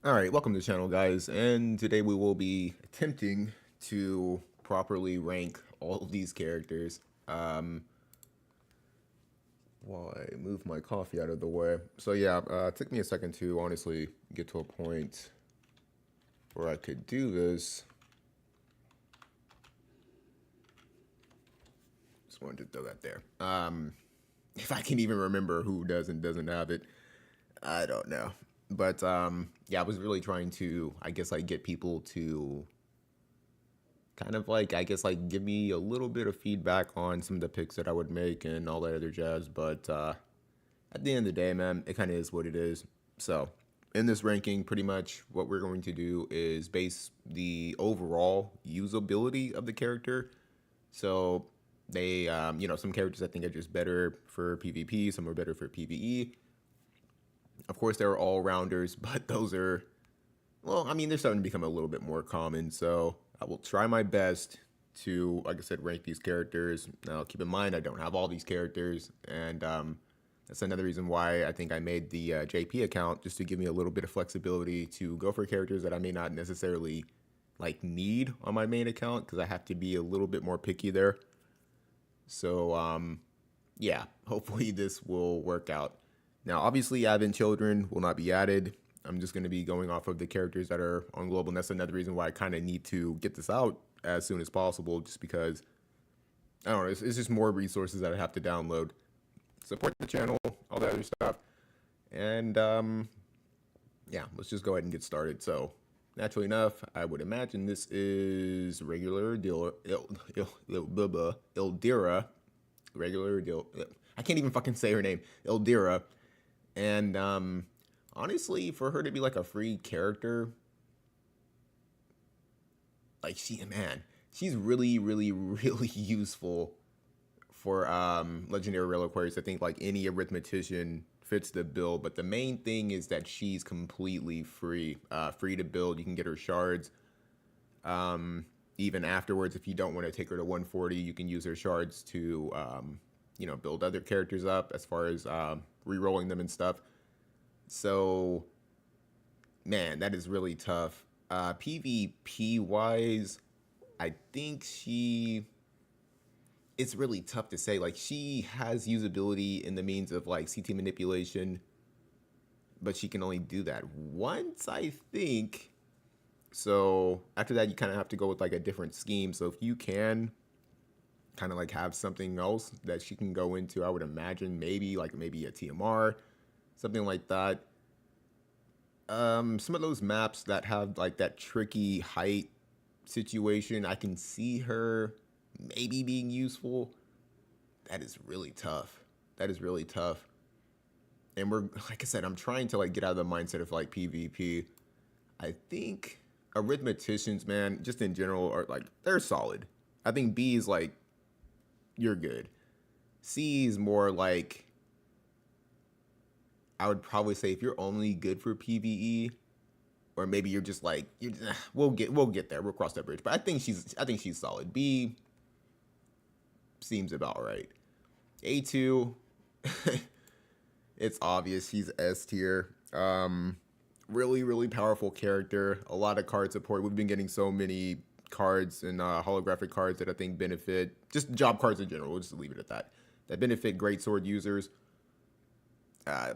Alright, welcome to the channel, guys, and today we will be attempting to properly rank all of these characters. While I move my coffee out of the way. So yeah, it took me a second to honestly get to a point where I could do this. Just wanted to throw that there. If I can even remember who does and doesn't have it, I don't know. But yeah, I was really trying to, I guess, like get people to kind of like, I guess, like give me a little bit of feedback on some of the picks that I would make and all that other jazz. But at the end of the day, man, it kind of is what it is. So in this ranking, pretty much what we're going to do is base the overall usability of the character. So they, some characters I think are just better for PvP, some are better for PvE. Of course, there are all rounders, but those are, well, I mean, they're starting to become a little bit more common. So I will try my best to, like I said, rank these characters. Now, keep in mind, I don't have all these characters, and that's another reason why I think I made the JP account, just to give me a little bit of flexibility to go for characters that I may not necessarily like need on my main account, because I have to be a little bit more picky there. So yeah, hopefully this will work out. Now, obviously, Advent Children will not be added. I'm just going to be going off of the characters that are on Global, and that's another reason why I kind of need to get this out as soon as possible, just because, I don't know, it's just more resources that I have to download. Support the channel, all that other stuff. And yeah, let's just go ahead and get started. So, naturally enough, I would imagine this is regular Ildira. Regular deal. I can't even fucking say her name. Ildira. And honestly, for her to be like a free character, like she's really, really, really useful for legendary reliquaries. I think like any arithmetician fits the bill, but the main thing is that she's completely free, free to build. You can get her shards. Even afterwards, if you don't want to take her to 140, you can use her shards to, build other characters up as far as re-rolling them and stuff. So, man, that is really tough. PvP wise, I think it's really tough to say. Like, she has usability in the means of like CT manipulation, but she can only do that once, I think. So after that, you kind of have to go with like a different scheme. So if you can kind of like have something else that she can go into, I would imagine maybe a TMR, something like that. Some of those maps that have like that tricky height situation, I can see her maybe being useful. That is really tough. That is really tough. And we're, like I said, I'm trying to like get out of the mindset of like PvP. I think arithmeticians, man, just in general, are like, they're solid. I think B is like, you're good. C is more like, I would probably say if you're only good for PvE, or maybe you're just like, we'll get there. We'll cross that bridge. But I think she's solid. B seems about right. A2, it's obvious she's S tier. Really, really powerful character. A lot of card support. We've been getting so many cards and holographic cards that I think benefit, just job cards in general. We'll just leave it at that. That benefit great sword users.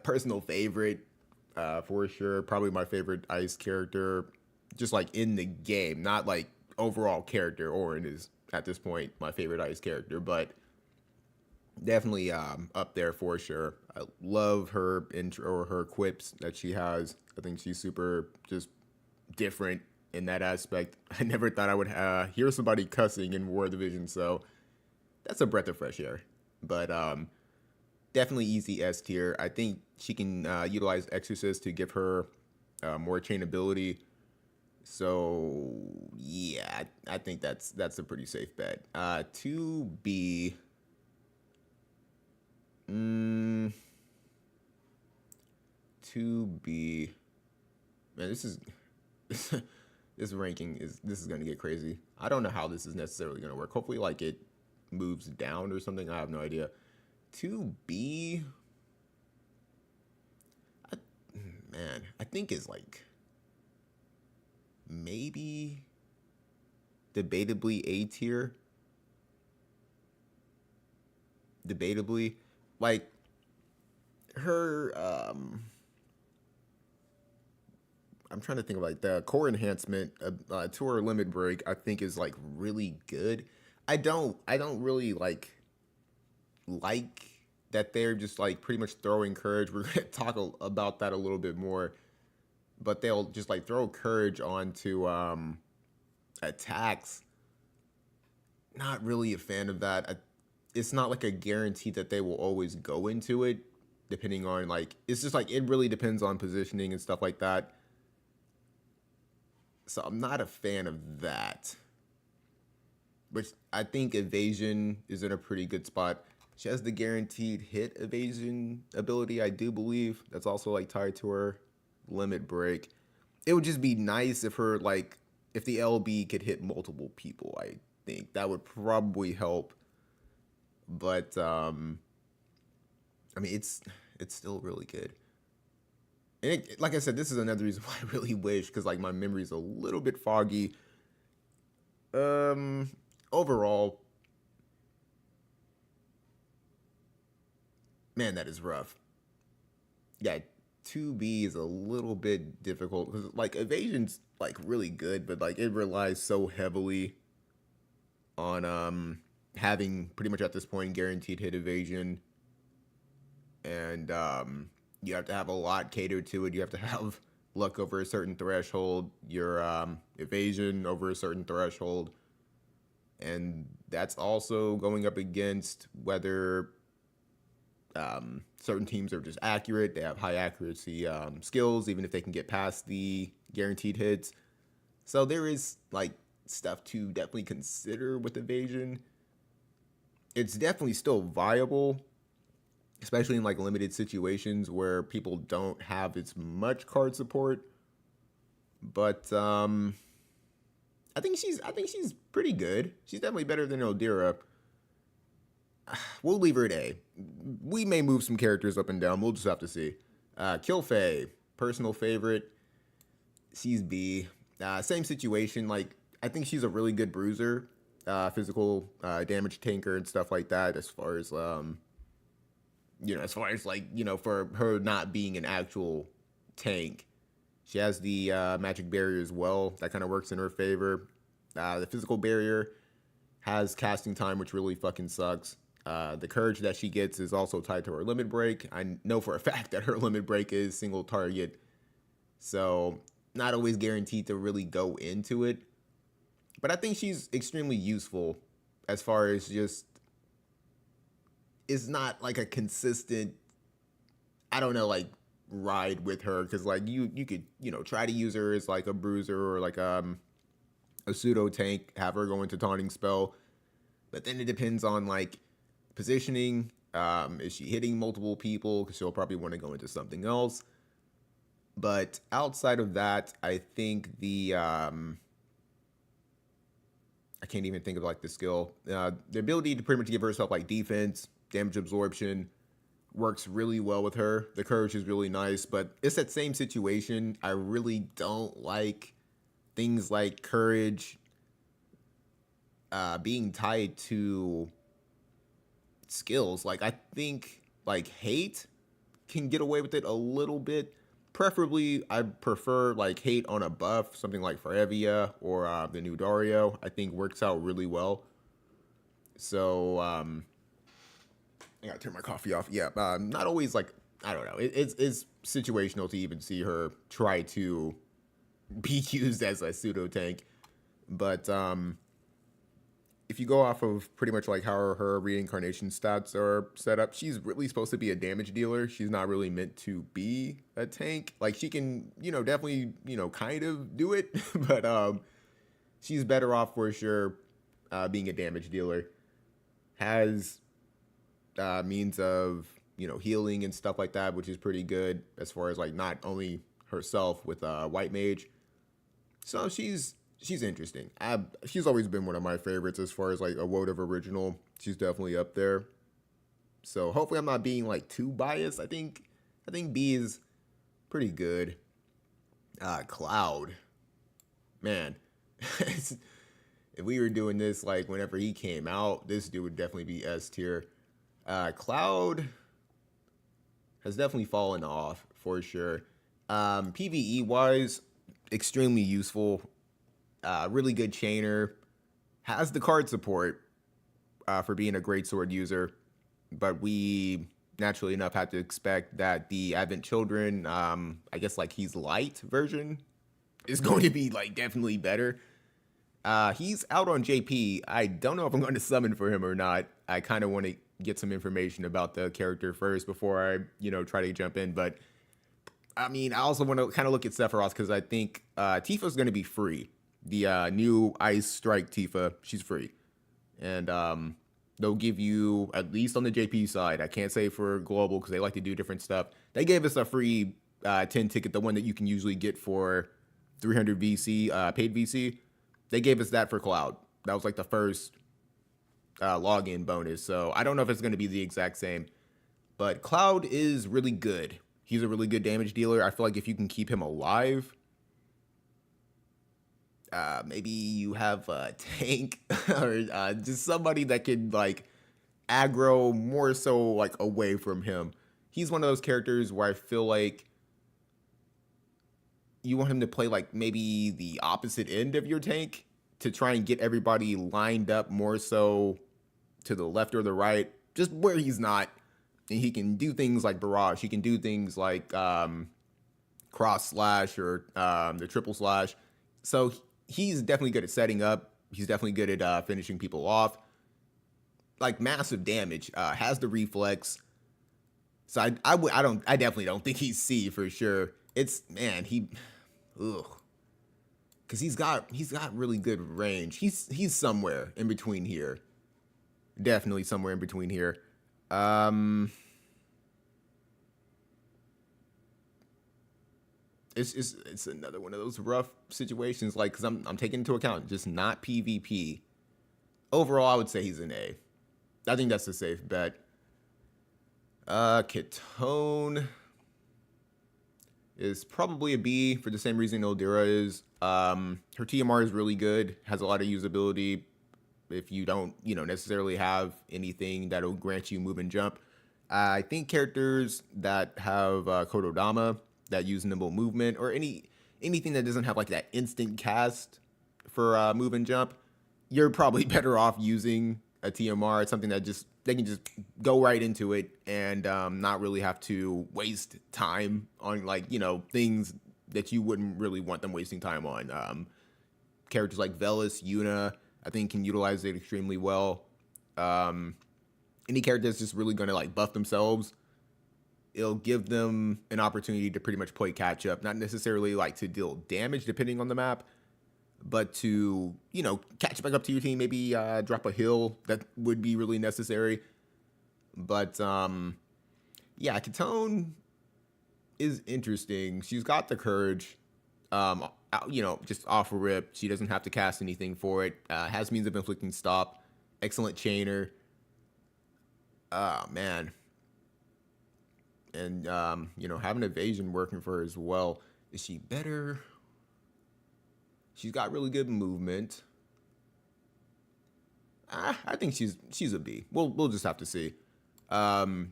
Personal favorite, for sure. Probably my favorite ice character, just like in the game, not like overall character. Orin is at this point my favorite ice character, but definitely up there for sure. I love her intro or her quips that she has. I think she's super just different in that aspect. I never thought I would hear somebody cussing in War Division, so that's a breath of fresh air. But definitely easy S tier. I think she can utilize Exorcist to give her more chainability. So yeah, I think that's a pretty safe bet. To be mm, to be man, this ranking is gonna get crazy. I don't know how this is necessarily gonna work. Hopefully, like it moves down or something. I have no idea. To be, I, man, I think is like. maybe debatably A tier. Debatably. Like her I'm trying to think of like the core enhancement to her limit break. I think is like really good. I don't really like that they're just like pretty much throwing courage. We're gonna talk about that a little bit more, but they'll just like throw courage onto attacks. Not really a fan of that. It's not like a guarantee that they will always go into it, depending on like it's just like it really depends on positioning and stuff like that. So I'm not a fan of that. But I think evasion is in a pretty good spot. She has the guaranteed hit evasion ability, I do believe. That's also like tied to her limit break. It would just be nice if her like if the LB could hit multiple people. I think that would probably help. But I mean it's still really good. And like I said, this is another reason why I really wish because like my memory's a little bit foggy. Um, Overall, man, that is rough. Yeah, 2B is a little bit difficult because like evasion's like really good, but like it relies so heavily on having pretty much at this point guaranteed hit evasion, and you have to have a lot catered to it. You have to have luck over a certain threshold, your evasion over a certain threshold, and that's also going up against whether certain teams are just accurate. They have high accuracy skills, even if they can get past the guaranteed hits. So there is like stuff to definitely consider with evasion. It's definitely still viable, especially in like limited situations where people don't have as much card support. But I think she's pretty good. She's definitely better than Odira. We'll leave her at A. We may move some characters up and down. We'll just have to see. Kilfei, personal favorite. She's B. Same situation. Like I think she's a really good bruiser, physical damage tanker and stuff like that. As far as as far as like for her not being an actual tank, she has the magic barrier as well. That kind of works in her favor. The physical barrier has casting time, which really fucking sucks. The courage that she gets is also tied to her limit break. I know for a fact that her limit break is single target, so not always guaranteed to really go into it. But I think she's extremely useful as far as just it's not like a consistent, I don't know, like ride with her because like you could try to use her as like a bruiser or like a pseudo tank, have her go into taunting spell, but then it depends on like positioning. Is she hitting multiple people? Because she'll probably want to go into something else. But outside of that, I think I can't even think of like the skill. The ability to pretty much give herself like defense, damage absorption works really well with her. The courage is really nice, but it's that same situation. I really don't like things like courage being tied to skills. Like I think like hate can get away with it a little bit. Preferably, I prefer like hate on a buff, something like Farevia or the new Dario. I think works out really well. So I gotta turn my coffee off. Yeah, not always like I don't know. It's situational to even see her try to be used as a pseudo tank, but if you go off of pretty much like how her reincarnation stats are set up, she's really supposed to be a damage dealer. She's not really meant to be a tank. Like she can, definitely, kind of do it, but she's better off for sure being a damage dealer. Has means of healing and stuff like that, which is pretty good as far as like not only herself with white mage. So she's interesting. She's always been one of my favorites as far as like a Wodev original. She's definitely up there. So hopefully I'm not being like too biased. I think B is pretty good. Cloud. man, if we were doing this like whenever he came out, this dude would definitely be S tier. Cloud has definitely fallen off for sure. PVE wise, extremely useful. Really good chainer. Has the card support for being a great sword user, but we naturally enough have to expect that the Advent Children, I guess like he's light version, is going to be like definitely better. He's out on JP. I don't know if I'm going to summon for him or not. I kind of want to get some information about the character first before I, try to jump in. But I mean, I also want to kind of look at Sephiroth because I think Tifa's going to be free. The new Ice Strike Tifa, she's free. And they'll give you, at least on the JP side, I can't say for global because they like to do different stuff. They gave us a free 10 ticket, the one that you can usually get for 300 VC, paid VC. They gave us that for Cloud. That was like the first login bonus. So I don't know if it's going to be the exact same. But Cloud is really good. He's a really good damage dealer. I feel like if you can keep him alive, maybe you have a tank or just somebody that could like aggro more so like away from him. He's one of those characters where I feel like you want him to play like maybe the opposite end of your tank to try and get everybody lined up more so to the left or the right, just where he's not. And he can do things like barrage. He can do things like cross slash or the triple slash. So he's definitely good at setting up. He's definitely good at finishing people off. Like massive damage. Has the reflex. So I definitely don't think he's C for sure. It's man, because he's got really good range. He's somewhere in between here. Definitely somewhere in between here. It's another one of those rough situations. Like, cause I'm taking into account just not PvP. Overall, I would say he's an A. I think that's a safe bet. Kitone is probably a B for the same reason Ildira is. Her TMR is really good, has a lot of usability. If you don't, necessarily have anything that'll grant you move and jump. I think characters that have Kododama that use nimble movement or anything that doesn't have like that instant cast for move and jump, you're probably better off using a TMR. It's something that they can just go right into it and not really have to waste time on things that you wouldn't really want them wasting time on. Characters like Velis, Yuna, I think can utilize it extremely well. Any character that's just really going to like buff themselves, it'll give them an opportunity to pretty much play catch up, not necessarily like to deal damage depending on the map, but to, catch back up to your team, maybe drop a heal that would be really necessary. But yeah, Kitone is interesting. She's got the courage. Just off a rip. She doesn't have to cast anything for it. Has means of inflicting stop. Excellent chainer. Oh, man. And, having evasion working for her as well. Is she better? She's got really good movement. I think she's a B. We'll just have to see.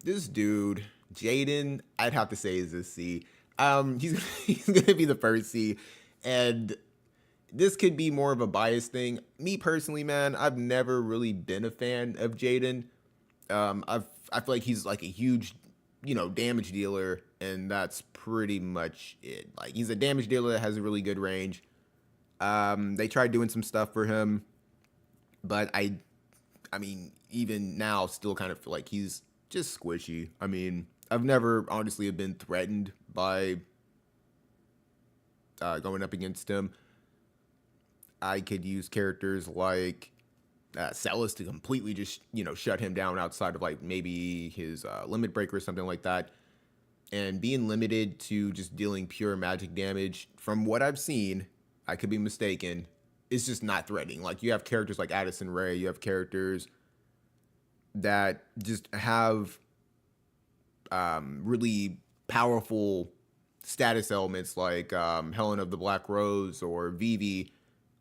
This dude, Jaden, I'd have to say is a C. He's gonna be the first C, and this could be more of a bias thing. Me personally, man, I've never really been a fan of Jaden. I feel like he's like a huge, damage dealer, and that's pretty much it. Like he's a damage dealer that has a really good range. They tried doing some stuff for him, but I mean, even now, still kind of feel like he's just squishy. I mean, I've never honestly have been threatened by going up against him. I could use characters like Celis to completely just, shut him down outside of like maybe his limit breaker or something like that. And being limited to just dealing pure magic damage, from what I've seen, I could be mistaken, is just not threatening. Like you have characters like Addison Rae, you have characters that just have really powerful status elements like Helen of the Black Rose or Vivi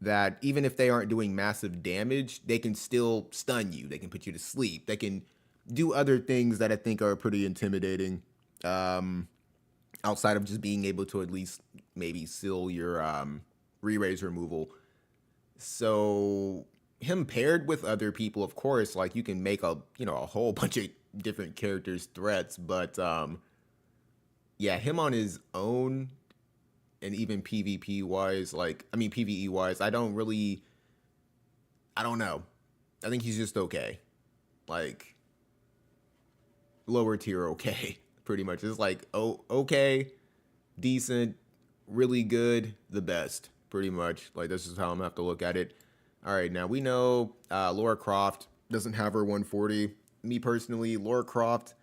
that even if they aren't doing massive damage, they can still stun you. They can put you to sleep. They can do other things that I think are pretty intimidating. Um, Outside of just being able to at least maybe seal your re-raise removal. So him paired with other people, of course, like you can make a whole bunch of different characters threats, but yeah, him on his own and even PvP wise, PvE wise, I don't know. I think he's just okay. Like lower tier okay, pretty much. It's like okay, decent, really good, the best, pretty much. Like this is how I'm gonna have to look at it. All right, now we know Laura Croft doesn't have her 140. Me personally, Laura Croft,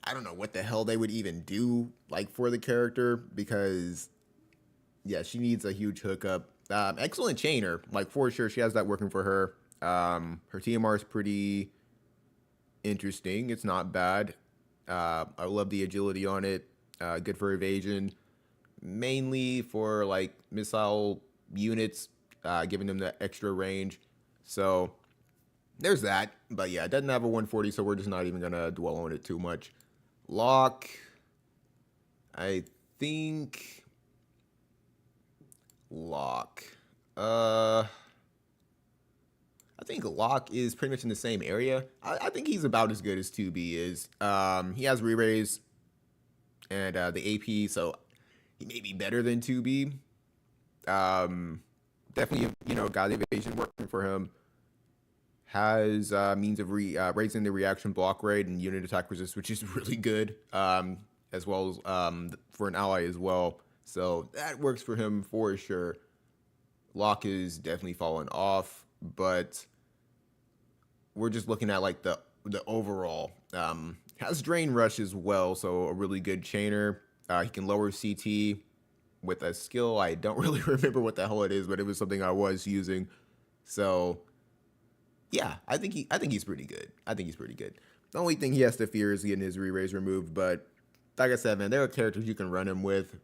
I don't know what the hell they would even do like for the character because yeah, she needs a huge hookup. Excellent chainer, like for sure, she has that working for her. Her TMR is pretty interesting. It's not bad. I love the agility on it. Good for evasion, mainly for like missile units, giving them the extra range. So there's that. But yeah, it doesn't have a 140, so we're just not even gonna dwell on it too much. Locke, I think Locke. I think Locke is pretty much in the same area. I think he's about as good as 2B is. He has re-raise and the AP, so he may be better than 2B. Definitely, got the evasion working for him. Has means of raising the reaction block rate and unit attack resist, which is really good, as well as for an ally as well. So that works for him for sure. Locke is definitely fallen off, but we're just looking at like the overall. Has Drain Rush as well, so a really good chainer. He can lower CT with a skill. I don't really remember what the hell it is, but it was something I was using. So yeah, I think he's pretty good. I think he's pretty good. The only thing he has to fear is getting his re-raise removed, but like I said, man, there are characters you can run him with.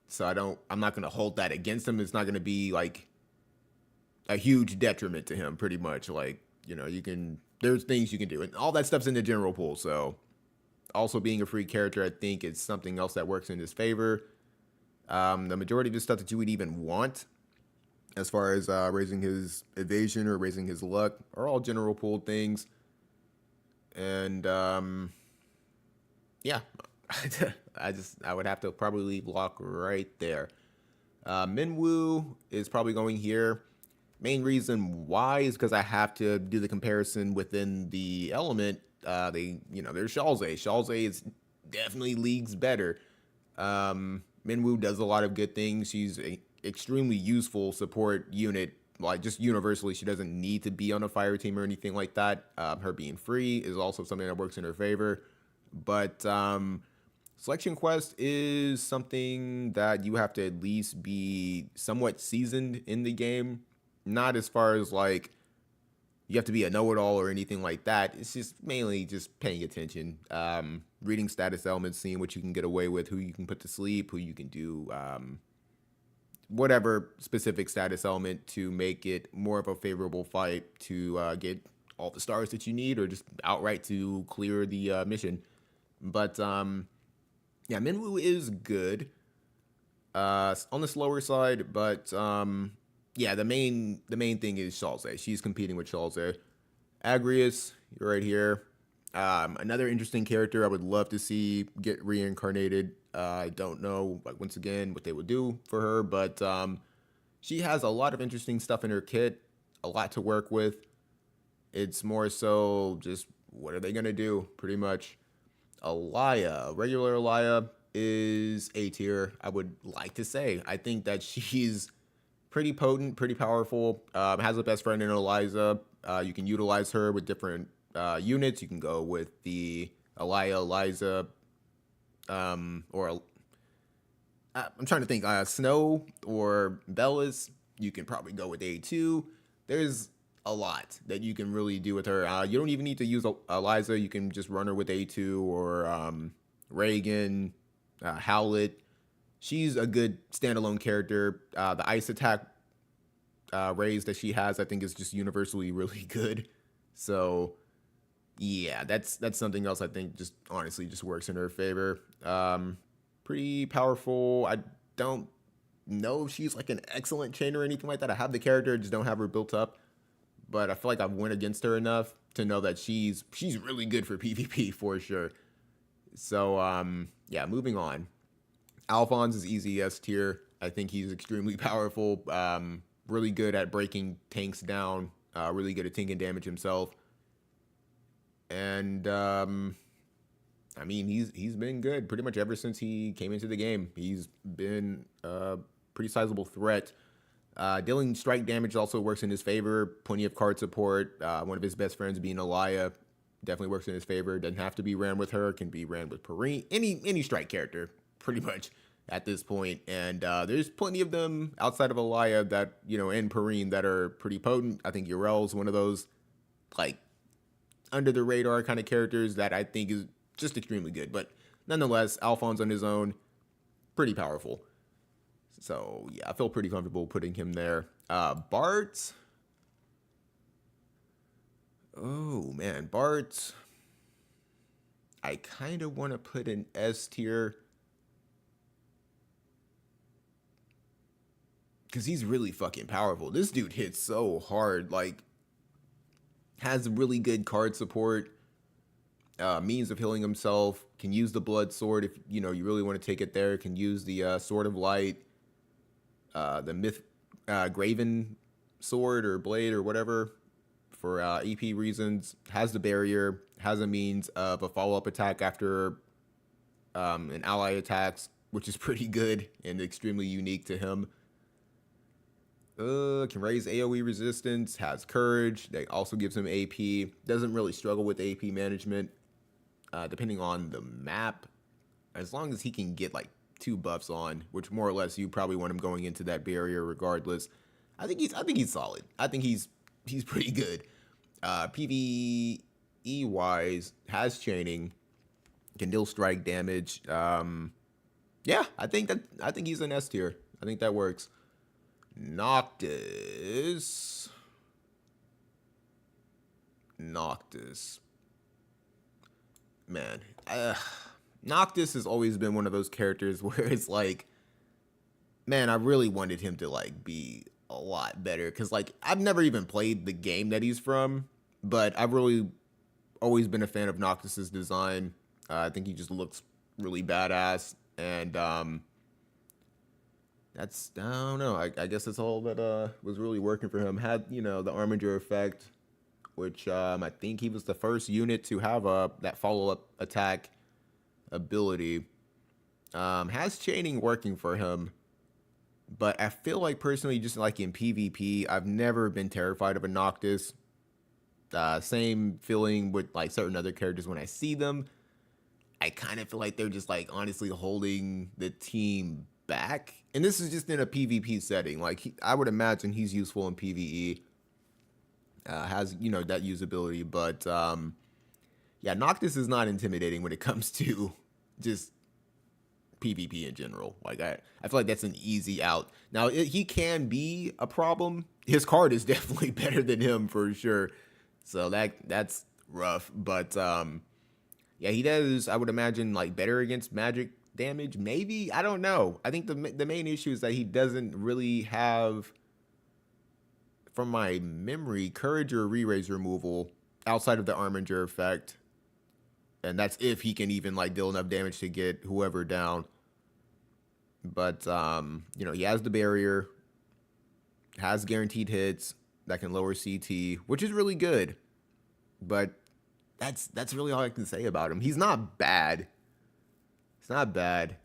So I'm not gonna hold that against him. It's not gonna be like a huge detriment to him, pretty much. Like, there's things you can do. And all that stuff's in the general pool, so also being a free character, I think is something else that works in his favor. The majority of the stuff that you would even want as far as raising his evasion or raising his luck are all general pool things. And yeah, I would have to probably leave Locke right there. Minwoo is probably going here. Main reason why is because I have to do the comparison within the element. There's Shalze. Shalze is definitely leagues better. Minwoo does a lot of good things. She's an extremely useful support unit. Like just universally, she doesn't need to be on a fire team or anything like that. Her being free is also something that works in her favor. But Selection Quest is something that you have to at least be somewhat seasoned in the game. Not as far as like you have to be a know-it-all or anything like that. It's just mainly just paying attention, reading status elements, seeing what you can get away with, who you can put to sleep, who you can do whatever specific status element to make it more of a favorable fight to get all the stars that you need or just outright to clear the mission. But yeah, Minwoo is good on the slower side, but yeah, the main thing is Shalze. She's competing with Shalze. Agrius, you're right here. Another interesting character I would love to see get reincarnated. I don't know, like once again, what they would do for her, but she has a lot of interesting stuff in her kit, a lot to work with. It's more so just what are they gonna do, pretty much. Alaya, regular Alaya is A tier. I would like to say. I think that she's pretty potent, pretty powerful. Has a best friend in Eliza. You can utilize her with different units. You can go with the Alaya, Eliza, or I'm trying to think. Snow or Bellis. You can probably go with A2. There's a lot that you can really do with her. You don't even need to use Eliza. You can just run her with A2 or Reagan, Howlett. She's a good standalone character. The ice attack raise that she has, I think, is just universally really good. So yeah, that's something else I think just honestly just works in her favor. Pretty powerful. I don't know if she's like an excellent chain or anything like that. I have the character, just don't have her built up. But I feel like I've went against her enough to know that she's really good for PvP for sure. So yeah, moving on. Alphonse is easy S tier. I think he's extremely powerful. Really good at breaking tanks down. Really good at tanking damage himself. And I mean, he's been good pretty much ever since he came into the game. He's been a pretty sizable threat. Dealing strike damage also works in his favor. Plenty of card support. One of his best friends being Alaya definitely works in his favor. Doesn't have to be ran with her. Can be ran with Perrine. Any strike character, pretty much at this point. And there's plenty of them outside of Alaya that, you know, and Perrine that are pretty potent. I think Yrel's one of those, like, under the radar kind of characters that I think is just extremely good. But nonetheless, Alphonse on his own, pretty powerful. So yeah, I feel pretty comfortable putting him there. Bart. Oh man, Bart. I kind of want to put in S tier because he's really fucking powerful. This dude hits so hard. Like, has really good card support, means of healing himself, can use the blood sword if you know you really want to take it there, can use the sword of light, the myth graven sword or blade or whatever for EP reasons, has the barrier, has a means of a follow-up attack after an ally attacks, which is pretty good and extremely unique to him. Can raise AoE resistance, has courage, that also gives him AP. Doesn't really struggle with AP management, depending on the map. As long as he can get like 2 buffs on, which more or less you probably want him going into that barrier regardless. I think he's solid. I think he's pretty good. PvE wise, has chaining, can deal strike damage. Yeah, I think he's an S tier. I think that works. Noctis. Man, Noctis has always been one of those characters where it's like, man, I really wanted him to like be a lot better because like I've never even played the game that he's from, but I've really always been a fan of Noctis's design. I think he just looks really badass, and I don't know. I guess that's all that was really working for him. Had, you know, the Armiger effect, which I think he was the first unit to have that follow-up attack ability. Has chaining working for him, but I feel like personally, just like in PvP, I've never been terrified of a Noctis. Same feeling with like certain other characters when I see them. I kind of feel like they're just like honestly holding the team back. And this is just in a PvP setting. Like I would imagine he's useful in PvE. Has, you know, that usability, but yeah, Noctis is not intimidating when it comes to just PvP in general. Like I feel like that's an easy out. Now he can be a problem. His card is definitely better than him for sure. So that's rough, but yeah, he does, I would imagine, like better against magic damage. Maybe, I don't know. I think the main issue is that he doesn't really have, from my memory, courage or re-raise removal outside of the Armiger effect. And that's if he can even like deal enough damage to get whoever down. But you know, he has the barrier, has guaranteed hits that can lower CT, which is really good. But that's really all I can say about him. He's not bad. It's not bad.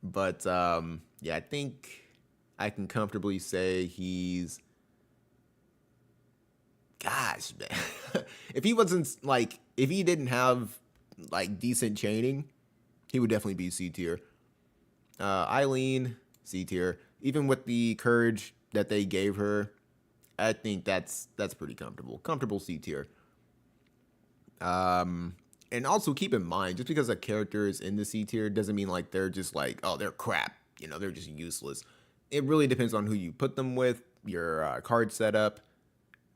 But yeah, I think I can comfortably say he's, gosh, man. If he wasn't like, if he didn't have like decent chaining, he would definitely be C tier. Eileen, C tier. Even with the courage that they gave her, I think that's pretty comfortable. Comfortable C tier. And also keep in mind, just because a character is in the C tier doesn't mean like they're just like, oh, they're crap. You know, they're just useless. It really depends on who you put them with. your card setup,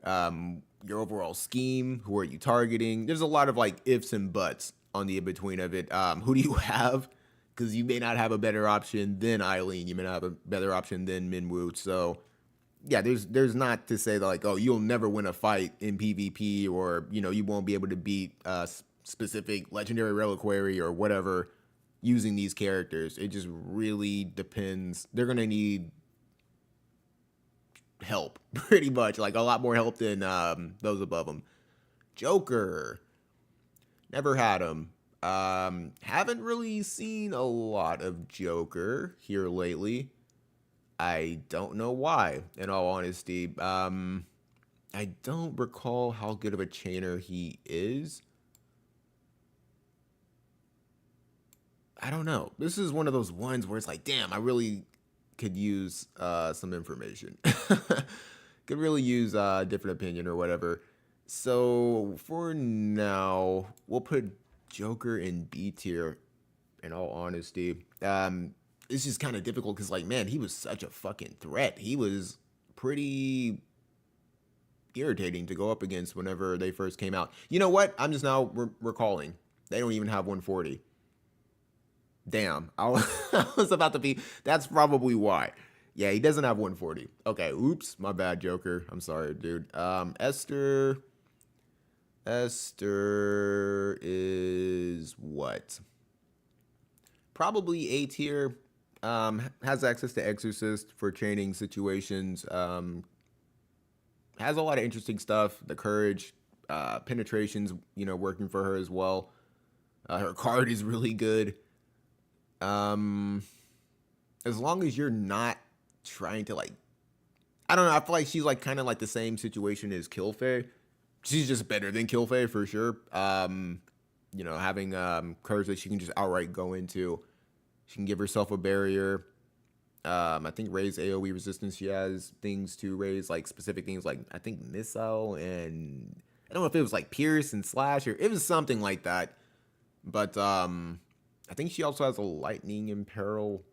your overall scheme. Who are you targeting? There's a lot of like ifs and buts on the in between of it. Who do you have? Because you may not have a better option than Eileen. You may not have a better option than Minwoo. So yeah, there's not to say that like, oh, you'll never win a fight in PvP, or you won't be able to beat specific legendary reliquary or whatever using these characters. It just really depends. They're gonna need help pretty much, like a lot more help than those above them. Joker, never had him. Haven't really seen a lot of Joker here lately. I don't know why, in all honesty. I don't recall how good of a chainer he is. I don't know. This is one of those ones where it's like, damn, I really could use some information. Could really use a different opinion or whatever. So for now, we'll put Joker in B tier, in all honesty. It's just kind of difficult because, like, man, he was such a fucking threat. He was pretty irritating to go up against whenever they first came out. You know what? I'm just now recalling. They don't even have 140. Damn. I was about to be... That's probably why. Yeah, he doesn't have 140. Okay, oops. My bad, Joker. I'm sorry, dude. Esther... Esther is what? Probably A tier. Has access to Exorcist for training situations. Has a lot of interesting stuff. The courage, penetrations, working for her as well. Her card is really good. As long as you're not trying to, like, I don't know. I feel like she's like kind of like the same situation as Killfae. She's just better than Killfae for sure. Having courage that she can just outright go into. She can give herself a barrier. I think raise AoE resistance. She has things to raise, like specific things, like I think missile, and I don't know if it was like pierce and slash, or it was something like that. But I think she also has a lightning imperil.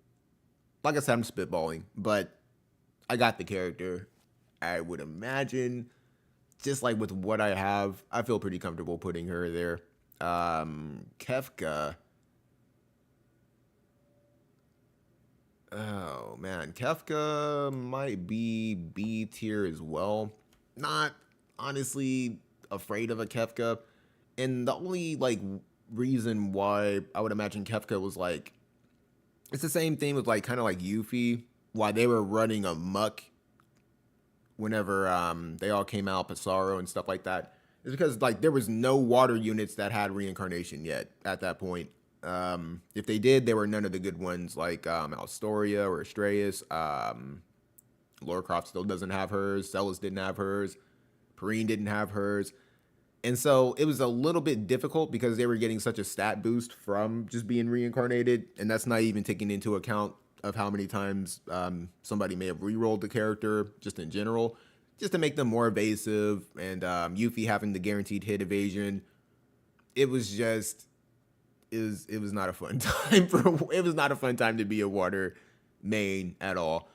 Like I said, I'm spitballing, but I got the character. I would imagine, just like with what I have, I feel pretty comfortable putting her there. Kefka. Oh man, Kefka might be B tier as well. Not honestly afraid of a Kefka, and the only like reason why I would imagine Kefka was like, it's the same thing with like kind of like Yuffie, why they were running amok whenever they all came out, Pissarro and stuff like that. It's because like there was no water units that had reincarnation yet at that point. If they did, there were none of the good ones like Astoria or Astraeus. Lorecroft still doesn't have hers. Celis didn't have hers. Perrine didn't have hers. And so it was a little bit difficult because they were getting such a stat boost from just being reincarnated. And that's not even taking into account of how many times somebody may have re-rolled the character just in general, just to make them more evasive. And Yuffie having the guaranteed hit evasion. It was just... It was not a fun time it was not a fun time to be a water main at all.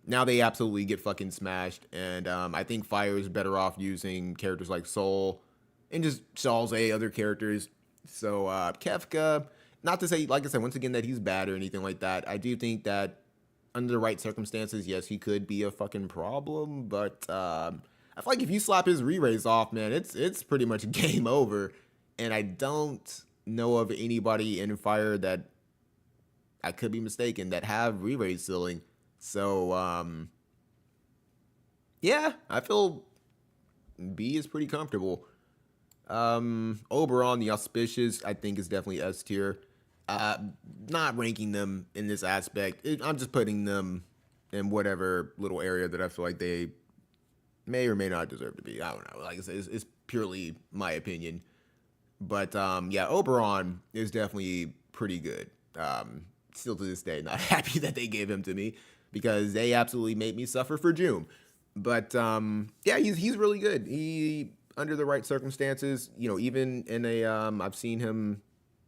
Now they absolutely get fucking smashed, and I think Fire is better off using characters like Soul and just Salze, other characters. So Kefka, not to say, like I said, once again, that he's bad or anything like that. I do think that under the right circumstances, yes, he could be a fucking problem, but I feel like if you slap his re-raise off, man, it's pretty much game over. And I don't know of anybody in Fire that, I could be mistaken, that have re-raise ceiling. So yeah, I feel B is pretty comfortable. Oberon, the Auspicious, I think is definitely S tier. Not ranking them in this aspect. I'm just putting them in whatever little area that I feel like they may or may not deserve to be. I don't know. Like I said, it's purely my opinion. But yeah, Oberon is definitely pretty good. Still to this day, not happy that they gave him to me because they absolutely made me suffer for June. But yeah, he's really good. He, under the right circumstances, even in a I've seen him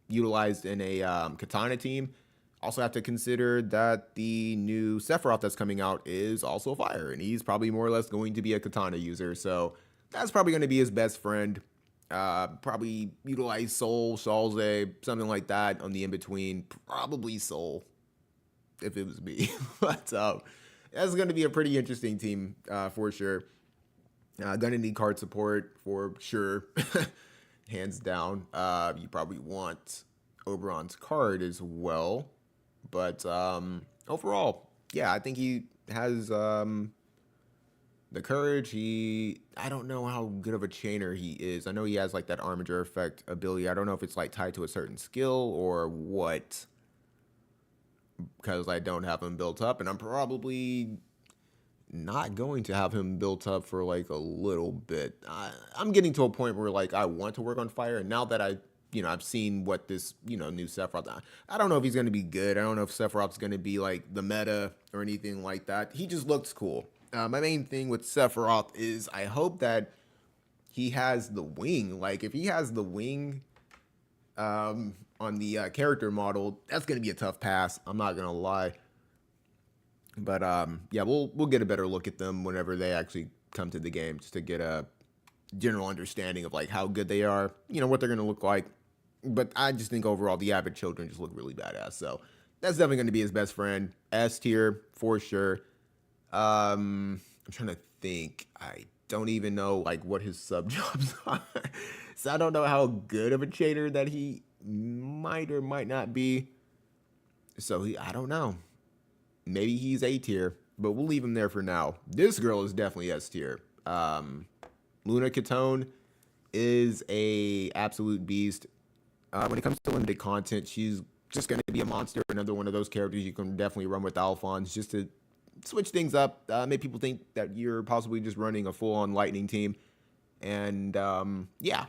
utilized in a Katana team. Also have to consider that the new Sephiroth that's coming out is also fire, and he's probably more or less going to be a katana user. So that's probably going to be his best friend. Probably utilize Soul, Shalze, something like that on the in between. Probably Soul, if it was me. But that's going to be a pretty interesting team for sure. Gonna need card support for sure, hands down. You probably want Oberon's card as well, but overall, yeah, I think he has the courage. I don't know how good of a chainer he is. I know he has like that armature effect ability. I don't know if it's like tied to a certain skill or what, because I don't have him built up, and I'm probably not going to have him built up for like a little bit. I'm getting to a point where like I want to work on fire, and now that I've seen what this new Sephiroth. I don't know if he's going to be good. I don't know if Sephiroth's going to be like the meta or anything like that. He just looks cool. My main thing with Sephiroth is I hope that he has the wing. Like if he has the wing on the character model, that's going to be a tough pass. I'm not going to lie. But yeah, we'll get a better look at them whenever they actually come to the game, just to get a general understanding of like how good they are, what they're gonna look like. But I just think overall the Avid children just look really badass. So that's definitely gonna be his best friend. S tier for sure. I'm trying to think. I don't even know like what his sub jobs are, so I don't know how good of a chainer that he might or might not be. So I don't know. Maybe he's A tier, but we'll leave him there for now. This girl is definitely S tier. Luna Catone is a absolute beast. When it comes to limited content, she's just going to be a monster. Another one of those characters you can definitely run with Alphonse just to switch things up, make people think that you're possibly just running a full-on Lightning team. And yeah,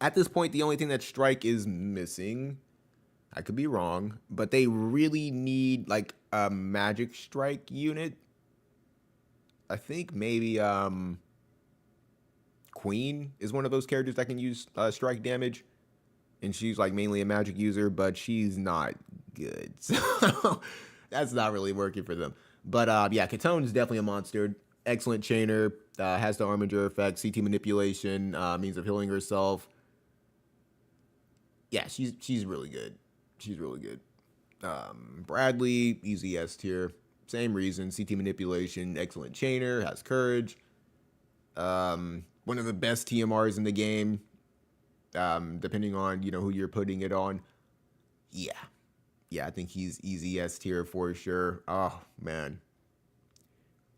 at this point, the only thing that Strike is missing, I could be wrong, but they really need like a Magic Strike unit. I think maybe Queen is one of those characters that can use strike damage, and she's like mainly a magic user, but she's not good, so that's not really working for them. But yeah, Catone is definitely a monster. Excellent chainer, has the Armiger effect, CT manipulation, means of healing herself. Yeah, she's really good. She's really good. Bradley, easy S tier. Same reason, CT manipulation, excellent chainer, has courage. One of the best TMRs in the game, depending on who you're putting it on. Yeah, I think he's easy S tier for sure. Oh man,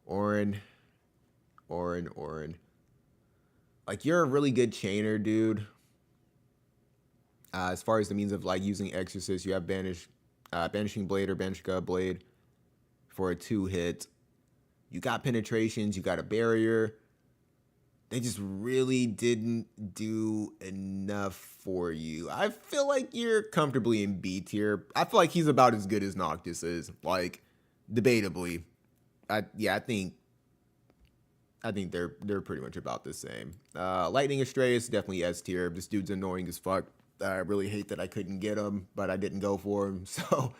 Orin. Like you're a really good chainer, dude. As far as the means of like using Exorcist, you have Banishing Blade or Banishka Blade for a 2-hit. You got penetrations, you got a barrier. They just really didn't do enough for you. I feel like you're comfortably in B tier. I feel like he's about as good as Noctis is, like debatably. I think they're pretty much about the same. Lightning Astray is definitely S tier. This dude's annoying as fuck. I really hate that I couldn't get him, but I didn't go for him. So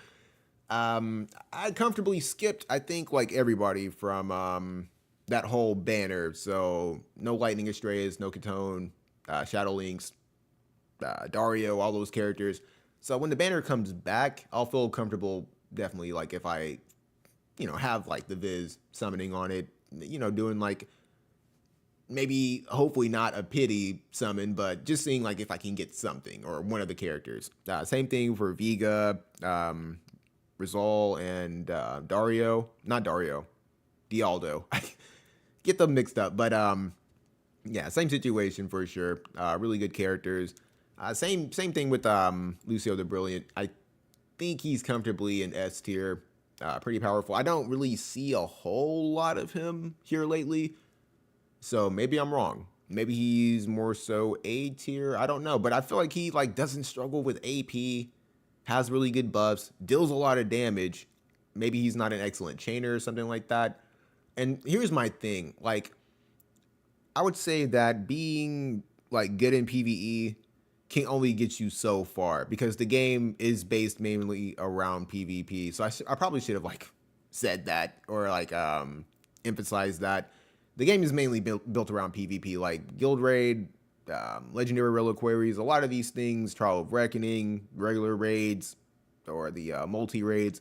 I comfortably skipped, I think, like everybody from that whole banner. So no Lightning Astrays, no Catone, Shadow Links, Dario, all those characters. So when the banner comes back, I'll feel comfortable definitely like if I, have like the Viz summoning on it, doing like maybe hopefully not a pity summon, but just seeing like if I can get something or one of the characters. Same thing for Vega, Rizal, and Dario. Not Dario, Dialdo. I get them mixed up, but yeah, same situation for sure. Really good characters. Same thing with Lucio the Brilliant. I think he's comfortably in S tier. Pretty powerful. I don't really see a whole lot of him here lately, so maybe I'm wrong. Maybe he's more so A tier. I don't know, but I feel like he like doesn't struggle with AP. Has really good buffs. Deals a lot of damage. Maybe he's not an excellent chainer or something like that. And here's my thing. Like, I would say that being like good in PvE can only get you so far because the game is based mainly around PvP. So I probably should have like said that or like emphasized that the game is mainly built around PvP, like Guild Raid, Legendary Reliquaries, a lot of these things, Trial of Reckoning, regular raids, or the multi raids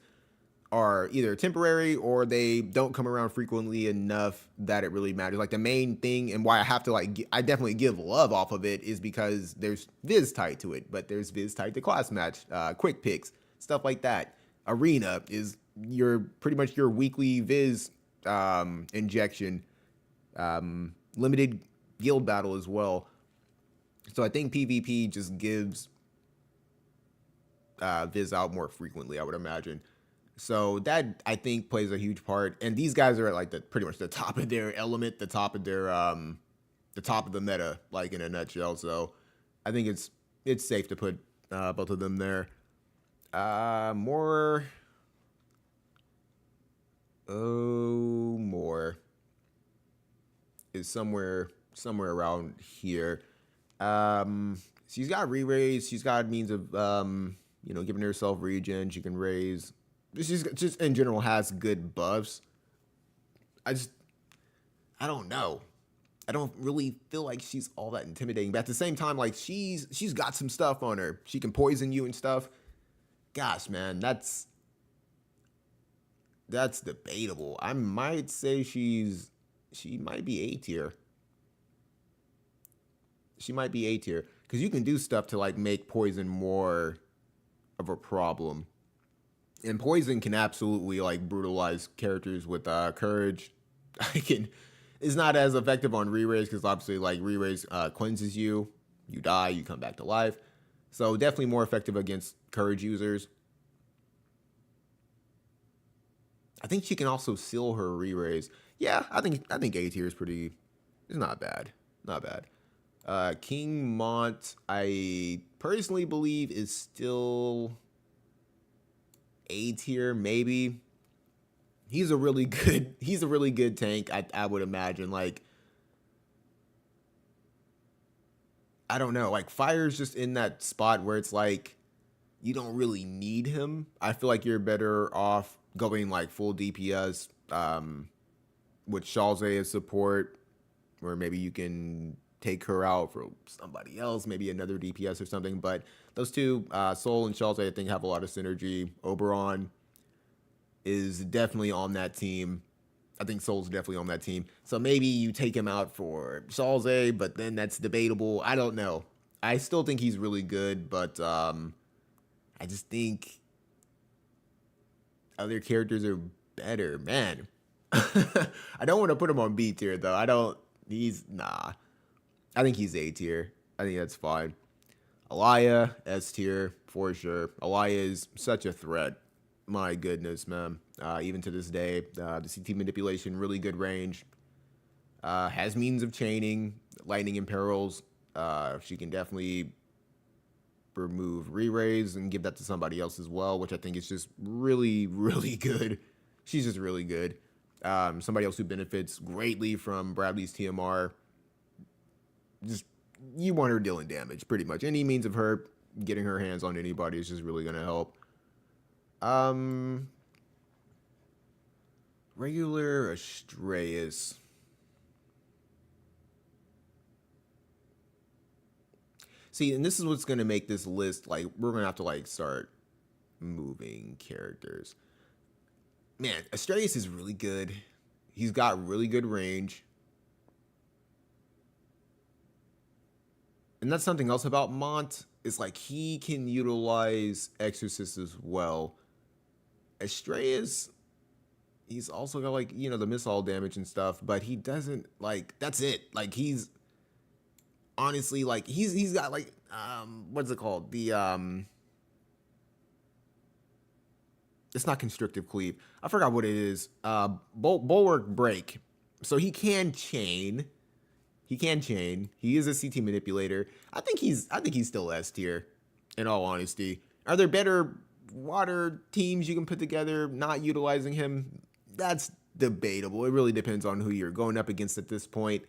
are either temporary or they don't come around frequently enough that it really matters. Like the main thing and why I have to like, I definitely give love off of it is because there's Viz tied to it, but there's Viz tied to class match, quick picks, stuff like that. Arena is your pretty much your weekly Viz injection, limited guild battle as well. So I think PvP just gives Viz out more frequently, I would imagine. So that I think plays a huge part. And these guys are at like the pretty much the top of their element, the top of their the top of the meta, like in a nutshell. So I think it's safe to put both of them there. More more is somewhere around here. She's got re-raise, she's got means of giving herself regen, she can raise. She's just in general has good buffs. I don't know. I don't really feel like she's all that intimidating, but at the same time, like she's got some stuff on her. She can poison you and stuff. Gosh, man, that's debatable. I might say she might be A tier. She might be A tier because you can do stuff to like make poison more of a problem. And poison can absolutely like brutalize characters with courage. I can. It's not as effective on re-raise because obviously like re-raise cleanses you. You die, you come back to life. So definitely more effective against courage users. I think she can also seal her re-raise. Yeah, I think A tier is pretty. It's not bad. Not bad. King Mont, I personally believe is still A tier, maybe. He's a really good tank, I would imagine. Like, I don't know, like Fire's just in that spot where it's like you don't really need him. I feel like you're better off going like full DPS, with Shalze as support, or maybe you can take her out for somebody else, maybe another DPS or something. But those two, Soul and Shalze, I think have a lot of synergy. Oberon is definitely on that team. I think Soul's definitely on that team. So maybe you take him out for Shalze, but then that's debatable. I don't know. I still think he's really good, but I just think other characters are better. Man, I don't want to put him on B tier though. Nah. I think he's A tier. I think that's fine. Alaya, S tier for sure. Alaya is such a threat. My goodness, man. Even to this day, the CT manipulation, really good range. Has means of chaining, lightning imperils. She can definitely remove re-raise and give that to somebody else as well, which I think is just really, really good. She's just really good. Somebody else who benefits greatly from Bradley's TMR. Just, you want her dealing damage, pretty much. Any means of her getting her hands on anybody is just really going to help. Regular Astraeus. See, and this is what's going to make this list, like, we're going to have to, like, start moving characters. Man, Astraeus is really good. He's got really good range. And that's something else about Mont, is, like, he can utilize Exorcist as well. Astraeus, he's also got, like, the missile damage and stuff, but he doesn't, like, that's it. Like, he's honestly, like, he's got, like, what's it called? It's not constrictive cleave. I forgot what it is. Bulwark break. So he can chain. He is a CT manipulator. I think he's still S tier, in all honesty. Are there better water teams you can put together not utilizing him? That's debatable. It really depends on who you're going up against at this point.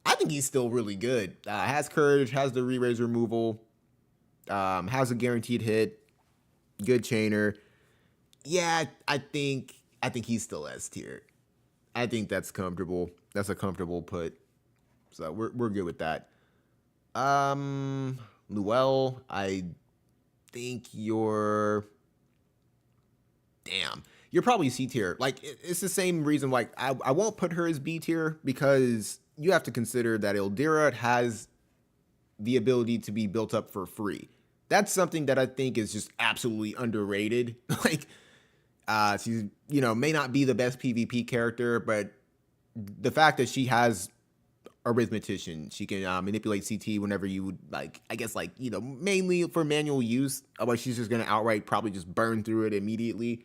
I think he's still really good. Has courage, has the re-raise removal. Has a guaranteed hit, good chainer. Yeah, I think he's still S tier. I think that's comfortable. That's a comfortable put. So we're good with that. Um, Luell, I think damn. You're probably C tier. Like it's the same reason. Like I won't put her as B tier because you have to consider that Ildira has the ability to be built up for free. That's something that I think is just absolutely underrated. Like she's may not be the best PvP character, but the fact that she has arithmetician, she can manipulate CT whenever you would like. I guess like mainly for manual use. Otherwise, she's just gonna outright probably just burn through it immediately.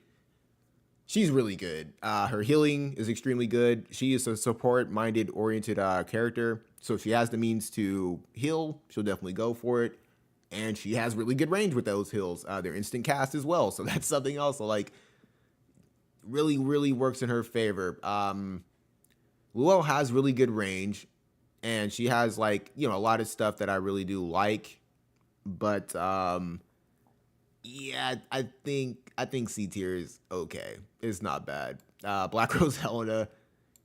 She's really good. Her healing is extremely good. She is a support-minded oriented character. So if she has the means to heal, she'll definitely go for it. And she has really good range with those heals. They're instant cast as well. So that's something else. So like really, really works in her favor. Luell has really good range. And she has like, a lot of stuff that I really do like. But yeah, I think C tier is okay. It's not bad. Black Rose Helena,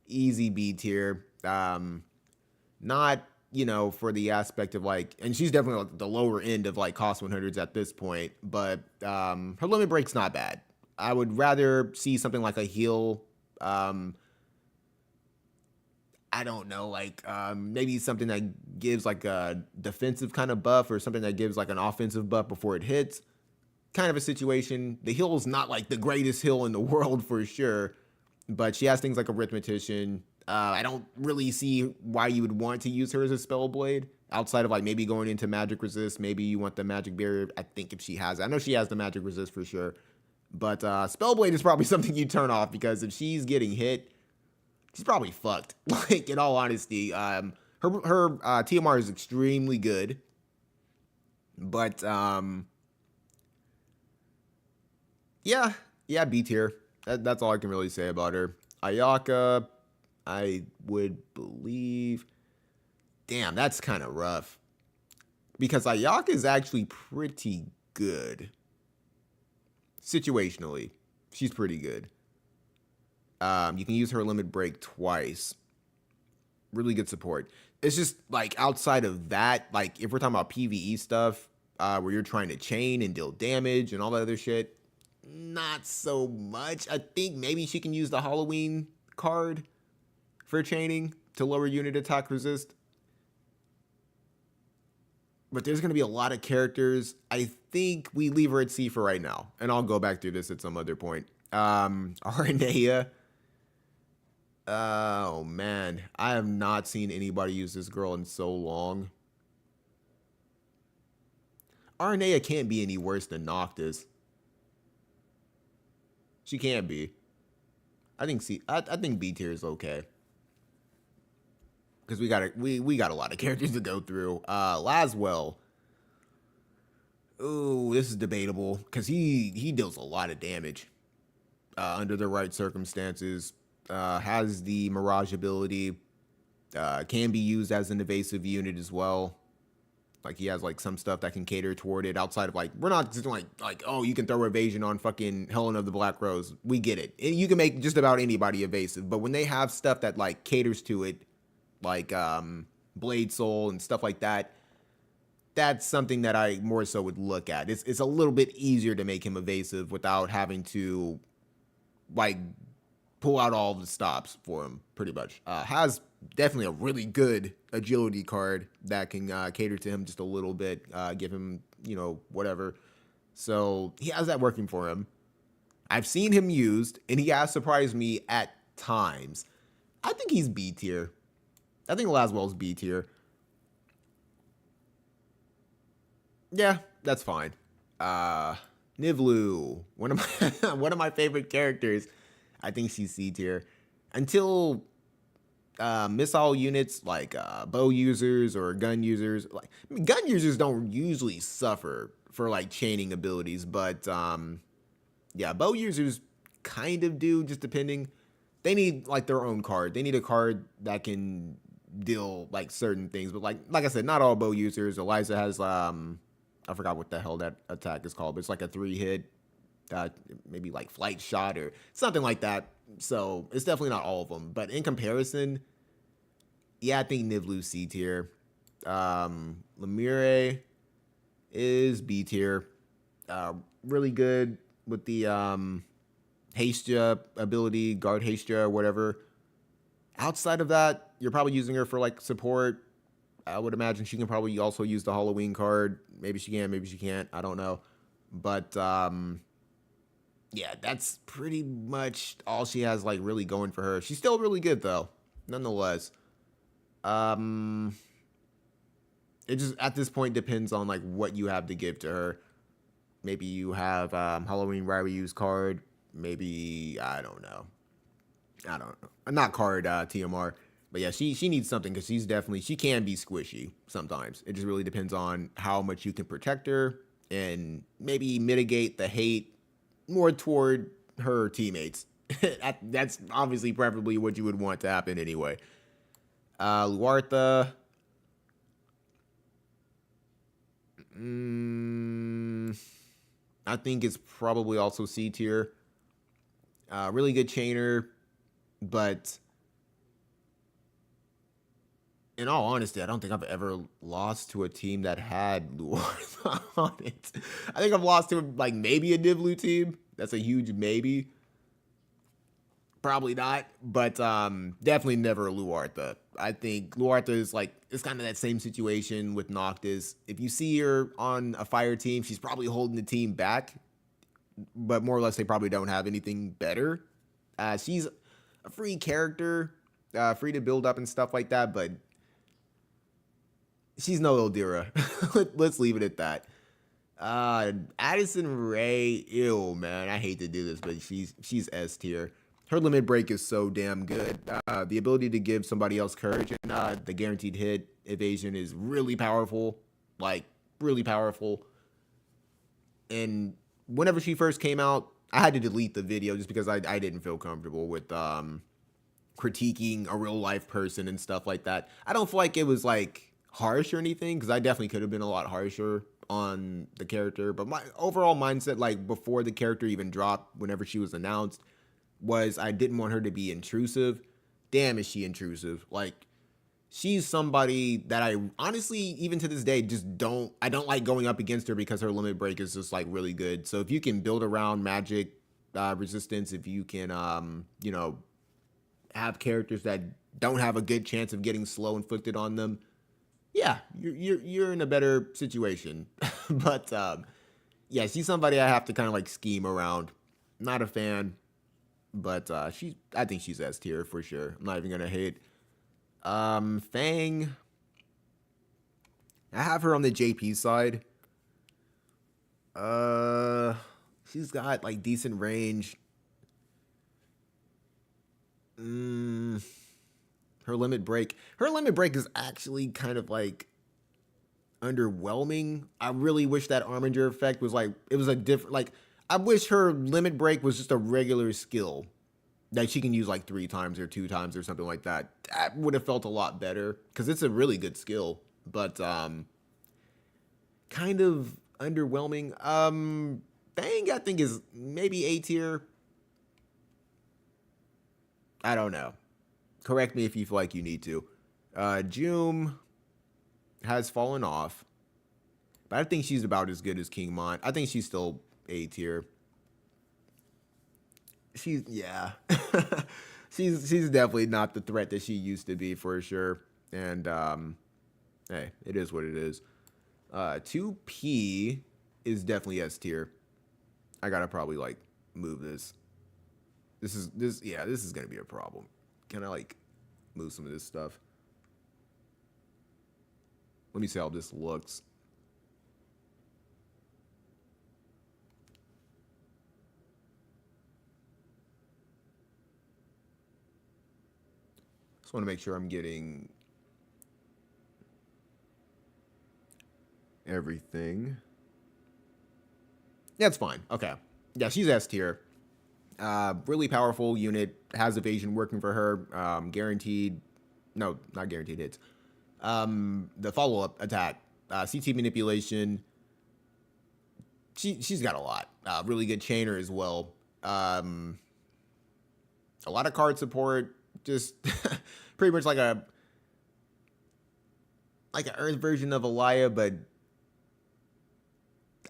easy B tier. Not for the aspect of like, and she's definitely like the lower end of like cost 100s at this point. But her limit break's not bad. I would rather see something like a heal. I don't know, like maybe something that gives like a defensive kind of buff or something that gives like an offensive buff before it hits. Kind of a situation. The heal's not like the greatest heal in the world for sure, but she has things like arithmetician. I don't really see why you would want to use her as a spell blade outside of like maybe going into magic resist. Maybe you want the magic barrier. I think if she has it. I know she has the magic resist for sure, but spell blade is probably something you turn off because if she's getting hit, she's probably fucked. Like in all honesty, her TMR is extremely good, but yeah, B tier. That's all I can really say about her. Ayaka, I would believe. Damn, that's kind of rough. Because Ayaka is actually pretty good. Situationally, she's pretty good. You can use her limit break twice. Really good support. It's just like outside of that, like if we're talking about PvE stuff, where you're trying to chain and deal damage and all that other shit, not so much. I think maybe she can use the Halloween card for chaining to lower unit attack resist. But there's going to be a lot of characters. I think we leave her at C for right now. And I'll go back through this at some other point. Aranea. Oh, man. I have not seen anybody use this girl in so long. Aranea can't be any worse than Noctis. She can't be. I think B tier is okay. Because we got a lot of characters to go through. Laswell. Ooh, this is debatable. Because he deals a lot of damage. Under the right circumstances. Has the Mirage ability. Can be used as an evasive unit as well. Like he has like some stuff that can cater toward it outside of like, we're not just like, oh, you can throw evasion on fucking Helen of the Black Rose. We get it. You can make just about anybody evasive, but when they have stuff that like caters to it, like Blade Soul and stuff like that, that's something that I more so would look at. It's a little bit easier to make him evasive without having to like pull out all the stops for him pretty much. Has definitely a really good agility card that can cater to him just a little bit, give him, whatever. So he has that working for him. I've seen him used, and he has surprised me at times. I think he's B tier. I think Laswell's B tier. Yeah, that's fine. Nivlu, one of my one of my favorite characters. I think she's C tier. Until missile units like bow users or gun users, gun users don't usually suffer for like chaining abilities, but yeah, bow users kind of do, just depending. They need like their own card. They need a card that can deal like certain things, but like I said, not all bow users. Eliza has I forgot what the hell that attack is called, but it's like a 3-hit, maybe like flight shot or something like that. So it's definitely not all of them. But in comparison, yeah, I think Nivlu's C tier. Lemire is B tier. Really good with the Hastia ability, guard Hastia or whatever. Outside of that, you're probably using her for like support. I would imagine she can probably also use the Halloween card. Maybe she can, maybe she can't. I don't know. But yeah, that's pretty much all she has like really going for her. She's still really good though, nonetheless. It just at this point depends on like what you have to give to her. Maybe you have Halloween Ryu's card. Maybe I don't know. I don't know. Not card TMR. But yeah, she needs something because she can be squishy sometimes. It just really depends on how much you can protect her and maybe mitigate the hate more toward her teammates. That's obviously preferably what you would want to happen anyway. Luartha. I think it's probably also C tier. Really good chainer, but in all honesty, I don't think I've ever lost to a team that had Luartha on it. I think I've lost to like maybe a Nivlu team. That's a huge maybe. Probably not, but definitely never Luartha. I think Luartha is like, it's kind of that same situation with Noctis. If you see her on a fire team, she's probably holding the team back, but more or less they probably don't have anything better. She's a free character, free to build up and stuff like that, but she's no Ildira. Let's leave it at that. Addison Rae, ew, man, I hate to do this, but she's S tier. Her limit break is so damn good. The ability to give somebody else courage and the guaranteed hit evasion is really powerful. Like, really powerful. And whenever she first came out, I had to delete the video just because I didn't feel comfortable with critiquing a real life person and stuff like that. I don't feel like it was like harsh or anything because I definitely could have been a lot harsher on the character. But my overall mindset, like before the character even dropped, whenever she was announced, was I didn't want her to be intrusive. Damn, is she intrusive? Like, she's somebody that I honestly, even to this day, I don't like going up against her because her limit break is just like really good. So if you can build around magic resistance, if you can, have characters that don't have a good chance of getting slow inflicted on them, yeah, you're in a better situation. But yeah, she's somebody I have to kind of like scheme around. Not a fan. But I think she's S tier for sure. I'm not even gonna hate. Fang. I have her on the JP side. She's got like decent range. Her limit break. Her limit break is actually kind of like underwhelming. I really wish that Arminger effect was like it was a different like. I wish her limit break was just a regular skill that she can use like 3 times or 2 times or something like that. That would have felt a lot better because it's a really good skill, but kind of underwhelming. Fang I think is maybe A tier. I don't know. Correct me if you feel like you need to. Jum has fallen off, but I think she's about as good as King Mon. I think she's still A tier. She's she's definitely not the threat that she used to be for sure. And hey, it is what it is. 2P is definitely S tier. I gotta probably like move this. This is gonna be a problem. Can I like move some of this stuff? Let me see how this looks. Just want to make sure I'm getting everything. Yeah, it's fine. Okay. Yeah, she's S tier. Really powerful unit. Has evasion working for her. Guaranteed. No, not guaranteed hits. The follow-up attack. CT manipulation. she's got a lot. Really good chainer as well. A lot of card support. Just pretty much like an Earth version of Elia, but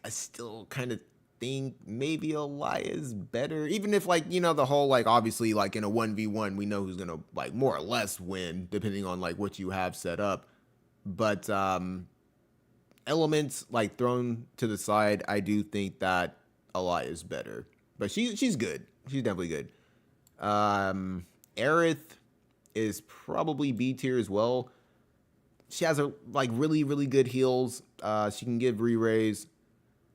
I still kind of think maybe Elia's better. Even if like, the whole like obviously like in a 1v1, we know who's gonna like more or less win, depending on like what you have set up. But elements like thrown to the side, I do think that Elia's better. But she's good. She's definitely good. Aerith is probably B tier as well. She has a like really, really good heals. She can give re-raise.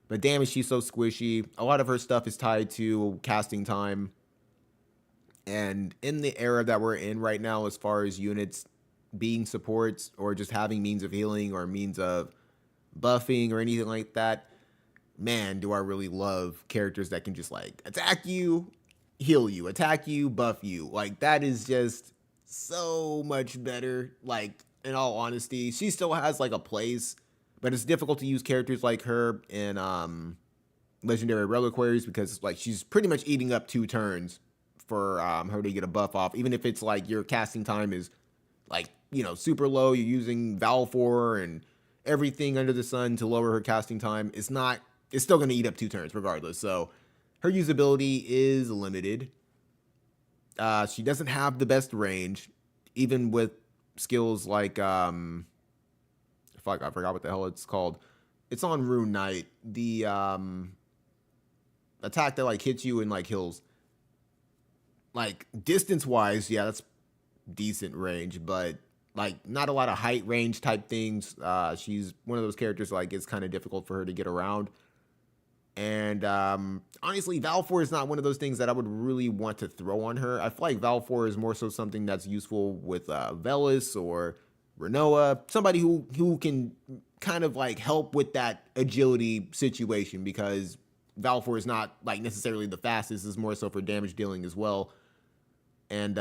But damn, is she so squishy. A lot of her stuff is tied to casting time. And in the era that we're in right now, as far as units being supports or just having means of healing or means of buffing or anything like that, man, do I really love characters that can just like attack you, heal you, attack you, buff you. Like that is just so much better. Like in all honesty, she still has like a place, but it's difficult to use characters like her in Legendary Reliquaries because like she's pretty much eating up 2 turns for her to get a buff off. Even if it's like your casting time is like, super low, you're using Valfor and everything under the sun to lower her casting time. It's still going to eat up 2 turns regardless. So her usability is limited. She doesn't have the best range, even with skills like fuck, I forgot what the hell it's called. It's on Rune Knight. The attack that like hits you and like heals. Like distance wise, yeah, that's decent range, but like not a lot of height range type things. She's one of those characters like it's kind of difficult for her to get around. And honestly, Valfor is not one of those things that I would really want to throw on her. I feel like Valfor is more so something that's useful with Velis or Renoa, somebody who can kind of like help with that agility situation because Valfor is not like necessarily the fastest. It's more so for damage dealing as well. And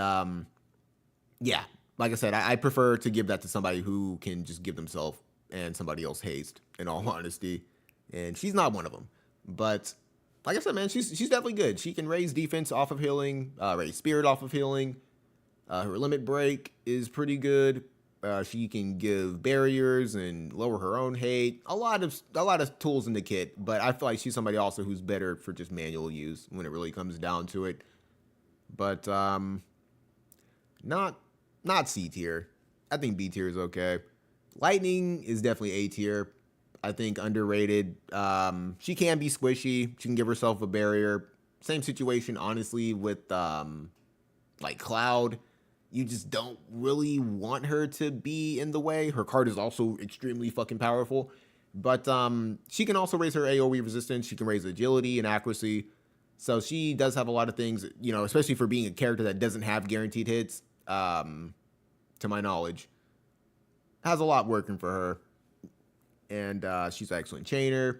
yeah, like I said, I prefer to give that to somebody who can just give themselves and somebody else haste, in all honesty. And she's not one of them. But like I said, man, she's definitely good. She can raise defense off of healing, raise spirit off of healing. Her limit break is pretty good. She can give barriers and lower her own hate. A lot of tools in the kit, but I feel like she's somebody also who's better for just manual use when it really comes down to it. But not C tier. I think B tier is okay. Lightning is definitely A tier. I think underrated. She can be squishy. She can give herself a barrier. Same situation, honestly, with like Cloud. You just don't really want her to be in the way. Her card is also extremely fucking powerful. But she can also raise her AoE resistance. She can raise agility and accuracy. So she does have a lot of things, especially for being a character that doesn't have guaranteed hits, to my knowledge. Has a lot working for her. And she's an excellent chainer.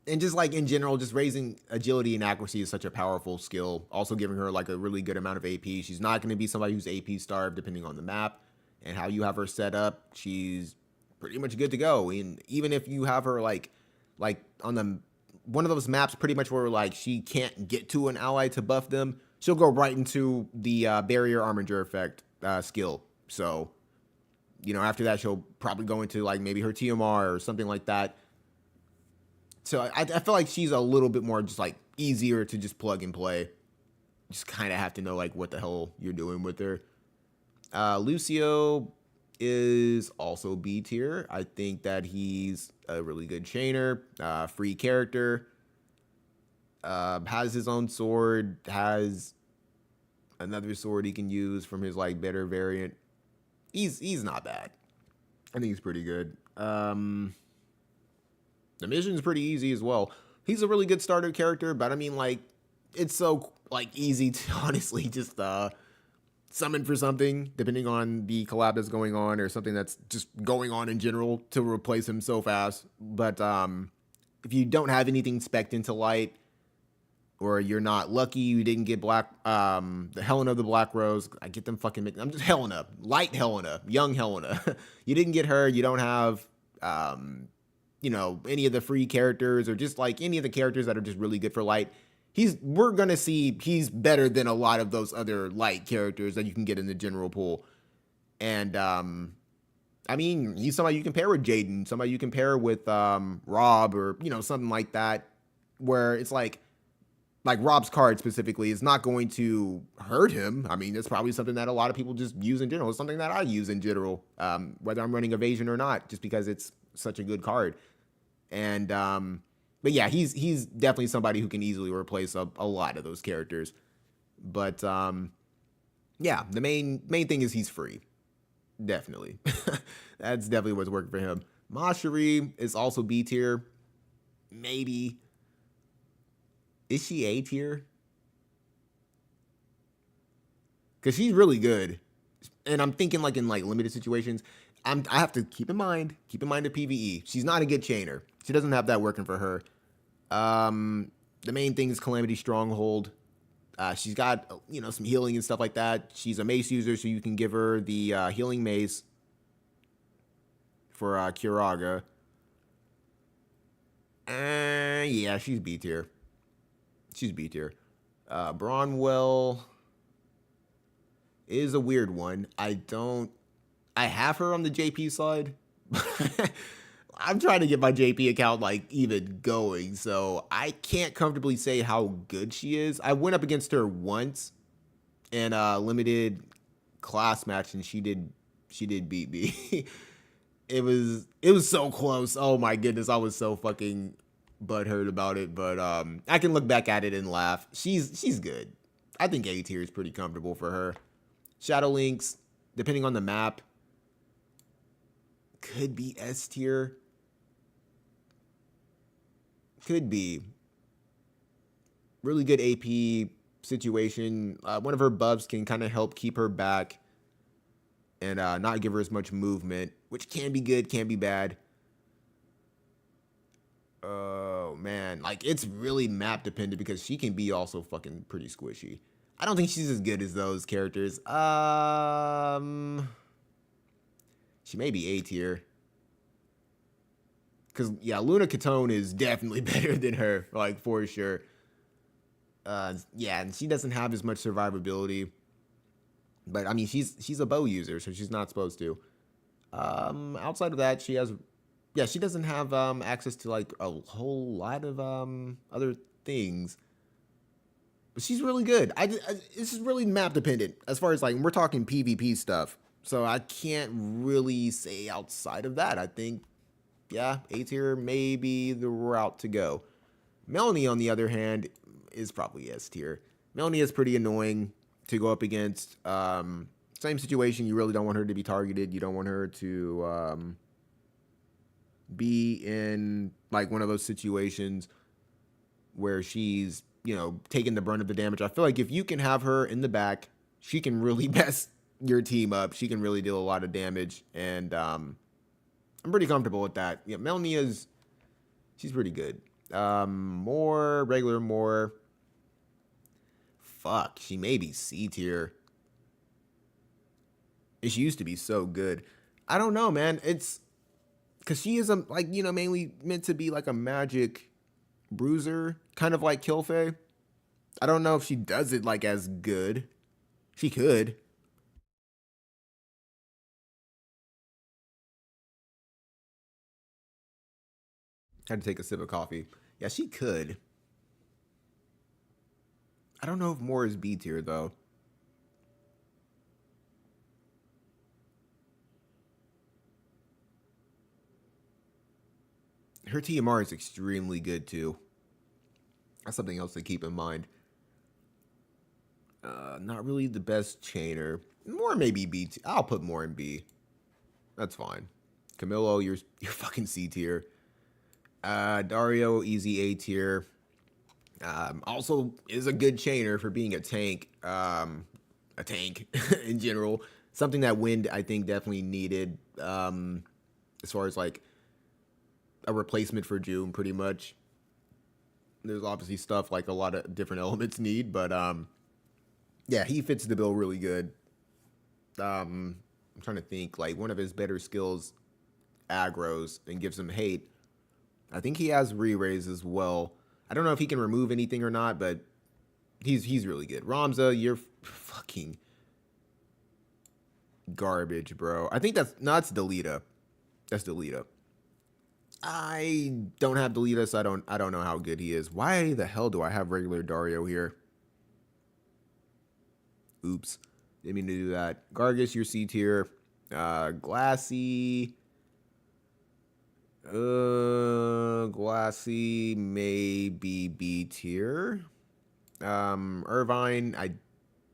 And just like in general, just raising agility and accuracy is such a powerful skill. Also giving her like a really good amount of AP. She's not going to be somebody who's AP starved depending on the map and how you have her set up. She's pretty much good to go. And even if you have her like on the one of those maps pretty much where like she can't get to an ally to buff them, she'll go right into the barrier armiger effect skill. So, after that, she'll probably go into like maybe her TMR or something like that. So I feel like she's a little bit more just like easier to just plug and play. Just kind of have to know like what the hell you're doing with her. Lucio is also B tier. I think that he's a really good chainer, free character, has his own sword, has another sword he can use from his like better variant. He's not bad. I think he's pretty good. The mission's pretty easy as well. He's a really good starter character, but I mean, like, it's so, like, easy to honestly just summon for something, depending on the collab that's going on or something that's just going on in general to replace him so fast. But if you don't have anything spec'd into light, or you're not lucky, you didn't get the Helena of the Black Rose. I get them fucking I'm just light Helena, young Helena. You didn't get her. You don't have any of the free characters or just like any of the characters that are just really good for light, we're gonna see he's better than a lot of those other light characters that you can get in the general pool. And I mean, he's somebody you can pair with Jaden, somebody you can pair with Rob, or something like that, where it's like Rob's card specifically is not going to hurt him. I mean, it's probably something that a lot of people just use in general. It's something that I use in general, whether I'm running evasion or not, just because it's such a good card. And but yeah, he's definitely somebody who can easily replace a lot of those characters. But yeah, the main thing is he's free. Definitely. That's definitely what's working for him. Mashari is also B tier. Maybe. Is she A tier? Because she's really good. And I'm thinking like in like limited situations, I have to keep in mind the PvE. She's not a good chainer. She doesn't have that working for her. The main thing is Calamity Stronghold. She's got some healing and stuff like that. She's a mace user, so you can give her the healing mace for Curaga. Yeah, she's B tier. She's B tier. Bronwell is a weird one. I have her on the JP side. I'm trying to get my JP account like even going, so I can't comfortably say how good she is. I went up against her once in a limited class match, and she did beat me. It was so close. Oh my goodness, I was so fucking butthurt about it. But I can look back at it and laugh. She's good. I think A tier is pretty comfortable for her. Shadow Lynx, depending on the map, could be S tier. Could be. Really good AP situation. One of her buffs can kind of help keep her back and not give her as much movement, which can be good, can be bad. Oh, man. Like, it's really map dependent because she can be also fucking pretty squishy. I don't think she's as good as those characters. She may be A tier. Because, yeah, Luna Catone is definitely better than her, like, for sure. Yeah, and she doesn't have as much survivability. But, I mean, she's a bow user, so she's not supposed to. Outside of that, she doesn't have access to, like, a whole lot of other things. But she's really good. This is really map dependent as far as, like, we're talking PvP stuff. So I can't really say outside of that. I think, yeah, A tier may be the route to go. Melanie, on the other hand, is probably S tier. Melanie is pretty annoying to go up against. Same situation. You really don't want her to be targeted. You don't want her to be in, like, one of those situations where she's, taking the brunt of the damage. I feel like if you can have her in the back, she can really mess your team up. She can really deal a lot of damage. And I'm pretty comfortable with that. Yeah, Melanie she's pretty good. More. Fuck, she may be C tier. She used to be so good. I don't know, man. It's because she is mainly meant to be like a magic bruiser, kind of like Kilfei. I don't know if she does it like as good. She could. Had to take a sip of coffee. Yeah, she could. I don't know if more is B tier though. Her TMR is extremely good too. That's something else to keep in mind. Not really the best chainer. More maybe B. I'll put more in B. That's fine. Camilo, you're fucking C tier. Dario, easy A tier. Also is a good chainer for being a tank. A tank in general. Something that Wind, I think, definitely needed. As far as like a replacement for June, pretty much. There's obviously stuff like a lot of different elements need, but yeah, he fits the bill really good. I'm trying to think, like, one of his better skills, aggroes and gives him hate. I think he has re-raise as well. I don't know if he can remove anything or not, but he's really good. Ramza, you're fucking garbage, bro. I think that's no, that's Delita. That's Delita. I don't have Delita, so I don't know how good he is. Why the hell do I have regular Dario here? Oops. Didn't mean to do that. Gargus, your C tier. Glassy. Glassy maybe B tier. Irvine, I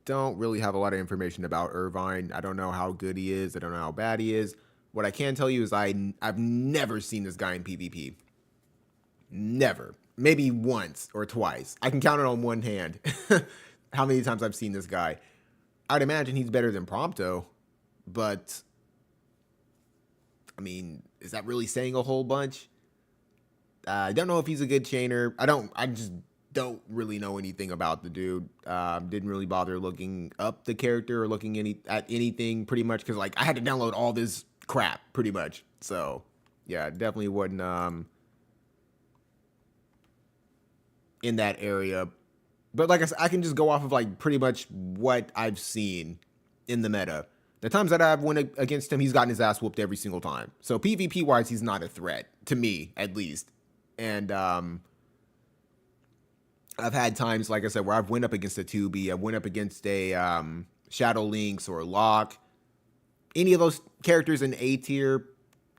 don't really have a lot of information about Irvine. I don't know how good he is. I don't know how bad he is. What I can tell you is I've never seen this guy in PvP. Never. Maybe once or twice. I can count it on one hand how many times I've seen this guy. I'd imagine he's better than Prompto, but I mean, is that really saying a whole bunch? I don't know if he's a good chainer. I just don't really know anything about the dude. Didn't really bother looking up the character or looking at anything pretty much because like I had to download all this crap pretty much. So yeah, definitely wasn't in that area. But like I said, I can just go off of like pretty much what I've seen in the meta. The times that I've went against him, he's gotten his ass whooped every single time. So PvP wise, he's not a threat to me, at least. And I've had times, like I said, where I've went up against a 2B, I went up against a Shadow Lynx or Locke. Any of those characters in A tier,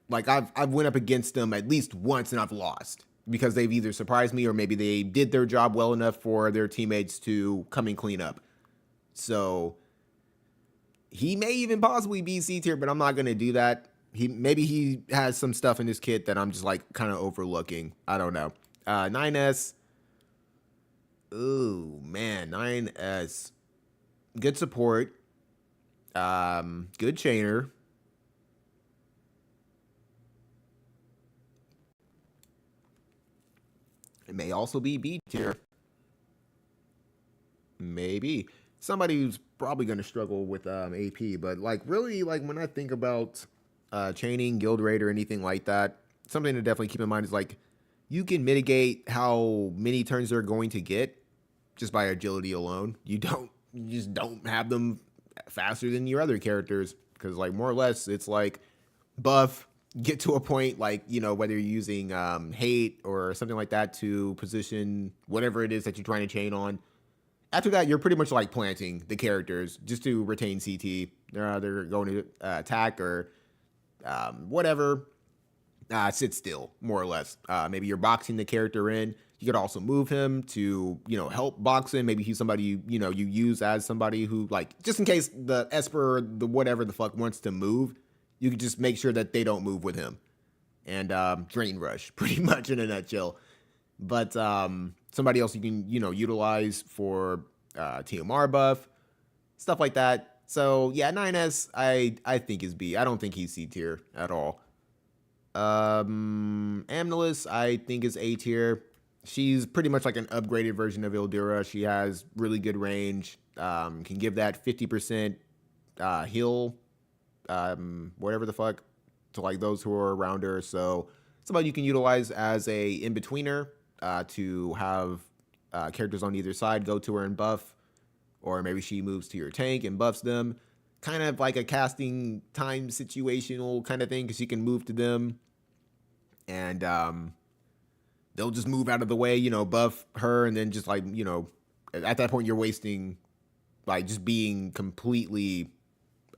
like I've went up against them at least once and I've lost because they've either surprised me or maybe they did their job well enough for their teammates to come and clean up. So he may even possibly be C tier, but I'm not gonna do that. Maybe he has some stuff in his kit that I'm just like kind of overlooking. I don't know. 9S. Ooh, man, 9S. Good support. Good chainer. It may also be B tier. Maybe. Somebody who's probably going to struggle with AP, but like really, like when I think about chaining, guild raid, or anything like that, something to definitely keep in mind is like you can mitigate how many turns they're going to get just by agility alone. You just don't have them faster than your other characters because like more or less it's like buff, get to a point like, you know, whether you're using hate or something like that to position whatever it is that you're trying to chain on. After that, you're pretty much like planting the characters just to retain CT. They're either going to attack or whatever. Sit still, more or less. Maybe you're boxing the character in. You could also move him to, you know, help box him. Maybe he's somebody you use as somebody who, like, just in case the Esper or the whatever the fuck wants to move, you can just make sure that they don't move with him. And Drain Rush, pretty much in a nutshell. But somebody else you can, utilize for TMR buff, stuff like that. So yeah, 9S I think is B. I don't think he's C tier at all. Amnelis I think is A tier. She's pretty much like an upgraded version of Ildura. She has really good range. Can give that 50% heal, whatever the fuck, to like those who are around her. So somebody you can utilize as a in-betweener to have characters on either side go to her and buff, or maybe she moves to your tank and buffs them. Kind of like a casting time situational kind of thing because you can move to them and they'll just move out of the way, buff her, and then just like, at that point you're wasting, like, just being completely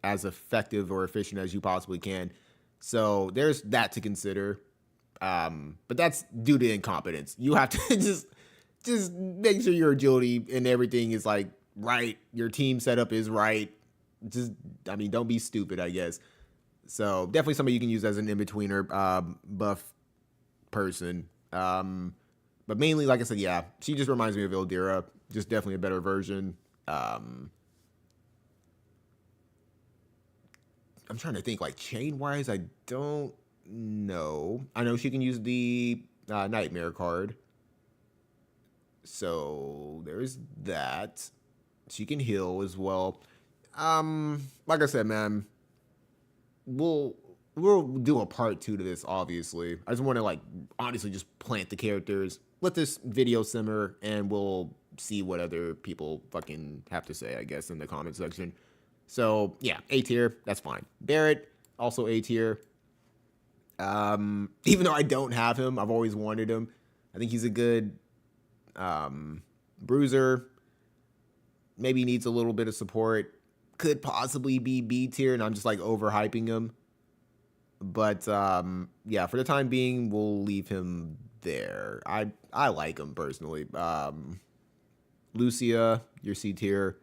as effective or efficient as you possibly can. So there's that to consider. But that's due to incompetence. You have to just make sure your agility and everything is like right. Your team setup is right. Don't be stupid, I guess. So definitely somebody you can use as an in-betweener, buff person. But mainly, like I said, yeah, she just reminds me of Ildira. Just definitely a better version. I'm trying to think, like, chain-wise, I don't know. I know she can use the Nightmare card. So there's that. She can heal as well. Like I said, man, we'll we'll do a part 2 to this, obviously. I just want to, like, honestly just plant the characters. Let this video simmer, and we'll see what other people fucking have to say, I guess, in the comment section. So, yeah, A tier, that's fine. Barret, also A tier. Even though I don't have him, I've always wanted him. I think he's a good bruiser. Maybe needs a little bit of support. Could possibly be B tier, and I'm just like overhyping him. But yeah, for the time being, we'll leave him there. I like him personally. Lucia, your C tier.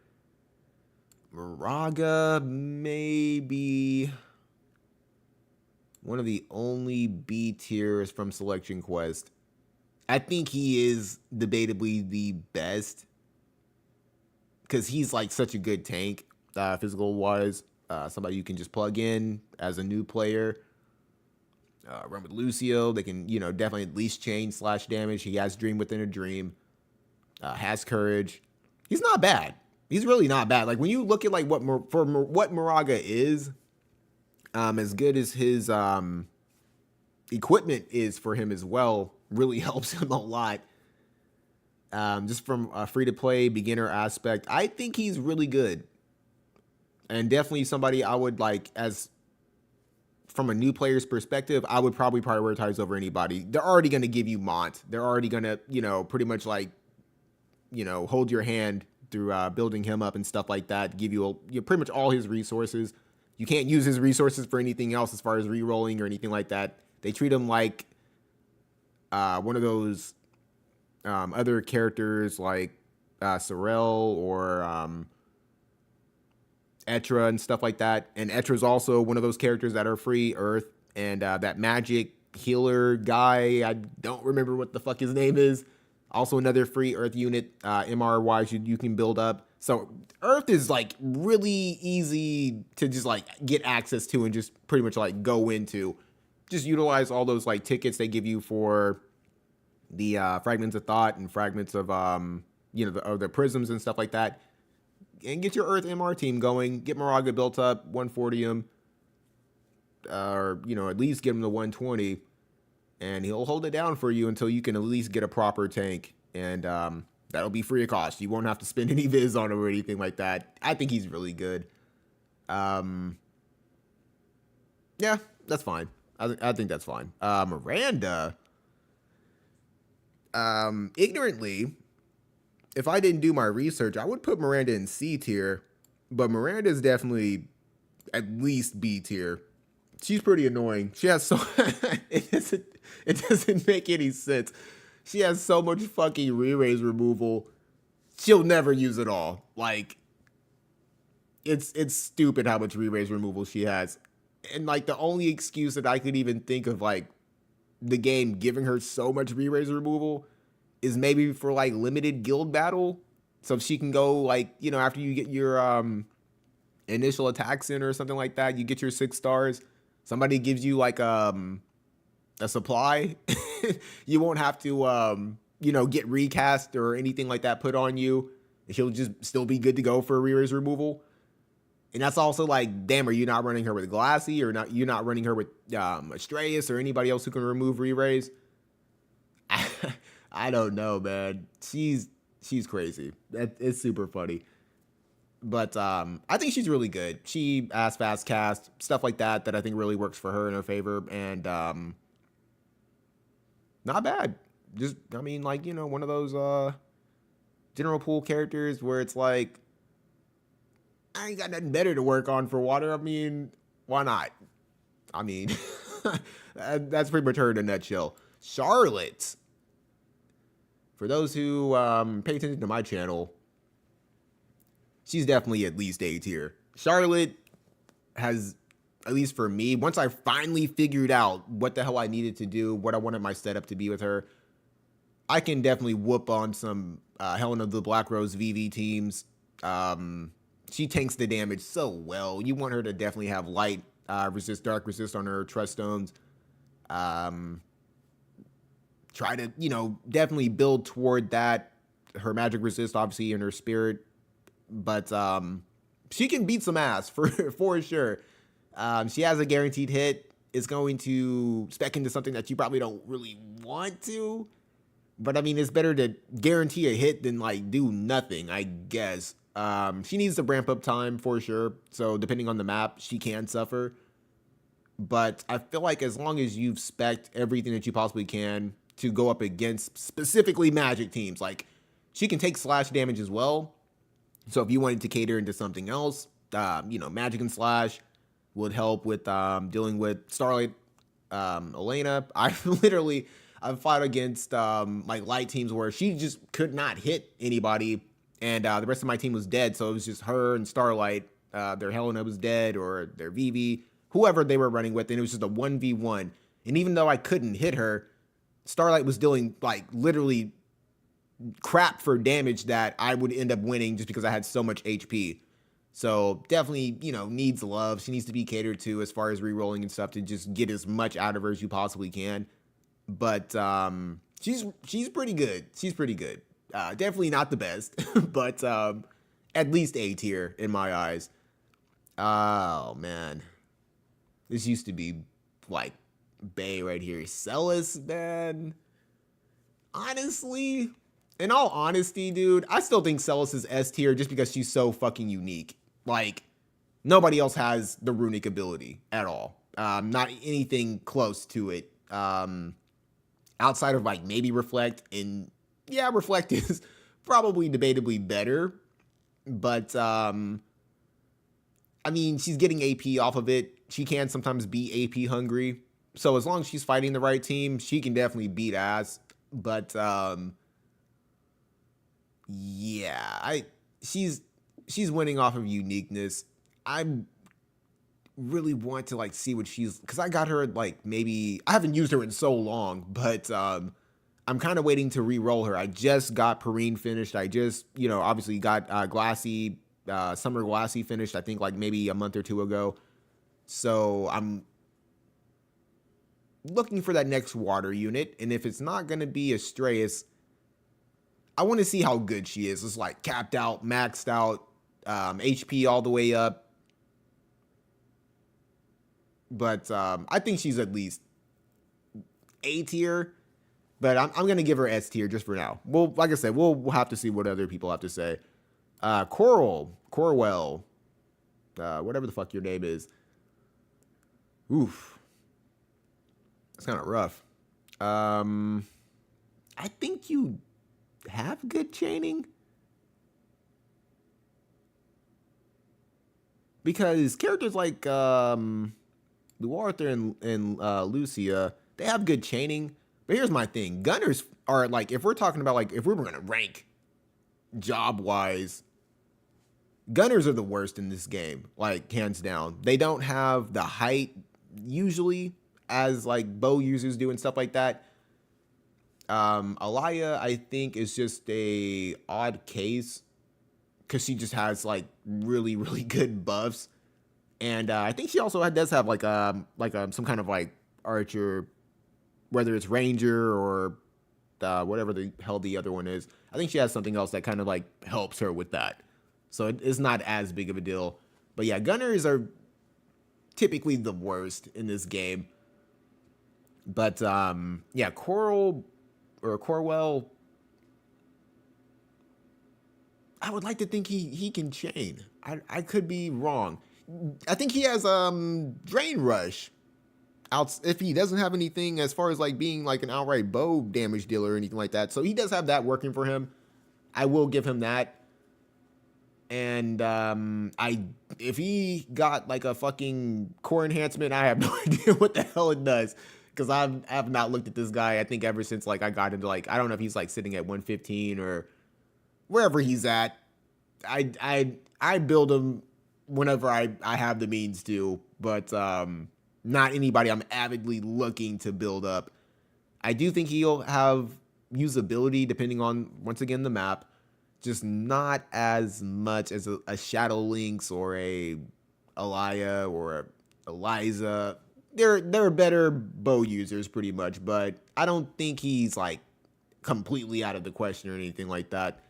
Moraga, maybe one of the only B tiers from Selection Quest. I think he is debatably the best because he's like such a good tank, physical wise. Somebody you can just plug in as a new player. Run with Lucio. They can, definitely at least chain slash damage. He has Dream Within a Dream. Has Courage. He's not bad. He's really not bad. Like when you look at like what Moraga is, as good as his equipment is for him as well, really helps him a lot. Just from a free-to-play beginner aspect, I think he's really good. And definitely somebody I would like, as from a new player's perspective, I would probably prioritize over anybody. They're already going to give you Mont. They're already going to, pretty much like, hold your hand through building him up and stuff like that. Give you pretty much all his resources. You can't use his resources for anything else as far as re-rolling or anything like that. They treat him like one of those other characters like Sorel or Etra and stuff like that. And Etra's also one of those characters that are free Earth. And that magic healer guy, I don't remember what the fuck his name is. Also another free Earth unit, MR-wise, you can build up. So Earth is like really easy to just like get access to and just pretty much like go into. Just utilize all those like tickets they give you for the fragments of thought and fragments of the prisms and stuff like that, and get your Earth MR team going. Get Moraga built up, 140 him, or at least get him to 120, and he'll hold it down for you until you can at least get a proper tank, and that'll be free of cost. You won't have to spend any viz on him or anything like that. I think he's really good. Yeah, that's fine. I think that's fine. Miranda. Ignorantly, if I didn't do my research, I would put Miranda in C tier, but Miranda is definitely at least B tier. She's pretty annoying. She has so it doesn't make any sense. She has so much fucking re-raise removal. She'll never use it all. Like it's stupid how much re-raise removal she has. And like the only excuse that I could even think of, like the game giving her so much re-raise removal, is maybe for like limited guild battle. So if she can go like, after you get your initial attacks in or something like that, you get your 6 stars, somebody gives you like a supply, you won't have to get recast or anything like that put on you. She'll just still be good to go for re-raise removal. And that's also like, damn, are you not running her with Glassy, or you're not running her with Astraeus or anybody else who can remove re-raise? I don't know, man. She's crazy. It's super funny. But I think she's really good. She has fast cast, stuff like that I think really works for her in her favor. And not bad. Just, one of those general pool characters where it's like, I ain't got nothing better to work on for water. I mean, why not? I mean, that's pretty much her in a nutshell. Charlotte. For those who pay attention to my channel, she's definitely at least A tier. Charlotte has, at least for me, once I finally figured out what the hell I needed to do, what I wanted my setup to be with her, I can definitely whoop on some Helena of the Black Rose VV teams. She tanks the damage so well. You want her to definitely have light resist, dark resist on her trust stones. Try to, definitely build toward that. Her magic resist, obviously, in her spirit. But she can beat some ass for sure. She has a guaranteed hit. is going to spec into something that you probably don't really want to. But I mean, it's better to guarantee a hit than like do nothing, I guess. She needs to ramp up time for sure. So depending on the map, she can suffer. But I feel like as long as you've spec'd everything that you possibly can to go up against specifically Magic teams, like she can take slash damage as well. So if you wanted to cater into something else, Magic and Slash would help with dealing with Starlight, Elena. I've fought against like light teams where she just could not hit anybody, and the rest of my team was dead. So it was just her and Starlight. Their Helena was dead, or their Vivi, whoever they were running with, and it was just a 1v1. And even though I couldn't hit her, Starlight was dealing like literally crap for damage that I would end up winning just because I had so much HP. So definitely, needs love. She needs to be catered to as far as rerolling and stuff to just get as much out of her as you possibly can. But she's pretty good. She's pretty good. Definitely not the best, but at least A tier in my eyes. Oh man, this used to be like Bay right here. Celis, man. Honestly, in all honesty, dude, I still think Celis is S tier just because she's so fucking unique. Like, nobody else has the runic ability at all. Not anything close to it. Outside of like maybe Reflect, and yeah, Reflect is probably debatably better. But I mean, she's getting AP off of it. She can sometimes be AP hungry. So as long as she's fighting the right team, she can definitely beat ass. But yeah, she's winning off of uniqueness. I really want to like see what she's, because I got her like maybe, I haven't used her in so long, but I'm kind of waiting to re-roll her. I just got Perrine finished. I just obviously got Glassy, Summer Glassy finished, I think like maybe a month or two ago. So I'm looking for that next water unit, and if it's not going to be Astraeus, I want to see how good she is. It's like capped out, maxed out, HP all the way up. But I think she's at least A tier. But I'm going to give her S tier just for now. Well, like I said, we'll have to see what other people have to say. Corwell, whatever the fuck your name is. Oof. It's kind of rough. I think you have good chaining. Because characters like Luarthur and Lucia, they have good chaining. But here's my thing. Gunners are like, if we're talking about like, if we were going to rank job-wise, Gunners are the worst in this game, like hands down. They don't have the height usually as like bow users do and stuff like that. Alaya, I think, is just a odd case because she just has like really, really good buffs. And I think she also does have like some kind of like archer, whether it's ranger or whatever the hell the other one is. I think she has something else that kind of like helps her with that. So it's not as big of a deal. But yeah, gunners are typically the worst in this game. But yeah, Corwell, I would like to think he can chain. I could be wrong. I think he has Drain Rush. If he doesn't have anything as far as like being like an outright bow damage dealer or anything like that. So he does have that working for him. I will give him that. And if he got like a fucking core enhancement, I have no idea what the hell it does. Because I have not looked at this guy, I think, ever since like I got into like, I don't know if he's like sitting at 115 or wherever he's at. I build him whenever I have the means to, but not anybody I'm avidly looking to build up. I do think he'll have usability depending on, once again, the map. Just not as much as a Shadow Lynx or a Alaya or a Eliza. They're better bow users pretty much, but I don't think he's like completely out of the question or anything like that.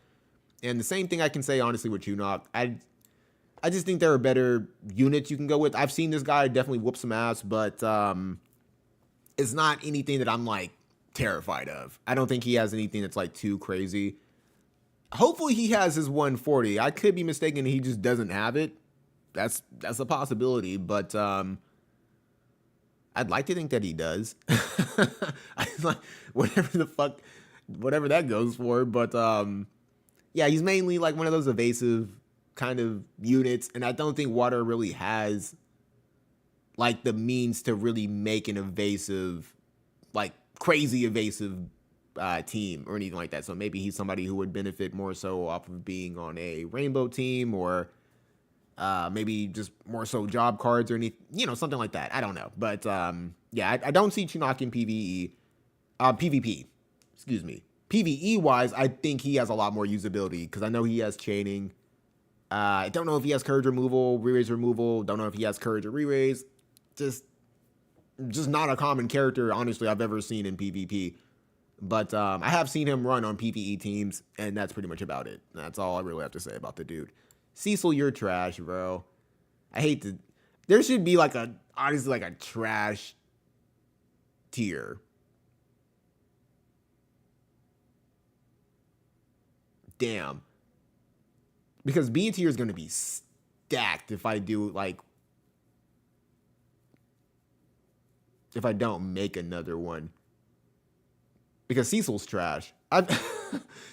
And the same thing I can say honestly with Chunok. I just think there are better units you can go with. I've seen this guy definitely whoop some ass, but it's not anything that I'm like terrified of. I don't think he has anything that's like too crazy. Hopefully he has his 140. I could be mistaken, he just doesn't have it. That's a possibility, but I'd like to think that he does. I like whatever the fuck, whatever that goes for. But yeah, he's mainly like one of those evasive kind of units, and I don't think Water really has like the means to really make an evasive, like crazy evasive team or anything like that. So maybe he's somebody who would benefit more so off of being on a rainbow team, or maybe just more so job cards or anything, something like that. I don't know. But yeah, I don't see Chunok in PvP. Excuse me. PvE wise, I think he has a lot more usability because I know he has chaining. I don't know if he has courage removal, re-raise removal. Don't know if he has courage or re-raise. Just not a common character, honestly, I've ever seen in PvP. But I have seen him run on PvE teams, and that's pretty much about it. That's all I really have to say about the dude. Cecil, you're trash, bro. I hate to. There should be like honestly, like a trash tier. Damn. Because B tier is going to be stacked if I do if I don't make another one. Because Cecil's trash.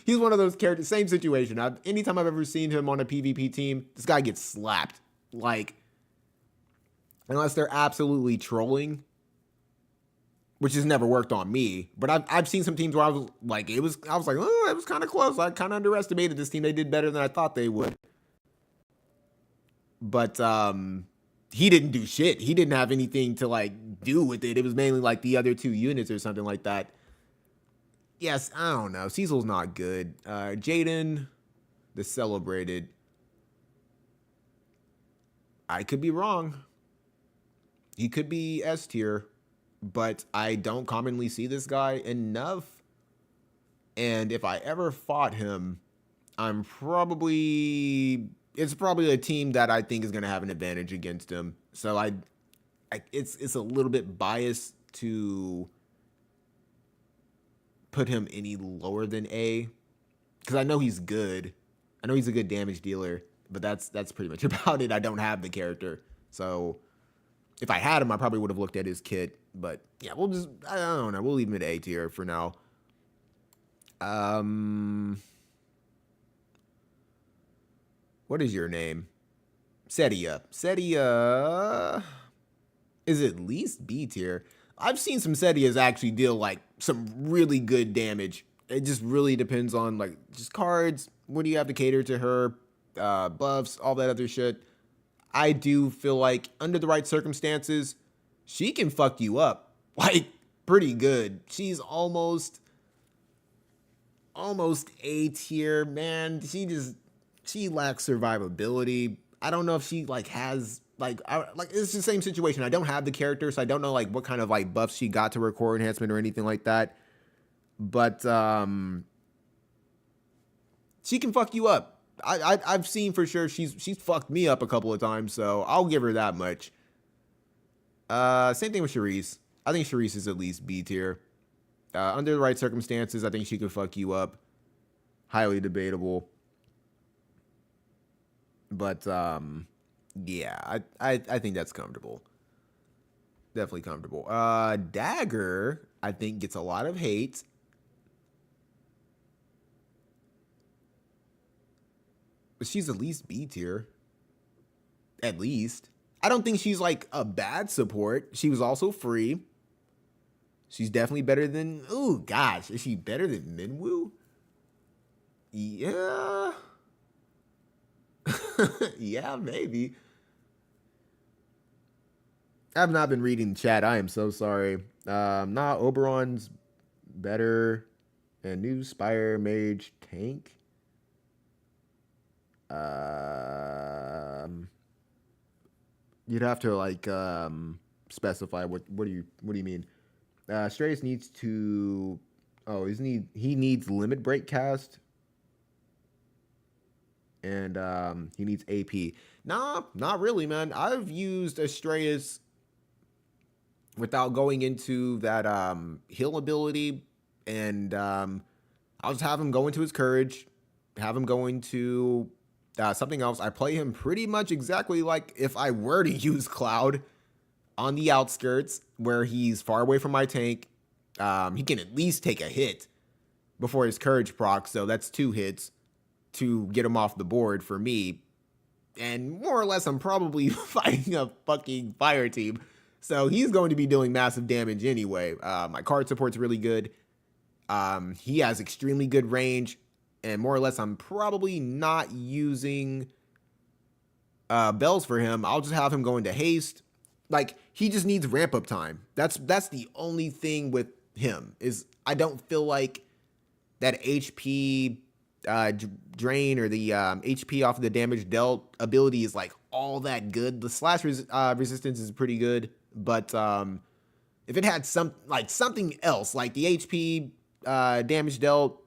He's one of those characters, same situation. Anytime I've ever seen him on a PvP team, this guy gets slapped. Like, unless they're absolutely trolling, which has never worked on me. But I've seen some teams where I was like, oh, it was kind of close. I kind of underestimated this team. They did better than I thought they would. But he didn't do shit. He didn't have anything to like do with it. It was mainly like the other two units or something like that. Yes, I don't know. Cecil's not good. Jaden, the celebrated. I could be wrong. He could be S tier, but I don't commonly see this guy enough. And if I ever fought him, it's probably a team that I think is going to have an advantage against him. So it's a little bit biased to put him any lower than A, because I know he's good. I know he's a good damage dealer, but that's pretty much about it. I don't have the character, so if I had him, I probably would have looked at his kit. But yeah, I don't know. We'll leave him at A tier for now. What is your name? Setia. Setia is at least B tier. I've seen some Setias actually deal like some really good damage. It just really depends on like just cards. What do you have to cater to her? Buffs, all that other shit. I do feel like under the right circumstances, she can fuck you up like pretty good. She's almost A tier, man. She lacks survivability. I don't know if she like has it's the same situation. I don't have the character, so I don't know like what kind of like buffs she got to her core enhancement or anything like that. But she can fuck you up. I've seen for sure she's fucked me up a couple of times, so I'll give her that much. Same thing with Charisse. I think Charisse is at least B tier. Under the right circumstances, I think she could fuck you up. Highly debatable. But yeah, I think that's comfortable. Definitely comfortable. Dagger, I think, gets a lot of hate. But she's at least B tier. At least. I don't think she's like a bad support. She was also free. She's definitely better than... Oh, gosh. Is she better than Minwoo? Yeah. Yeah, maybe. I've not been reading the chat. I am so sorry. Oberon's better. And new Spire Mage tank. You'd have to like specify what do you mean? Stratus needs to he needs limit break cast and he needs AP. Nah, not really, man. I've used Astraeus without going into that heal ability, and I'll just have him go into his courage, have him go into something else. I play him pretty much exactly like if I were to use Cloud on the outskirts where he's far away from my tank. He can at least take a hit before his courage proc, so that's 2 hits to get him off the board for me. And more or less, I'm probably fighting a fucking fire team. So he's going to be doing massive damage anyway. My card support's really good. He has extremely good range. And more or less, I'm probably not using bells for him. I'll just have him go into haste. Like, he just needs ramp up time. That's the only thing with him, is I don't feel like that HP drain or the HP off of the damage dealt ability is like all that good. The slash resistance is pretty good, but if it had something else, like the HP damage dealt,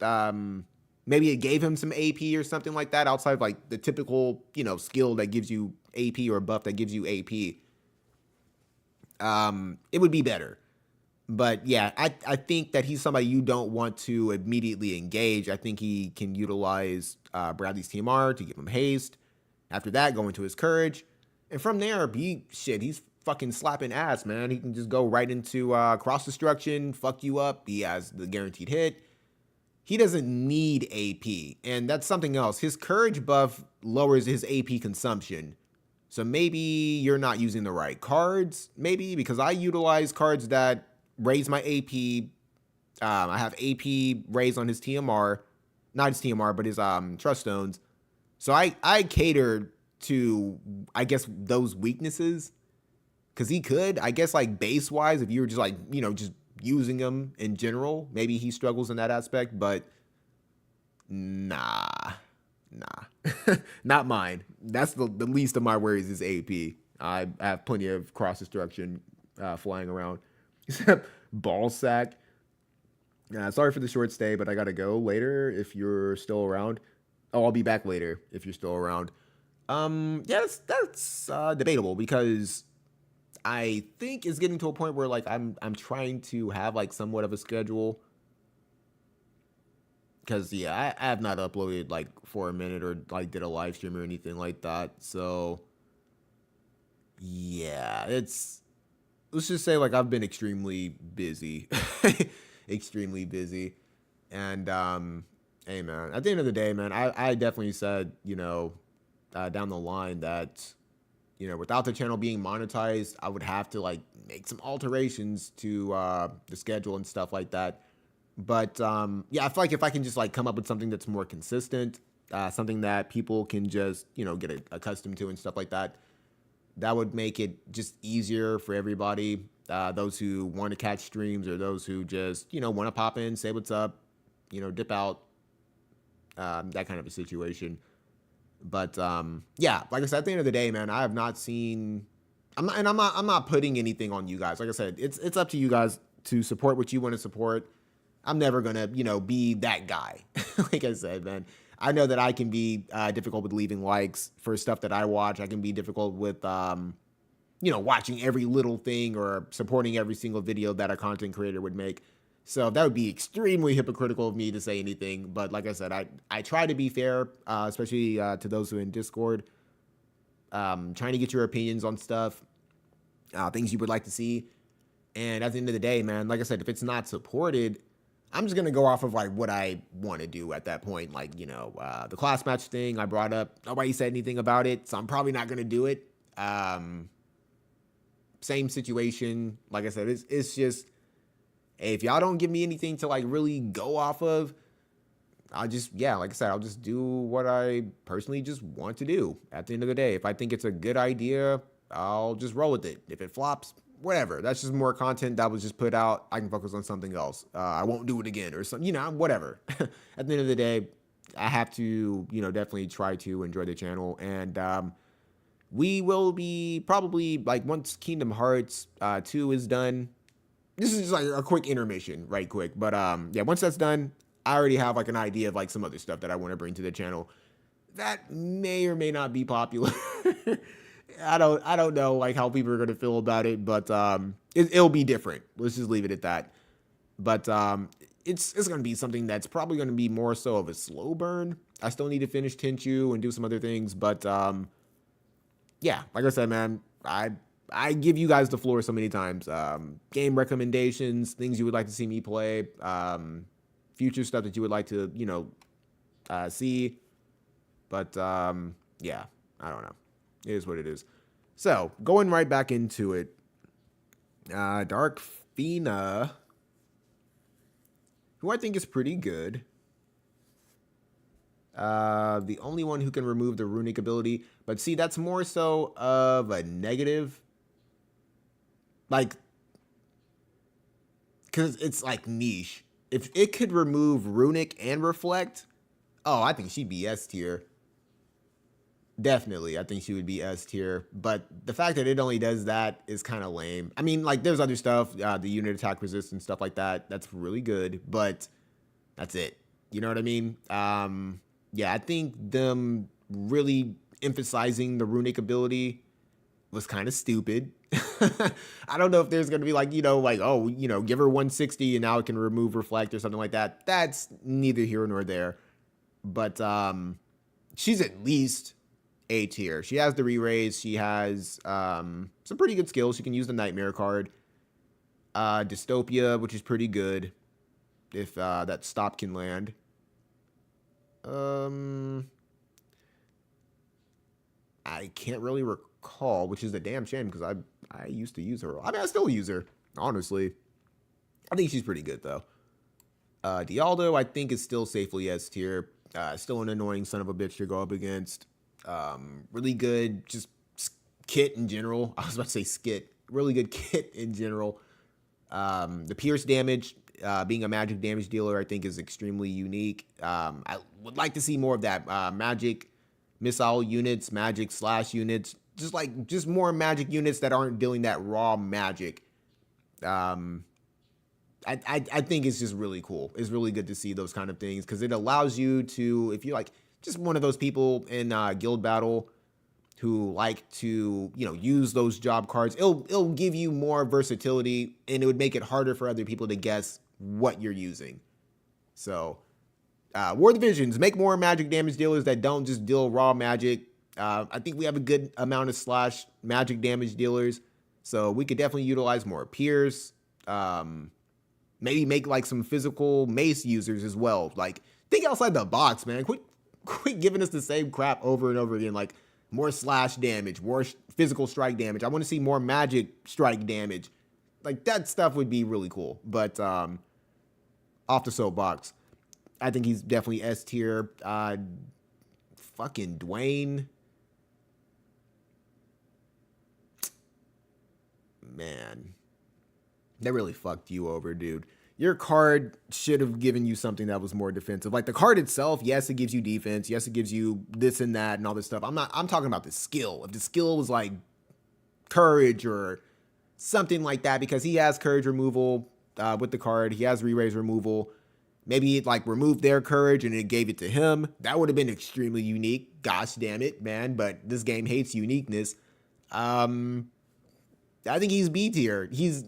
maybe it gave him some AP or something like that outside of like the typical, skill that gives you AP or buff that gives you AP, it would be better. But yeah, I think that he's somebody you don't want to immediately engage. I think he can utilize Bradley's TMR to give him haste. After that, go into his courage. And from there, he's fucking slapping ass, man. He can just go right into cross destruction, fuck you up. He has the guaranteed hit. He doesn't need AP. And that's something else. His courage buff lowers his AP consumption. So maybe you're not using the right cards. Maybe, because I utilize cards that raise my AP. I have AP raised on his TMR. Not his TMR, but his Trust Stones. So I cater to, I guess, those weaknesses. Because he could, I guess, like, base-wise, if you were just, like, just using him in general, maybe he struggles in that aspect. But nah. Not mine. That's the least of my worries is AP. I have plenty of cross-destruction flying around. Ball sack. Sorry for the short stay, but I gotta go later if you're still around. Oh, I'll be back later if you're still around. Yeah, that's debatable, because I think it's getting to a point where like I'm trying to have like somewhat of a schedule. Because yeah, I have not uploaded like for a minute or like did a live stream or anything like that. So yeah, let's just say like I've been extremely busy. Extremely busy. And hey man, at the end of the day, man, I definitely said, down the line that, without the channel being monetized, I would have to like make some alterations to the schedule and stuff like that. But yeah, I feel like if I can just like come up with something that's more consistent, something that people can just, get accustomed to and stuff like that, that would make it just easier for everybody. Those who want to catch streams, or those who just, want to pop in, say what's up, dip out, that kind of a situation. But yeah, like I said, at the end of the day, man, I have not seen. I'm not putting anything on you guys. Like I said, it's up to you guys to support what you want to support. I'm never gonna, be that guy. Like I said, man, I know that I can be difficult with leaving likes for stuff that I watch. I can be difficult with, watching every little thing or supporting every single video that a content creator would make. So that would be extremely hypocritical of me to say anything. But like I said, I try to be fair, especially to those who are in Discord. Trying to get your opinions on stuff, things you would like to see. And at the end of the day, man, like I said, if it's not supported, I'm just going to go off of like what I want to do at that point. Like, the class match thing I brought up, nobody said anything about it, so I'm probably not going to do it. Same situation. Like I said, it's just, hey, if y'all don't give me anything to like really go off of, I'll just, yeah, like I said, I'll just do what I personally just want to do. At the end of the day, if I think it's a good idea, I'll just roll with it. If it flops, whatever. That's just more content that was just put out. I can focus on something else. I won't do it again or something, whatever. At the end of the day, I have to, definitely try to enjoy the channel. And we will be probably, like, once Kingdom Hearts 2 is done, this is just like a quick intermission, right quick. But yeah, once that's done, I already have like an idea of like some other stuff that I want to bring to the channel. that may or may not be popular. I don't know like how people are gonna feel about it, but it'll be different. Let's just leave it at that. But it's gonna be something that's probably gonna be more so of a slow burn. I still need to finish Tenchu and do some other things, but yeah, like I said, man, I give you guys the floor so many times. Game recommendations, things you would like to see me play, future stuff that you would like to, see. But yeah, I don't know. It is what it is. So going right back into it, Dark Fina, who I think is pretty good. The only one who can remove the runic ability, but see, that's more so of a negative, like, because it's like niche. If it could remove runic and reflect, oh, I think she'd be S tier. Definitely, I think she would be S tier. But the fact that it only does that is kind of lame. I mean, like, there's other stuff, the unit attack resistance, stuff like that. That's really good, but that's it. You know what I mean? Yeah, I think them really emphasizing the runic ability was kind of stupid. I don't know if there's going to be like, like, oh, give her 160 and now it can remove reflect or something like that. That's neither here nor there. But she's at least A tier. She has the re-raise. She has some pretty good skills. She can use the Nightmare card. Dystopia, which is pretty good if that stop can land. I can't really recall, which is a damn shame because I used to use her. I mean, I still use her, honestly. I think she's pretty good, though. Dialdo, I think, is still safely S tier. Still an annoying son of a bitch to go up against. Really good, just kit in general. I was about to say skit. Really good kit in general. The pierce damage, being a magic damage dealer, I think is extremely unique. I would like to see more of that. Magic missile units, magic slash units, just more magic units that aren't dealing that raw magic. I think it's just really cool. It's really good to see those kind of things because it allows you to, if you're like just one of those people in guild battle who like to, use those job cards, it'll give you more versatility and it would make it harder for other people to guess what you're using. So, War Divisions, make more magic damage dealers that don't just deal raw magic. I think we have a good amount of slash magic damage dealers, so we could definitely utilize more Pierce. Maybe make like some physical mace users as well. Like, think outside the box, man. Quit giving us the same crap over and over again. Like, more slash damage, more physical strike damage. I want to see more magic strike damage. Like, that stuff would be really cool. But off the soapbox, I think he's definitely S tier. Fucking Dwayne. Man. That really fucked you over, dude. Your card should have given you something that was more defensive. Like the card itself, yes, it gives you defense. Yes, it gives you this and that and all this stuff. I'm talking about the skill. If the skill was like courage or something like that, because he has courage removal with the card. He has re-raise removal. Maybe it like removed their courage and it gave it to him. That would have been extremely unique. Gosh damn it, man. But this game hates uniqueness. I think he's B tier. He's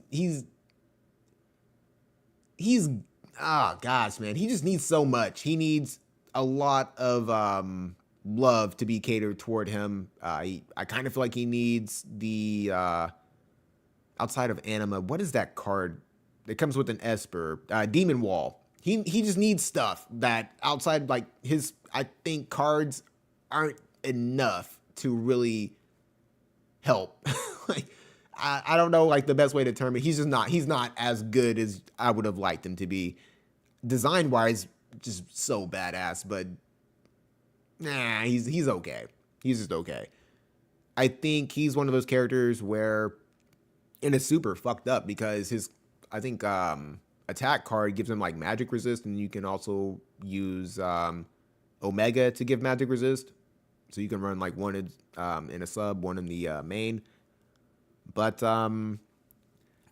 oh gosh, man. He just needs so much. He needs a lot of love to be catered toward him. I kind of feel like he needs the outside of Anima. What is that card? It comes with an Esper. Demon Wall. He just needs stuff that outside like his, I think cards aren't enough to really help. Like I don't know like the best way to term it. He's not as good as I would have liked him to be. Design wise, just so badass, but nah, he's okay. He's just okay. I think he's one of those characters where and it's super fucked up because his I think attack card gives him like magic resist, and you can also use Omega to give magic resist. So you can run like one in a sub, one in the main. But I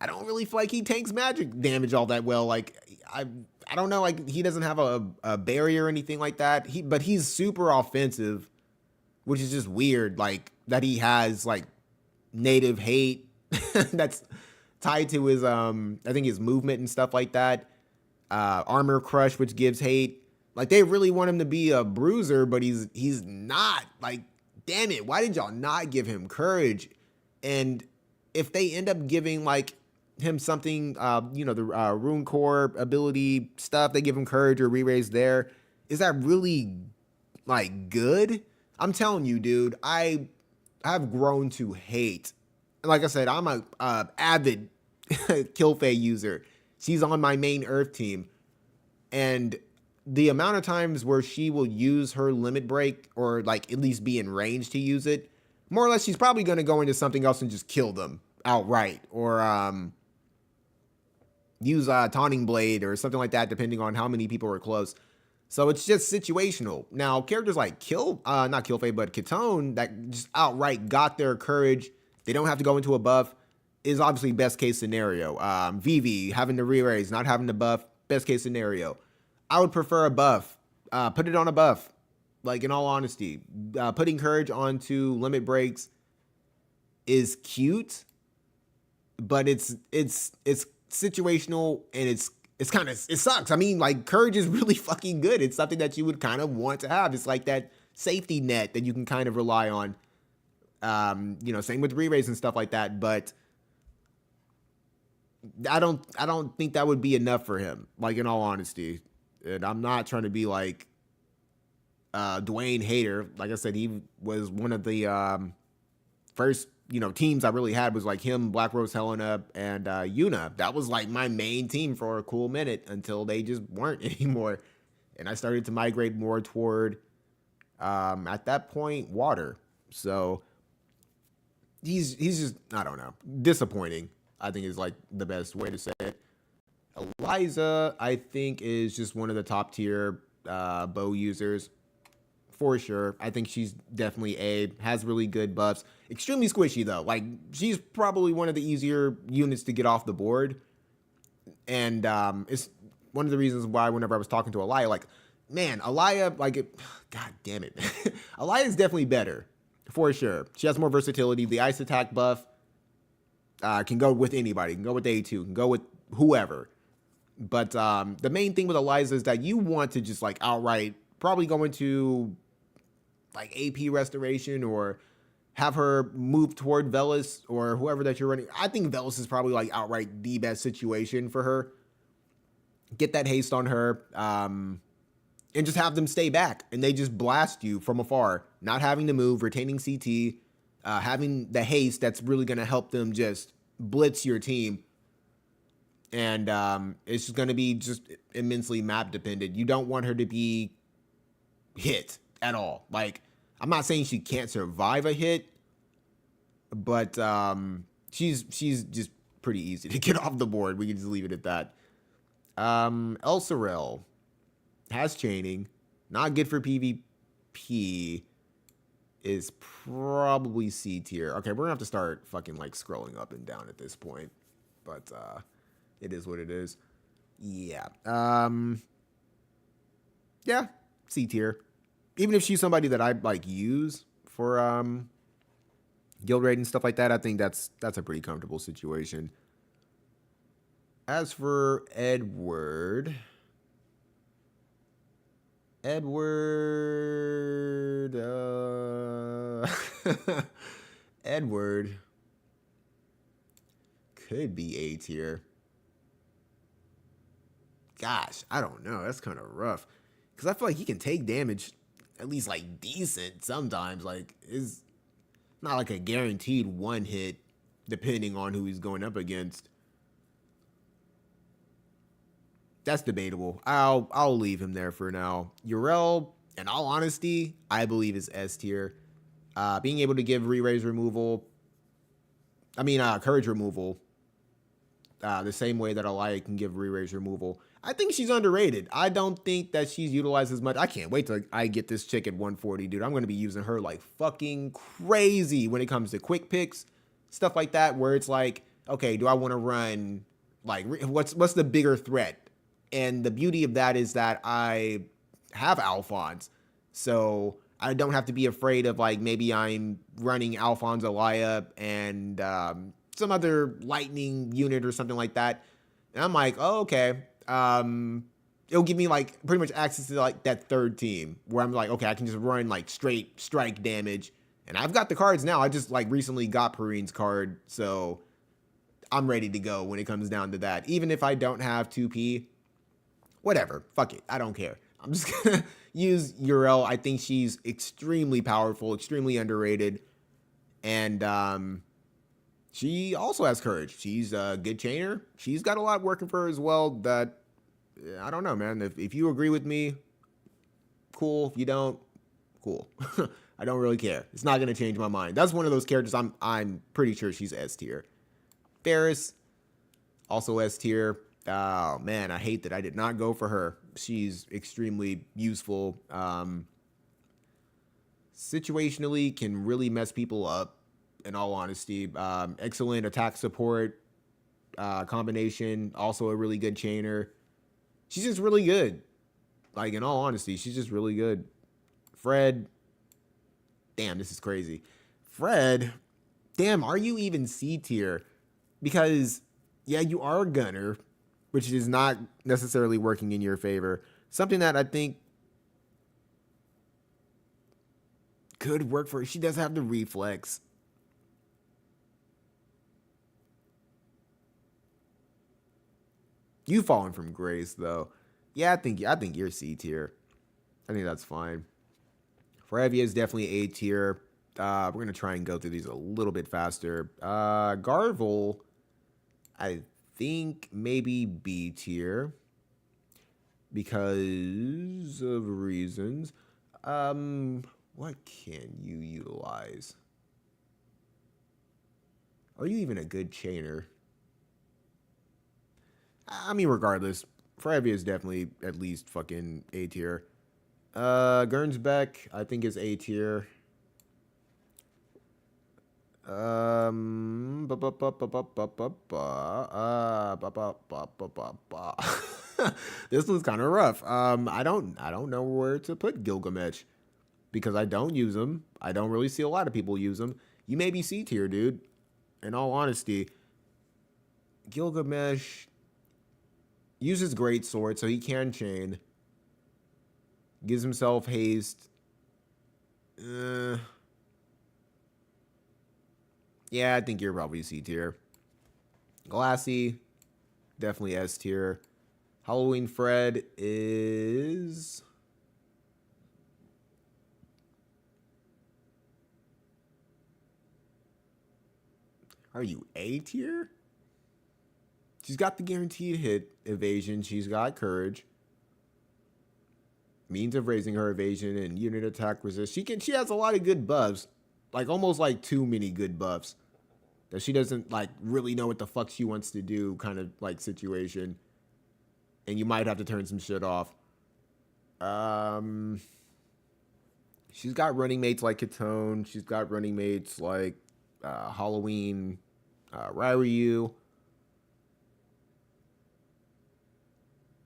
don't really feel like he tanks magic damage all that well. Like I I don't know, like he doesn't have a barrier or anything like that. But he's super offensive, which is just weird. Like that he has like native hate that's tied to his I think his movement and stuff like that. Armor crush, which gives hate. Like they really want him to be a bruiser, but he's not. Like, damn it, why did y'all not give him courage? And if they end up giving like him something, the rune core ability stuff, they give him courage or re-raise there. Is that really like good? I'm telling you, dude, I've grown to hate. Like I said, I'm a avid Killfay user. She's on my main Earth team, and the amount of times where she will use her limit break or like at least be in range to use it, more or less, she's probably going to go into something else and just kill them outright, or use a taunting blade or something like that, depending on how many people are close. So it's just situational. Now, characters like not Killfay, but Kitone that just outright got their courage. They don't have to go into a buff. Is obviously best case scenario. Vivi having to re-raise, not having to buff, best case scenario. I would prefer a buff. Put it on a buff. Like in all honesty, putting courage onto limit breaks is cute, but it's situational and it sucks. I mean, like courage is really fucking good. It's something that you would kind of want to have. It's like that safety net that you can kind of rely on. Same with re-raise and stuff like that, but I don't think that would be enough for him, like in all honesty. And I'm not trying to be like Dwayne Hater. Like I said, he was one of the first, teams I really had was like him, Black Rose Helena, and Yuna. That was like my main team for a cool minute until they just weren't anymore. And I started to migrate more toward, at that point, water. So he's just, I don't know, disappointing, I think is like the best way to say it. Eliza, I think, is just one of the top tier bow users for sure. I think she's definitely has really good buffs. Extremely squishy though. Like she's probably one of the easier units to get off the board. And it's one of the reasons why whenever I was talking to Alaya, like, man, Alaya, God damn it. Alaya is definitely better for sure. She has more versatility. The ice attack buff can go with anybody. Can go with A2. Can go with whoever. But the main thing with Eliza is that you want to just like outright probably go into like AP restoration or have her move toward Velis or whoever that you're running. I think Velis is probably like outright the best situation for her. Get that haste on her and just have them stay back and they just blast you from afar, not having to move, retaining CT, having the haste that's really going to help them just blitz your team. And it's just going to be just immensely map dependent. You don't want her to be hit at all. Like, I'm not saying she can't survive a hit, but she's just pretty easy to get off the board. We can just leave it at that. Elsorel has chaining. Not good for PvP. Is probably C tier. Okay, we're going to have to start fucking like scrolling up and down at this point. But it is what it is. Yeah. Yeah, C tier. Even if she's somebody that I like use for guild raid and stuff like that, I think that's a pretty comfortable situation. As for Edward, Edward could be A tier. Gosh, I don't know. That's kind of rough. Because I feel like he can take damage at least like decent sometimes. Like, it's not like a guaranteed one hit depending on who he's going up against. That's debatable. I'll leave him there for now. Yrel, in all honesty, I believe is S tier. Being able to give re-raise removal, courage removal, the same way that Alaya can give re-raise removal. I think she's underrated. I don't think that she's utilized as much. I can't wait till I get this chick at 140, dude. I'm going to be using her like fucking crazy when it comes to quick picks, stuff like that, where it's like, okay, do I want to run, like, what's the bigger threat? And the beauty of that is that I have Alphonse. So I don't have to be afraid of like maybe I'm running Alphonse Elia and some other lightning unit or something like that. And I'm like, oh, okay. It'll give me like pretty much access to like that third team where I'm like, okay, I can just run like straight strike damage. And I've got the cards now. I just like recently got Perrine's card. So I'm ready to go when it comes down to that. Even if I don't have 2P, whatever. Fuck it. I don't care. I'm just going to use Uriel. I think she's extremely powerful, extremely underrated. And she also has courage. She's a good chainer. She's got a lot working for her as well that, I don't know, man. If you agree with me, cool. If you don't, cool. I don't really care. It's not going to change my mind. That's one of those characters I'm pretty sure she's S tier. Ferris, also S tier. Oh, man, I hate that I did not go for her. She's extremely useful. Situationally, can really mess people up, in all honesty. Excellent attack support combination. Also a really good chainer. She's just really good. Like, in all honesty, she's just really good. Fred. Damn, this is crazy. Fred. Damn, are you even C tier? Because, yeah, you are a gunner, which is not necessarily working in your favor. Something that I think could work for her. She does have the reflex. You've fallen from grace, though. Yeah, I think you're C tier. I think that's fine. Faravia is definitely A tier. We're gonna try and go through these a little bit faster. Garvel, I think maybe B tier because of reasons. What can you utilize? Are you even a good chainer? I mean, regardless, Faravia is definitely at least fucking A tier. Gernsbeck, I think is A tier. This one's kind of rough. I don't know where to put Gilgamesh because I don't use him. I don't really see a lot of people use him. You may be C tier, dude. In all honesty, Gilgamesh uses great sword, so he can chain. Gives himself haste. Yeah, I think you're probably C tier. Glassy, definitely S tier. Halloween Fred is... Are you A tier? She's got the guaranteed hit evasion. She's got courage. Means of raising her evasion and unit attack resist. She has a lot of good buffs. Like almost like too many good buffs. That she doesn't like really know what the fuck she wants to do kind of like situation. And you might have to turn some shit off. She's got running mates like Katone. She's got running mates like Halloween, Ryu.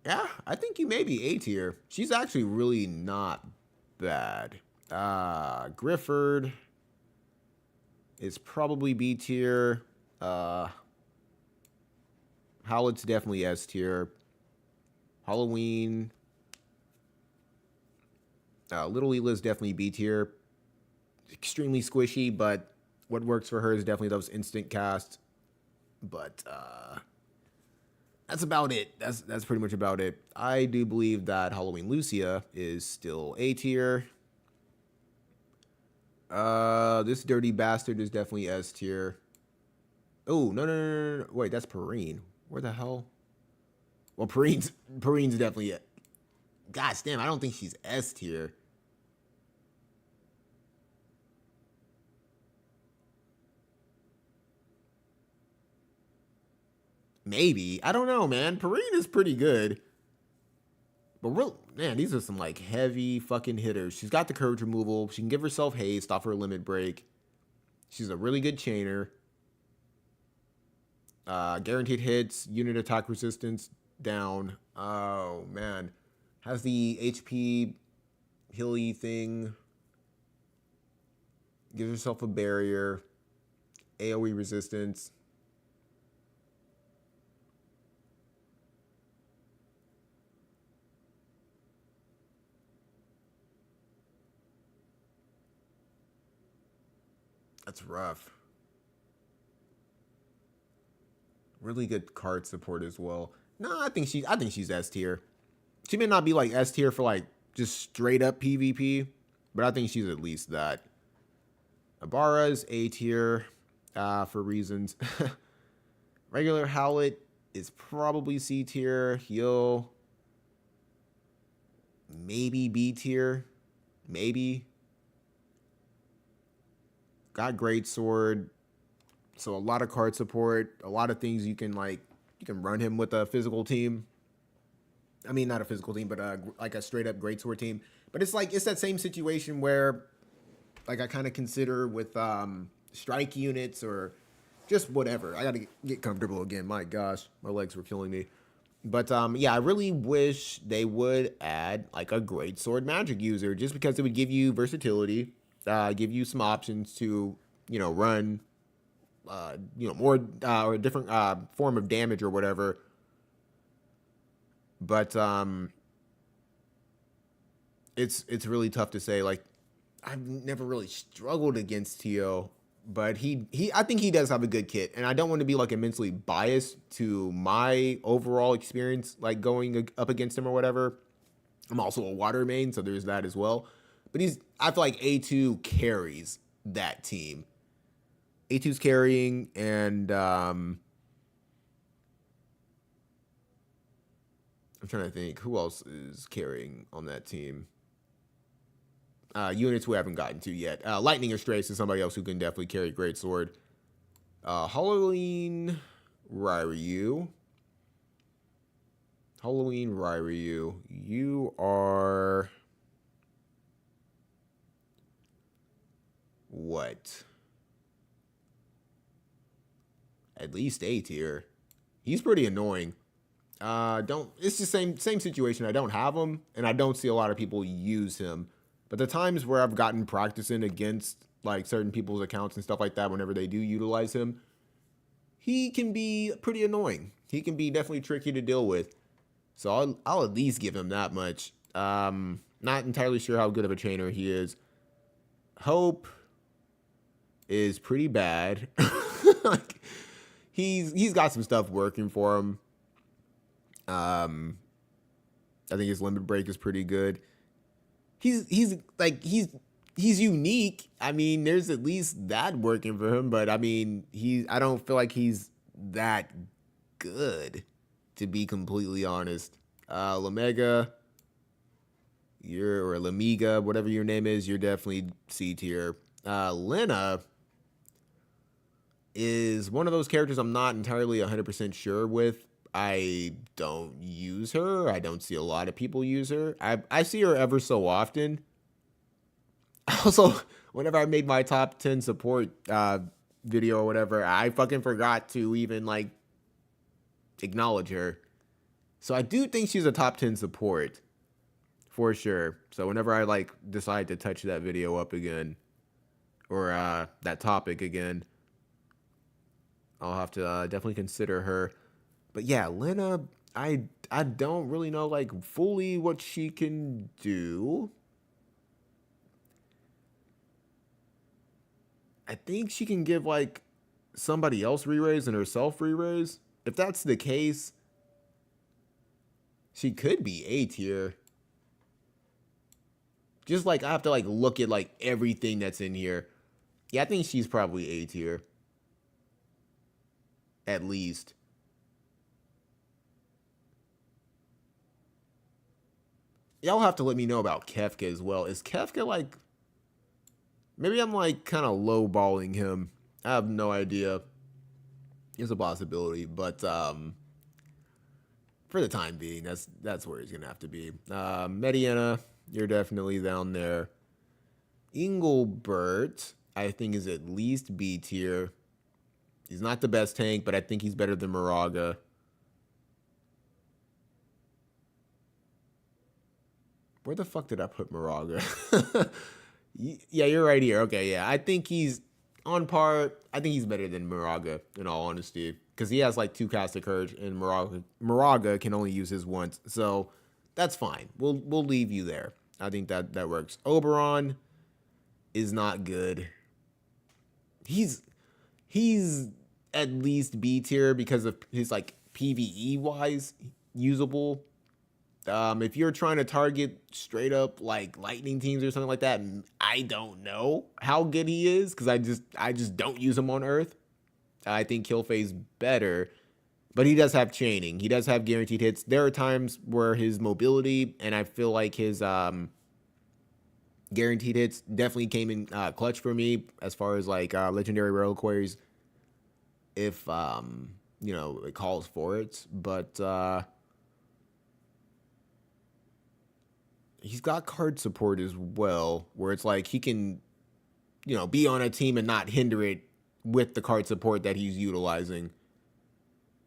Yeah, I think you may be A tier. She's actually really not bad. Grifford is probably B tier. Howlett's definitely S tier. Halloween. Little Leela's definitely B tier. Extremely squishy, but what works for her is definitely those instant casts. But that's about it. That's pretty much about it. I do believe that Halloween Lucia is still A tier. This dirty bastard is definitely S tier. Oh, no. Wait, that's Perrine. Where the hell? Well, Perrine's definitely it. Gosh damn, I don't think she's S tier. Maybe. I don't know, man. Perrine is pretty good. But man, these are some like heavy fucking hitters. She's got the courage removal. She can give herself haste off her limit break. She's a really good chainer. Guaranteed hits, unit attack resistance. down. Oh man, has the HP Hilly thing. Gives herself a barrier. AoE resistance. That's rough. Really good card support as well. No, I think she's S tier. She may not be like S tier for like just straight up PvP, but I think she's at least that. Abara's A tier for reasons. Regular Howlet is probably C tier. Heal, maybe B tier. Maybe. Got Great Sword. So a lot of card support. A lot of things you can like. You can run him with a physical team. I mean, not a physical team, but like a straight up Greatsword team. But it's like, it's that same situation where like I kind of consider with strike units or just whatever. I got to get comfortable again. My gosh, my legs were killing me. But yeah, I really wish they would add like a Greatsword magic user, just because it would give you versatility, give you some options to, run, more or a different form of damage or whatever. But it's really tough to say. Like, I've never really struggled against Tio, but he I think he does have a good kit, and I don't want to be like immensely biased to my overall experience, like going up against him or whatever. I'm also a water main, so there's that as well. But I feel like A2 carries that team. A2's carrying, and I'm trying to think who else is carrying on that team. Units we haven't gotten to yet. Lightning or Strace is somebody else who can definitely carry Greatsword. Halloween Ryu. Halloween Ryu. You are what? At least A tier. He's pretty annoying. It's the same situation. I don't have him, and I don't see a lot of people use him. But the times where I've gotten practicing against like certain people's accounts and stuff like that, whenever they do utilize him, he can be pretty annoying. He can be definitely tricky to deal with. So I'll at least give him that much. Not entirely sure how good of a trainer he is. Hope is pretty bad. Like, he's got some stuff working for him. I think his limit break is pretty good. He's unique. I mean, there's at least that working for him, but I mean, I don't feel like he's that good, to be completely honest. Lamega, or Lamiga, whatever your name is, you're definitely C tier. Lena is one of those characters I'm not entirely 100% sure with. I don't use her. I don't see a lot of people use her. I see her ever so often. Also, whenever I made my top 10 support video or whatever, I fucking forgot to even like acknowledge her. So I do think she's a top 10 support for sure. So whenever I like decide to touch that video up again, or that topic again, I'll have to definitely consider her. But yeah, Lena, I don't really know like fully what she can do. I think she can give like somebody else re-raise and herself re-raise. If that's the case, she could be A tier. Just like I have to like look at like everything that's in here. Yeah, I think she's probably A tier. At least. Y'all have to let me know about Kefka as well. Is Kefka like... Maybe I'm like kind of lowballing him. I have no idea. It's a possibility, but for the time being, that's where he's gonna have to be. Mediana, you're definitely down there. Engelbert, I think, is at least B tier. He's not the best tank, but I think he's better than Moraga. Where the fuck did I put Moraga? Yeah, you're right here. Okay, yeah. I think he's on par. I think he's better than Moraga, in all honesty. Because he has like 2 casts of courage, and Moraga can only use his once. So that's fine. We'll leave you there. I think that works. Oberon is not good. He's at least B tier because of his like PvE wise usable. If you're trying to target straight up like lightning teams or something like that, I don't know how good he is because I just don't use him on Earth. I think Killface's better, but he does have chaining. He does have guaranteed hits. There are times where his mobility and I feel like his guaranteed hits definitely came in clutch for me as far as like legendary reliquaries if it calls for it. But he's got card support as well, where it's like he can, be on a team and not hinder it with the card support that he's utilizing.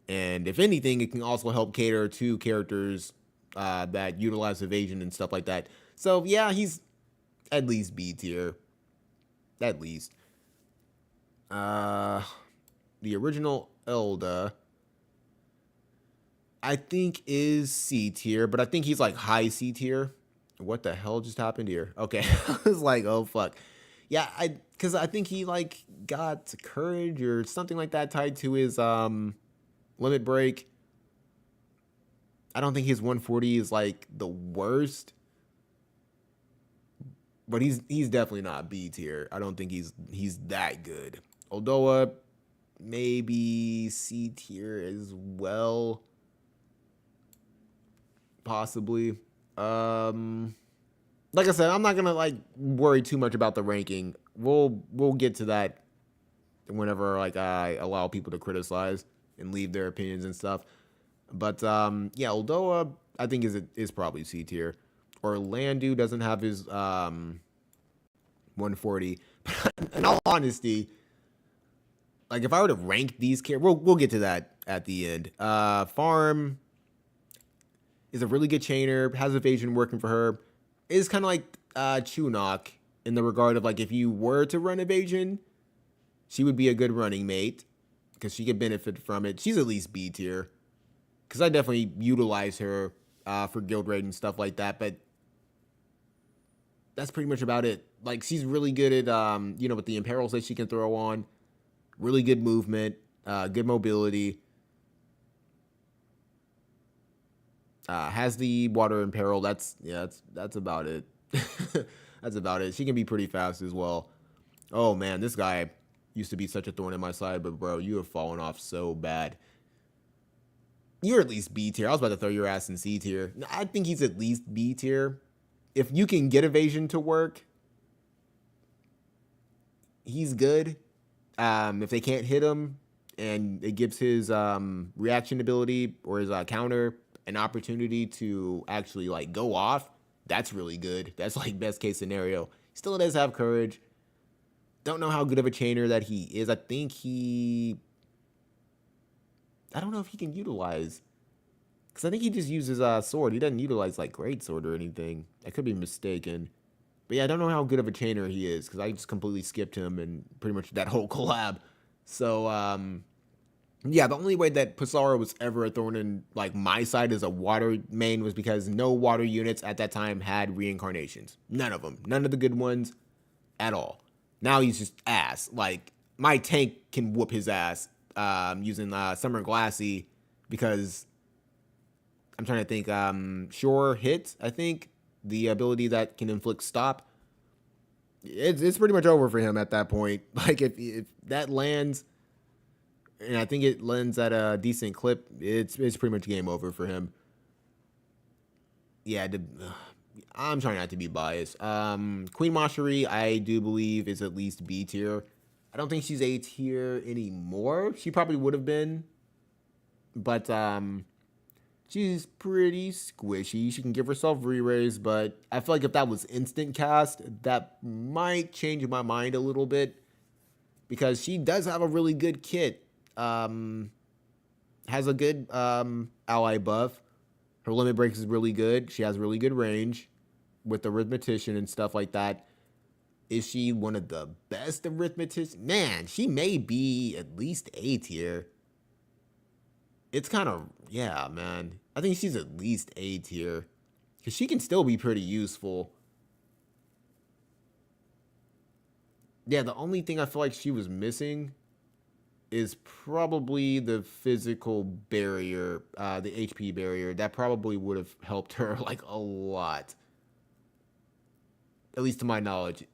And if anything, it can also help cater to characters that utilize evasion and stuff like that. So yeah, he's at least B tier. At least. The original Elda, I think is C tier, but I think he's like high C tier. What the hell just happened here? Okay. I was like, oh fuck. Yeah, because I think he like got courage or something like that tied to his limit break. I don't think his 140 is like the worst. But he's definitely not B tier. I don't think he's that good. Oldoa, maybe C tier as well. Possibly. Like I said, I'm not gonna like worry too much about the ranking. We'll get to that whenever like I allow people to criticize and leave their opinions and stuff. But yeah, Oldoa I think is probably C tier. Orlandu doesn't have his 140. But in all honesty, like if I were to rank these characters, we'll get to that at the end. Farm is a really good chainer, has evasion working for her. Is kind of like Chunok in the regard of like if you were to run evasion, she would be a good running mate because she could benefit from it. She's at least B tier because I definitely utilize her for guild raid and stuff like that. But that's pretty much about it. Like she's really good at with the imperils that she can throw on, really good movement, good mobility. Has the water imperil. That's about it. That's about it. She can be pretty fast as well. Oh man, this guy used to be such a thorn in my side, but bro, you have fallen off so bad. You're at least B tier. I was about to throw your ass in C tier. I think he's at least B tier. If you can get evasion to work, he's good. If they can't hit him and it gives his reaction ability or his counter an opportunity to actually like go off, that's really good. That's like best case scenario. Still does have courage. Don't know how good of a chainer that he is. I don't know if he can utilize, because I think he just uses sword. He doesn't utilize like great sword or anything. I could be mistaken. But yeah, I don't know how good of a chainer he is because I just completely skipped him and pretty much that whole collab. So yeah, the only way that Pissarra was ever a thorn in like my side as a water main was because no water units at that time had reincarnations. None of them. None of the good ones at all. Now he's just ass. Like my tank can whoop his ass using Summer Glassy because I'm trying to think. Sure hit, I think. The ability that can inflict stop. It's pretty much over for him at that point. Like if that lands, and I think it lands at a decent clip, it's pretty much game over for him. Yeah, I'm trying not to be biased. Queen Macherie, I do believe, is at least B tier. I don't think she's A tier anymore. She probably would have been. But she's pretty squishy. She can give herself re-raise, but I feel like if that was instant cast, that might change my mind a little bit. Because she does have a really good kit. Has a good ally buff. Her limit break is really good. She has really good range. with arithmetician and stuff like that. Is she one of the best arithmeticians? Man, she may be at least A tier. It's kind of, yeah, man. I think she's at least A tier. Because she can still be pretty useful. Yeah, the only thing I feel like she was missing is probably the physical barrier, the HP barrier. That probably would have helped her like a lot. At least to my knowledge.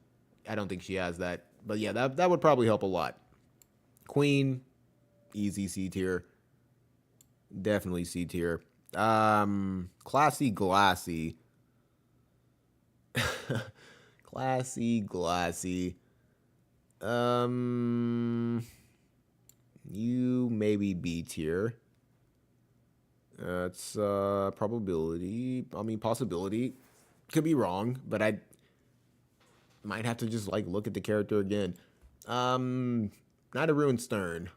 I don't think she has that. But yeah, that would probably help a lot. Queen, easy C tier. Definitely C tier. Classy Glassy. Classy Glassy. You maybe B tier. That's probability. I mean possibility. Could be wrong, but I might have to just like look at the character again. Nidoruin Stern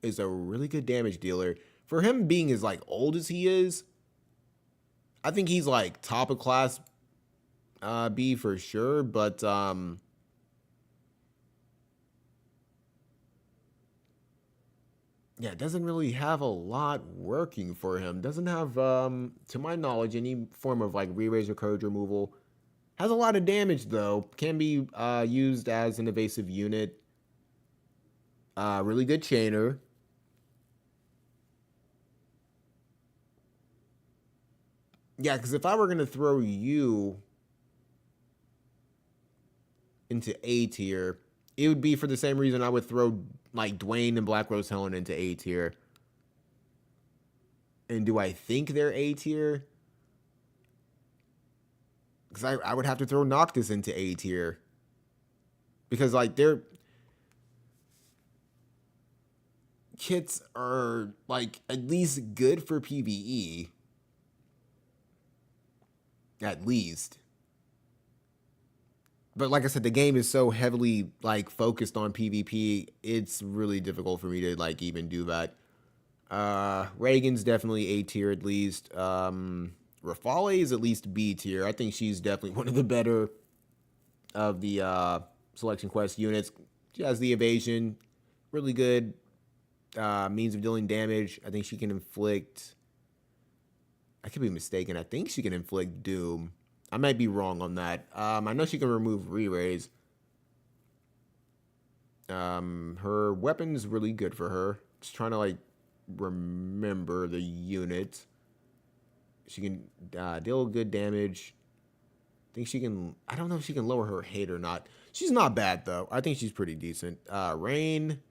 is a really good damage dealer. For him being as like old as he is, I think he's like top of class B for sure, but yeah, doesn't really have a lot working for him. Doesn't have to my knowledge any form of like re-raise or courage removal. Has a lot of damage though. Can be used as an evasive unit. Really good chainer. Yeah, because if I were gonna throw you into A tier, it would be for the same reason I would throw like Dwayne and Black Rose Helen into A tier. And do I think they're A tier? Because I would have to throw Noctis into A tier. Because like their kits are like at least good for PvE. At least. But like I said, the game is so heavily like focused on PvP, it's really difficult for me to like even do that. Reagan's definitely A tier at least. Rafale is at least B tier. I think she's definitely one of the better of the selection quest units. She has the evasion, really good means of dealing damage. I think she can inflict. I could be mistaken. I think she can inflict doom. I might be wrong on that. I know she can remove re-raise. Her weapon's really good for her. Just trying to like remember the unit. She can deal good damage. I think she can. I don't know if she can lower her hate or not. She's not bad though. I think she's pretty decent. Rain.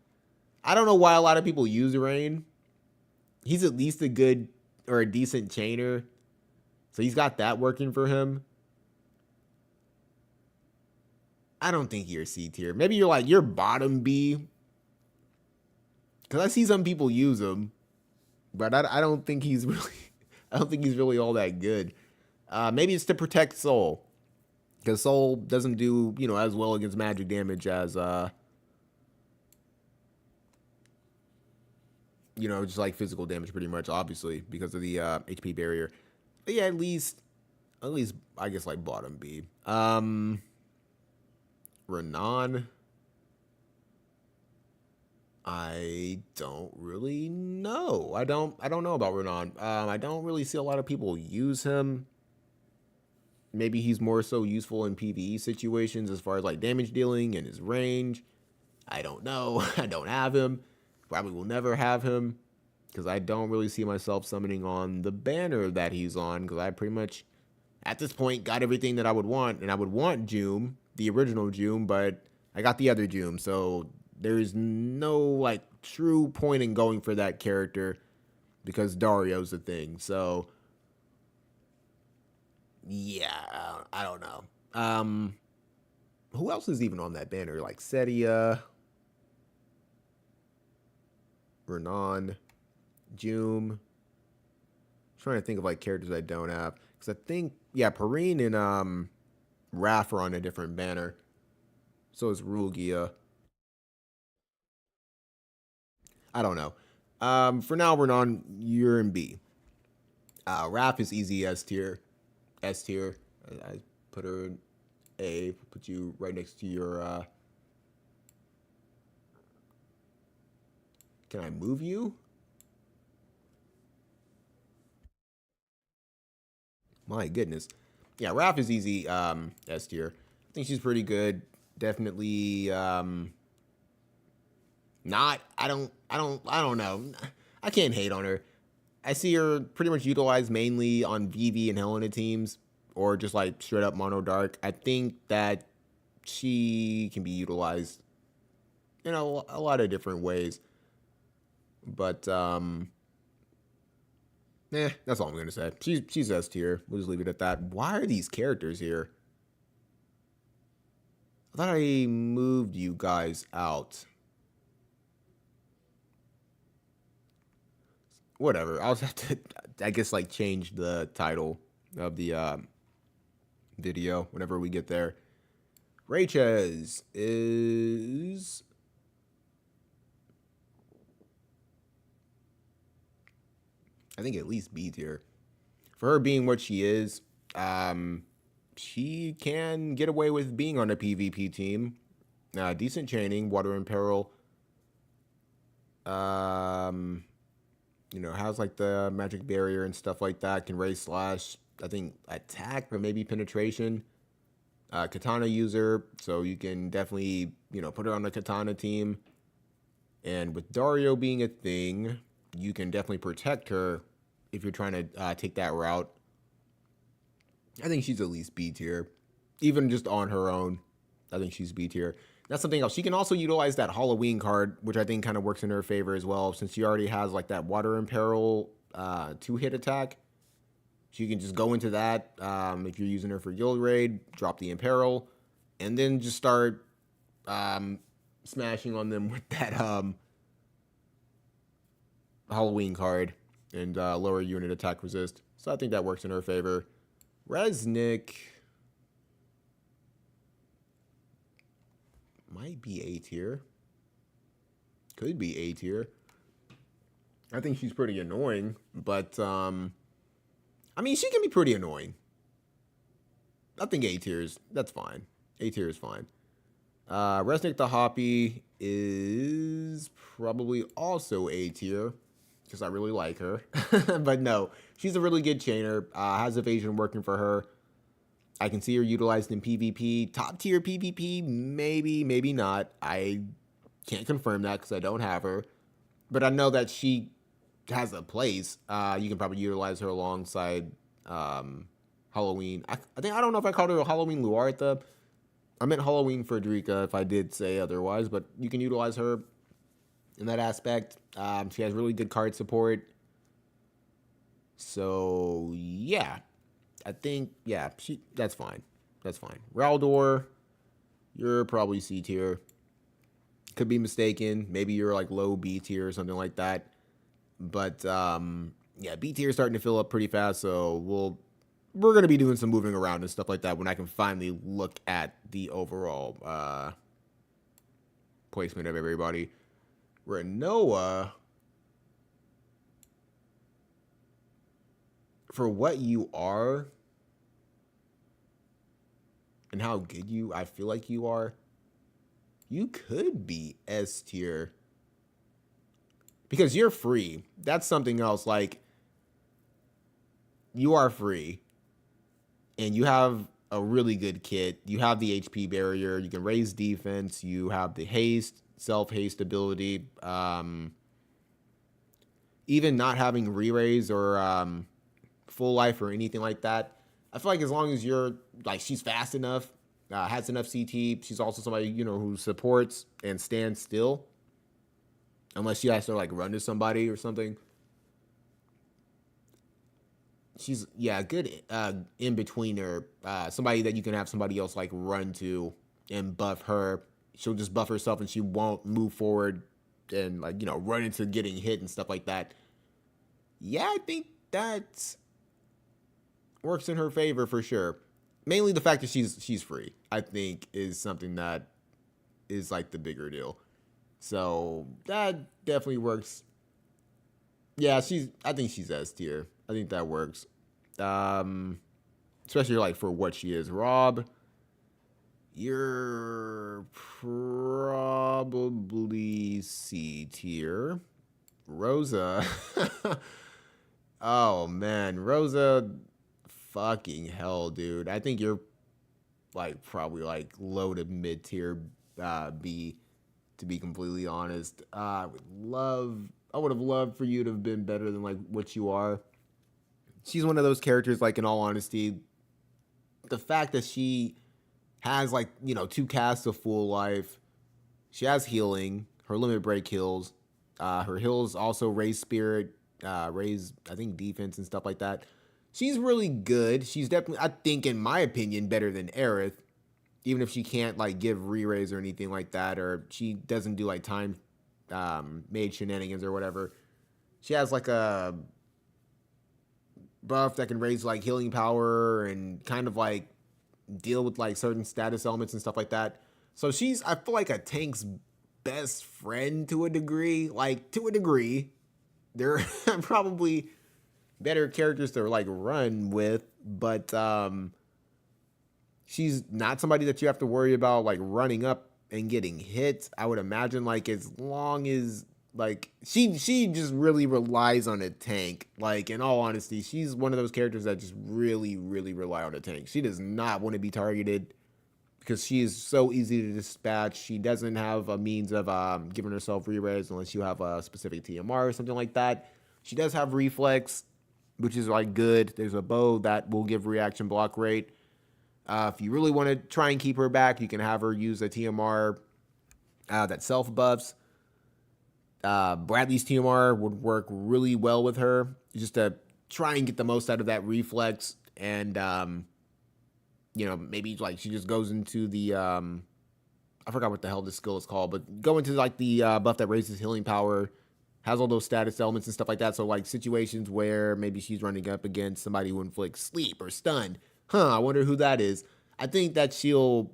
I don't know why a lot of people use Rain. He's at least a good or a decent chainer. So he's got that working for him. I don't think you're C tier. Maybe you're like, you're bottom B. Because I see some people use him. But I don't think he's really, I don't think he's really all that good. Maybe it's to protect Soul. Because Soul doesn't do, you know, as well against magic damage as, you know, just like physical damage pretty much, obviously, because of the HP barrier. But yeah, at least, I guess like bottom B. Renan. I don't really know. I don't know about Renan. I don't really see a lot of people use him. Maybe he's more so useful in PvE situations as far as like damage dealing and his range. I don't know. I don't have him. Probably will never have him because I don't really see myself summoning on the banner that he's on because I pretty much, at this point, got everything that I would want. And I would want Joom, the original Joom, but I got the other Joom. So there's no like true point in going for that character because Dario's the thing. So yeah, I don't know. Who else is even on that banner? Like Setia, Renan, Joom. Trying to think of like characters I don't have because I think yeah, Perrine and Raph are on a different banner. So is Rugia. I don't know. For now, Renan, you're in B. Raph is easy S tier. S tier. I put her in A. Put you right next to your. Can I move you? My goodness. Yeah, Raph is easy. S tier. I think she's pretty good. Definitely. Not. I don't know. I can't hate on her. I see her pretty much utilized mainly on Vivi and Helena teams, or just like straight up Mono Dark. I think that she can be utilized in a lot of different ways. But that's all I'm gonna say. She's S tier. We'll just leave it at that. Why are these characters here? I thought I moved you guys out. Whatever. I'll have to, I guess, like change the title of the video whenever we get there. Rachez is. I think at least B tier. For her being what she is, she can get away with being on a PvP team. Decent chaining, water and peril. Has like the magic barrier and stuff like that. Can raise slash. I think attack or maybe penetration. Katana user, so you can definitely put her on the katana team. And with Dario being a thing, you can definitely protect her if you're trying to take that route. I think she's at least B tier. Even just on her own, I think she's B tier. That's something else. She can also utilize that Halloween card, which I think kind of works in her favor as well, since she already has like that Water Imperil 2-hit attack. She can just go into that if you're using her for Guild Raid, drop the Imperil, and then just start smashing on them with that Halloween card and lower unit attack resist. So I think that works in her favor. Resnick might be A tier. Could be A tier. I think she's pretty annoying, but I mean, she can be pretty annoying. I think A tier is, that's fine. A tier is fine. Resnick the Hoppy is probably also A tier because I really like her. But no, she's a really good chainer. Has evasion working for her. I can see her utilized in PvP. Top tier PvP, maybe, maybe not. I can't confirm that because I don't have her. But I know that she has a place. You can probably utilize her alongside Halloween. I don't know if I called her a Halloween Luartha. I meant Halloween Frederica if I did say otherwise, but you can utilize her in that aspect. She has really good card support. So yeah, I think that's fine. That's fine. Raldor, you're probably C tier. Could be mistaken. Maybe you're like low B tier or something like that. But B tier is starting to fill up pretty fast, so we're gonna be doing some moving around and stuff like that when I can finally look at the overall placement of everybody. Renoa, for what you are and how good I feel like you are, you could be S tier. Because you're free. That's something else. Like, you are free. And you have a really good kit. You have the HP barrier. You can raise defense. You have the haste, self-haste ability. Even not having re-raise or full life or anything like that. I feel like as long as you're, like, she's fast enough, has enough CT, she's also somebody, who supports and stands still. Unless she has to, like, run to somebody or something. She's, good in-betweener. Somebody that you can have somebody else, like, run to and buff her. She'll just buff herself and she won't move forward and, like, run into getting hit and stuff like that. Yeah, I think that works in her favor for sure. Mainly the fact that she's free, I think, is something that is, like, the bigger deal. So that definitely works. Yeah, I think she's S tier. I think that works. especially like for what she is. Rob, you're probably C tier. Rosa, oh man, Rosa, fucking hell, dude. I think you're like probably like low to mid tier B, to be completely honest. I would have loved for you to have been better than like what you are. She's one of those characters, like in all honesty, the fact that she has like, you know, two casts of full life. She has healing. Her limit break heals. Her heals also raise spirit, raise I think defense and stuff like that. She's really good. She's definitely, I think, in my opinion, better than Aerith. Even if she can't like give re-raise or anything like that, or she doesn't do like time made shenanigans or whatever. She has like a buff that can raise like healing power and kind of like deal with like certain status elements and stuff like that. So she's, I feel like, a tank's best friend to a degree. Like to a degree, they're probably better characters to like run with, but she's not somebody that you have to worry about like running up and getting hit. I would imagine like as long as like she just really relies on a tank. Like in all honesty, she's one of those characters that just really rely on a tank. She does not want to be targeted because she is so easy to dispatch. She doesn't have a means of giving herself re-raise unless you have a specific TMR or something like that. She does have reflex, which is like good. There's a bow that will give reaction block rate. If you really want to try and keep her back, you can have her use a TMR that self buffs. Bradley's TMR would work really well with her, just to try and get the most out of that reflex. And, you know, maybe like she just goes into the, I forgot what the hell this skill is called, but go into like the buff that raises healing power, has all those status elements and stuff like that. So, like situations where maybe she's running up against somebody who inflicts sleep or stun. I wonder who that is. I think that she'll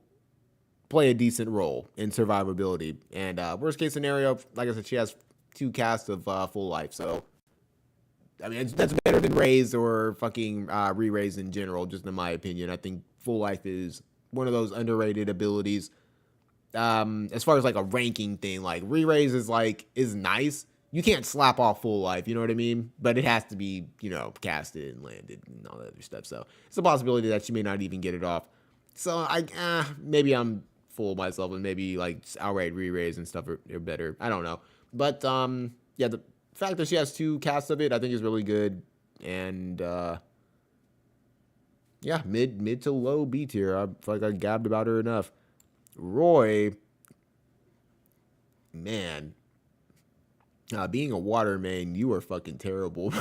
play a decent role in survivability. And worst case scenario, like I said, she has two casts of full life. So, I mean, that's better than raise or fucking re-raise in general, just in my opinion. I think full life is one of those underrated abilities. As far as like a ranking thing, like re-raise is nice. You can't slap off full life, you know what I mean? But it has to be, you know, casted and landed and all that other stuff. So it's a possibility that she may not even get it off. So maybe I'm full of myself and maybe like outright re-raise and stuff are better. I don't know. But yeah, the fact that she has two casts of it, I think is really good. And yeah, mid to low B tier. I feel like I gabbed about her enough. Roy, man, being a water main, you are fucking terrible.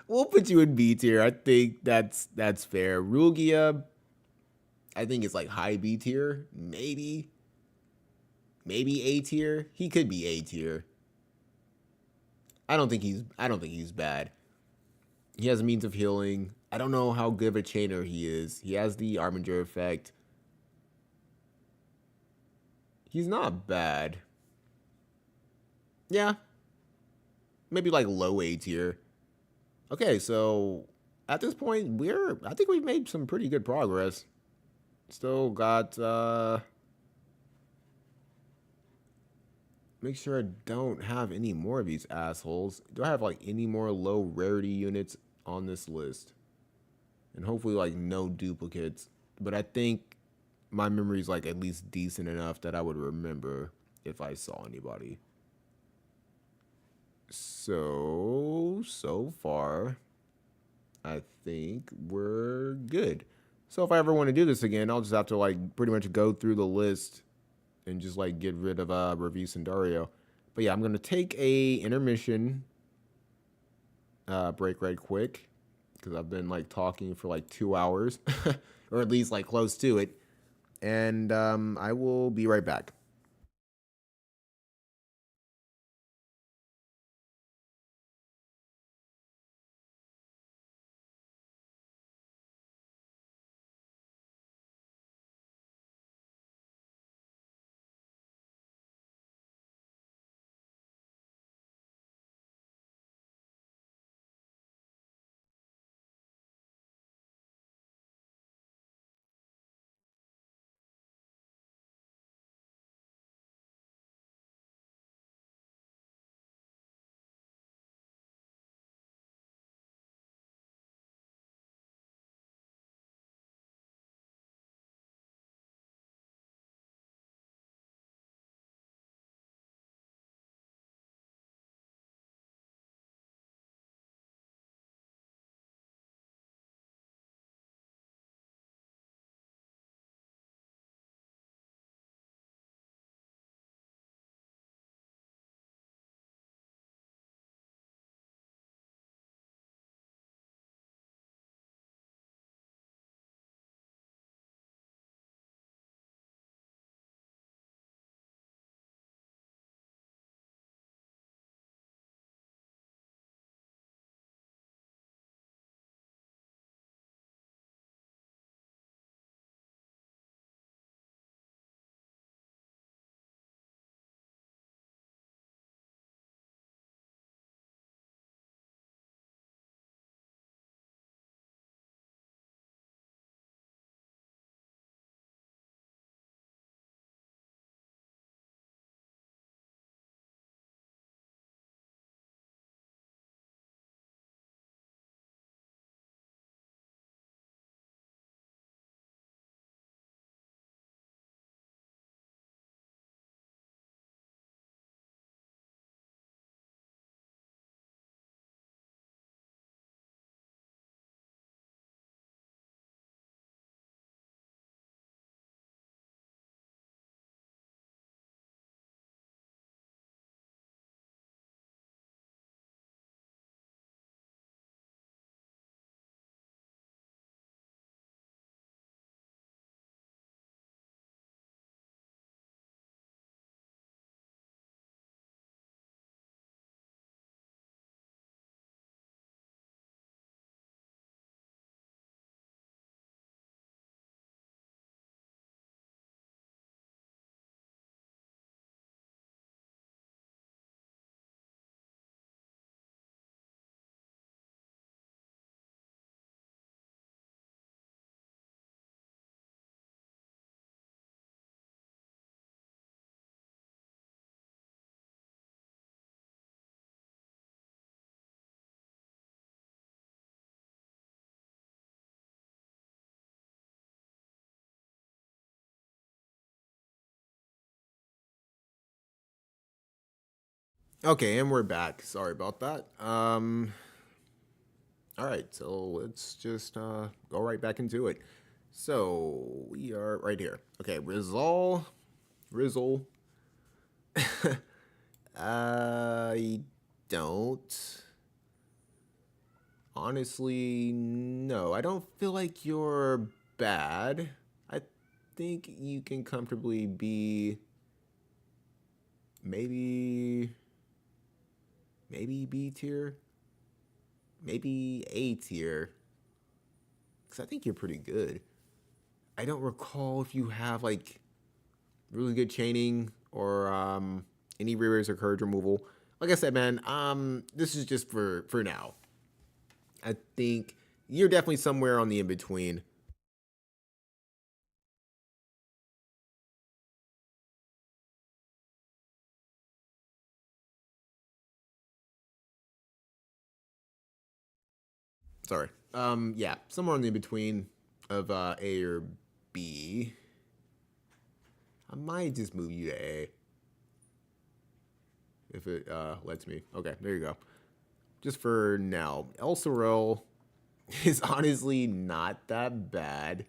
We'll put you in B tier. I think that's fair. Rugia, I think it's like high B tier, maybe A tier. He could be A tier. I don't think he's bad. He has a means of healing. I don't know how good of a chainer he is. He has the Arminger effect. He's not bad. Yeah, maybe like low A tier. Okay, so at this point, I think we've made some pretty good progress. Still got make sure I don't have any more of these assholes. Do I have like any more low rarity units on this list? And hopefully like no duplicates. But I think my memory is like at least decent enough that I would remember if I saw anybody. So far, I think we're good. So if I ever want to do this again, I'll just have to like pretty much go through the list and just like get rid of Revis and Dario. But yeah, I'm gonna take a intermission break right quick because I've been like talking for like 2 hours, or at least like close to it, and I will be right back. Okay, and we're back. Sorry about that. All right, so let's just go right back into it. So we are right here. Okay, Rizzle. I don't. Honestly, no. I don't feel like you're bad. I think you can comfortably be maybe B tier, maybe A tier, because I think you're pretty good. I don't recall if you have like really good chaining or any rears or courage removal. Like I said, man, this is just for now. I think you're definitely somewhere on the in between. Sorry. Yeah, somewhere on the in between of A or B. I might just move you to A if it lets me. Okay, there you go. Just for now, El Sorel is honestly not that bad.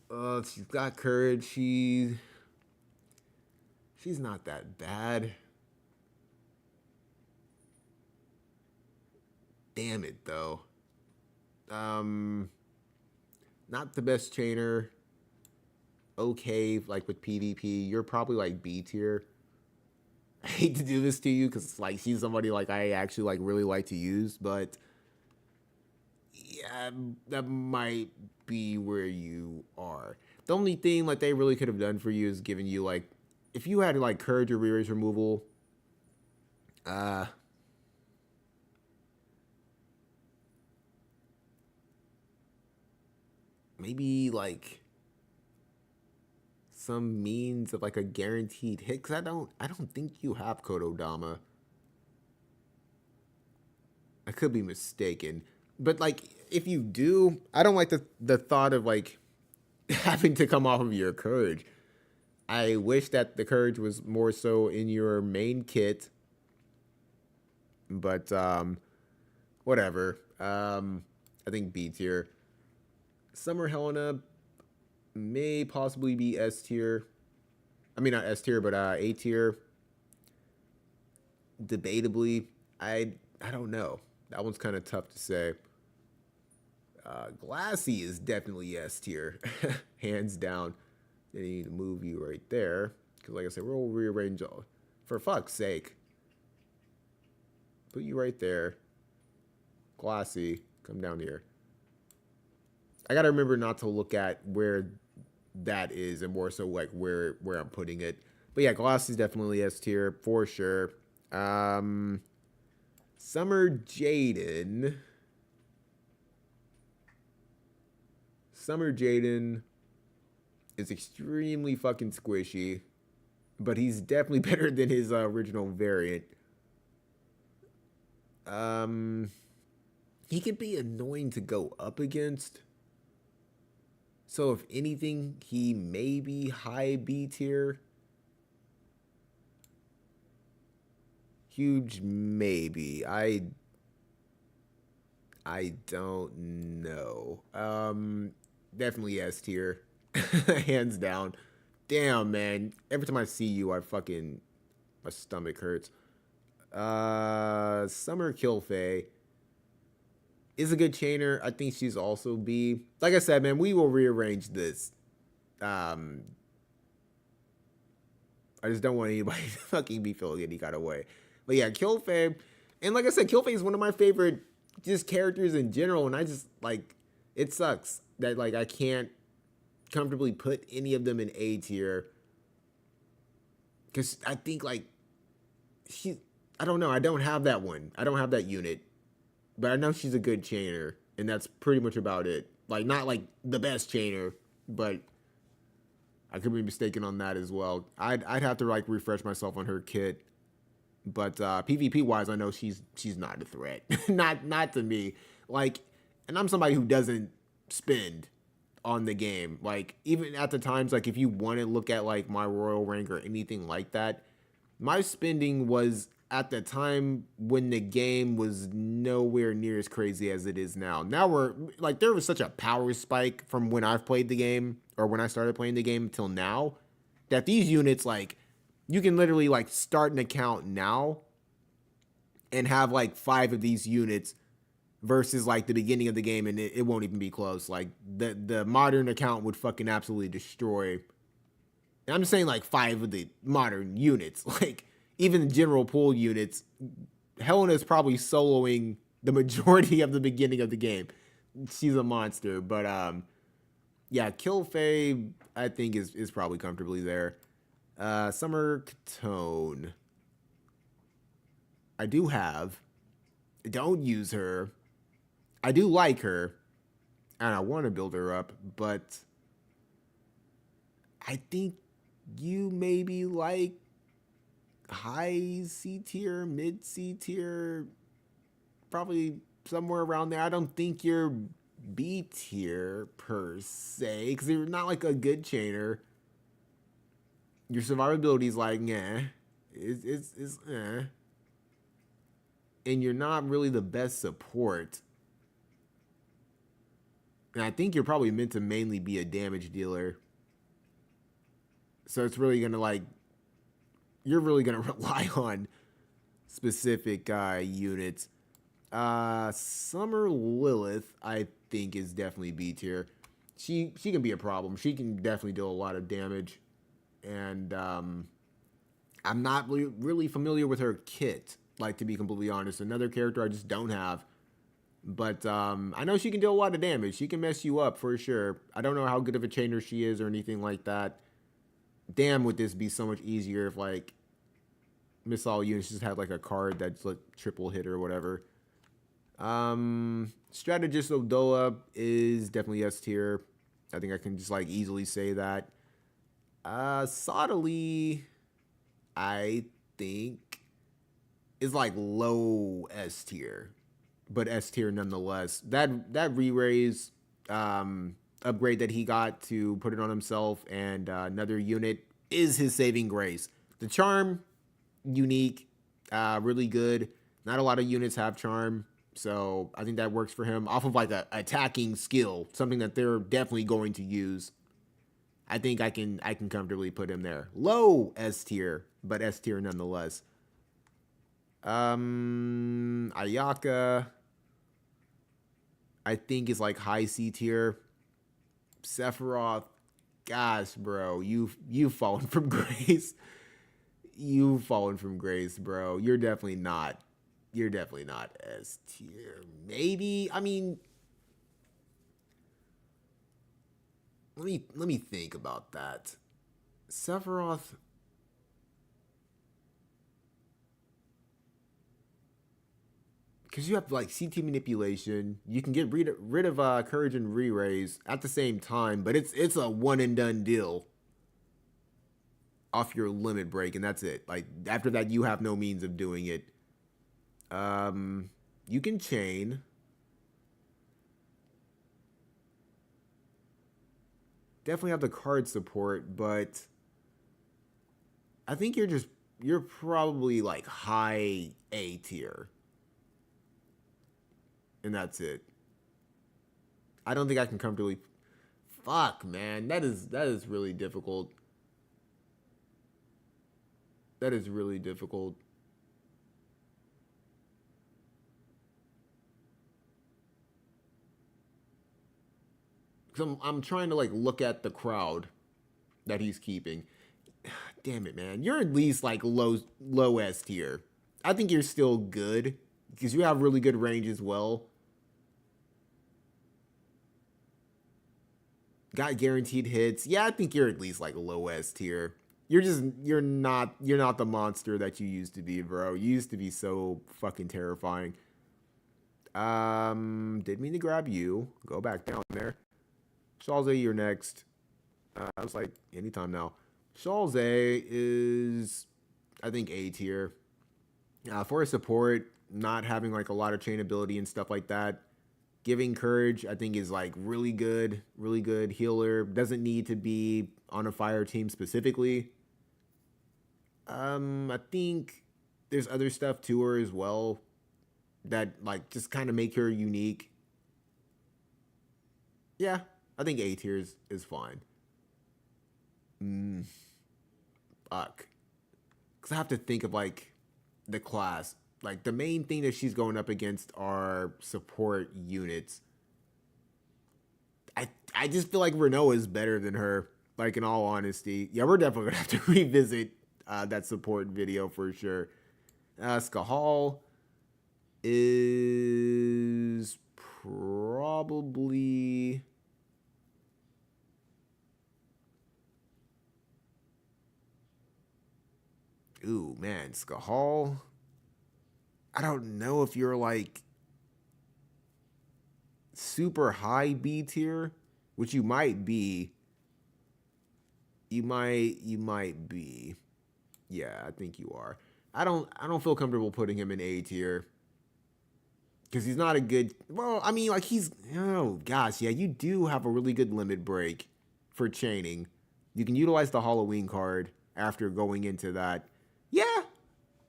She's got courage. She's not that bad. Damn it though. Um, not the best chainer. Okay, like with PvP, you're probably like B tier. I hate to do this to you because like she's somebody like I actually like really like to use, but yeah, that might be where you are. The only thing like they really could have done for you is given you like if you had like courage or rearage removal, uh maybe like some means of like a guaranteed hit because I don't think you have Kododama. I could be mistaken. But like if you do, I don't like the thought of like having to come off of your courage. I wish that the courage was more so in your main kit, but whatever. I think B tier. Summer Helena may possibly be S tier. I mean not S tier, but A tier. Debatably, I don't know. That one's kind of tough to say. Glassy is definitely S tier, hands down. They need to move you right there because, like I said, we'll rearrange all. For fuck's sake, put you right there. Glassy, come down here. I gotta remember not to look at where that is and more so like where I'm putting it. But yeah, Gloss is definitely S tier for sure. Um, Summer Jaden. Summer Jaden is extremely fucking squishy, but he's definitely better than his original variant. Um, he can be annoying to go up against. So if anything, he may be high B tier. Huge maybe. I don't know. Definitely S tier. Hands down. Damn, man. Every time I see you, my stomach hurts. Summer Kilfay is a good chainer. I think she's also B. Like I said, man, we will rearrange this. Um, I just don't want anybody to fucking be feeling any kind of way. But yeah, Kilfay, and like I said, Kilfay is one of my favorite just characters in general, and I just like it sucks that like I can't comfortably put any of them in A tier because I think like she, I don't know, I don't have that one, I don't have that unit, but I know she's a good chainer, and that's pretty much about it. Like not like the best chainer, but I could be mistaken on that as well. I'd have to like refresh myself on her kit. But PvP wise, I know she's not a threat. not to me. Like, and I'm somebody who doesn't spend on the game. Like, even at the times, like if you want to look at like my royal rank or anything like that, My spending was at the time when the game was nowhere near as crazy as it is now. Now we're like there was such a power spike from when I've played the game or when I started playing the game till now that these units like you can literally like start an account now and have like 5 of these units versus like the beginning of the game and it won't even be close. Like the modern account would fucking absolutely destroy. And I'm just saying like 5 of the modern units. Like even the general pool units, Helena's probably soloing the majority of the beginning of the game. She's a monster. But yeah, Kill Faye I think is probably comfortably there. Summer Katone. I do have. Don't use her. I do like her, and I want to build her up, but I think you maybe like high C tier, mid C tier, probably somewhere around there. I don't think you're B tier per se, because you're not like a good chainer. Your survivability is like, yeah, it's and you're not really the best support. And I think you're probably meant to mainly be a damage dealer. So it's really gonna like you're really gonna rely on specific units. Summer Lilith, I think, is definitely B tier. She can be a problem. She can definitely do a lot of damage, and I'm not really familiar with her kit. Like to be completely honest, another character I just don't have. But I know she can do a lot of damage. She can mess you up for sure. I don't know how good of a chainer she is or anything like that. Damn, would this be so much easier if like Miss All Units just had like a card that's like triple hit or whatever. Strategist Odoa is definitely S tier. I think I can just like easily say that. Sottily, I think is like low S tier, but S tier nonetheless. That re-raise upgrade that he got to put it on himself and another unit is his saving grace. The charm, unique, really good. Not a lot of units have charm, so I think that works for him off of like a attacking skill, something that they're definitely going to use. I think I can comfortably put him there. Low S tier, but S tier nonetheless. Ayaka, I think is like high C tier. Sephiroth, gosh, bro, you've fallen from grace. You've fallen from grace, bro. You're definitely not. You're definitely not S tier. Maybe. I mean, let me think about that. Sephiroth. Because you have like CT manipulation, you can get rid of courage and re-raise at the same time, but it's a one and done deal off your limit break, and that's it. Like after that, you have no means of doing it. You can chain. Definitely have the card support, but I think you're probably like high A tier, and that's it. I don't think I can comfortably. Fuck, man, that is really difficult. That is really difficult. Cause I'm trying to like look at the crowd that he's keeping. Damn it, man. You're at least like low S tier. I think you're still good because you have really good range as well. Got guaranteed hits. Yeah, I think you're at least like low S tier. You're not the monster that you used to be, bro. You used to be so fucking terrifying. Didn't mean to grab you. Go back down there. Shalze, you're next. I was like, anytime now. Shalze is, I think, A tier. For his support, not having like a lot of chain ability and stuff like that. Giving courage, I think, is like really good healer. Doesn't need to be on a fire team specifically. I think there's other stuff to her as well that like just kind of make her unique. Yeah, I think A tier is fine. Mm, fuck. Because I have to think of like the class. Like the main thing that she's going up against are support units. I just feel like Renault is better than her. Like in all honesty, yeah, we're definitely gonna have to revisit that support video for sure. Skahal is probably. Ooh, man, Skahal. I don't know if you're like super high B tier, which you might be. You might be. Yeah, I think you are. I don't feel comfortable putting him in A tier because he's not a good. Well, I mean, like he's. Oh gosh, yeah, you do have a really good limit break for chaining. You can utilize the Halloween card after going into that. Yeah,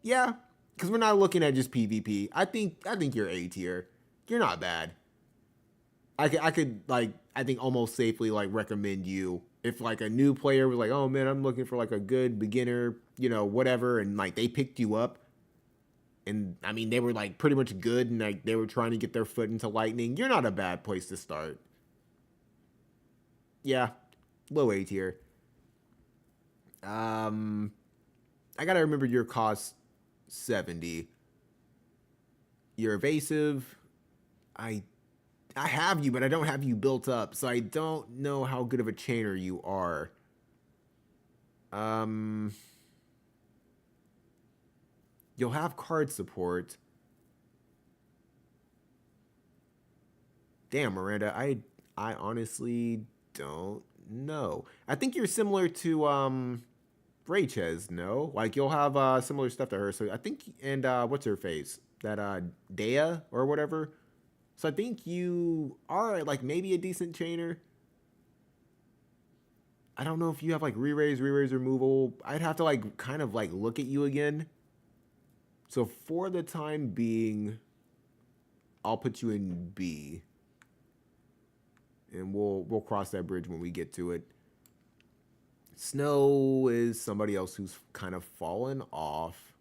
yeah, because we're not looking at just PvP. I think you're A tier. You're not bad. I could like I think almost safely like recommend you if like a new player was like, oh man, I'm looking for like a good beginner, whatever, and like they picked you up, and I mean they were like pretty much good, and like they were trying to get their foot into Lightning. You're not a bad place to start. Yeah, low A tier. Um, I gotta remember your cost 70. You're evasive. I I have you, but I don't have you built up, so I don't know how good of a chainer you are. Um, you'll have card support. Damn, Miranda, I honestly don't know. I think you're similar to Rachez, no? Like you'll have similar stuff to her. So I think and what's her face? That Dea or whatever. So I think you are like maybe a decent chainer. I don't know if you have like re-raise removal. I'd have to like kind of like look at you again. So for the time being, I'll put you in B, and we'll cross that bridge when we get to it. Snow is somebody else who's kind of fallen off.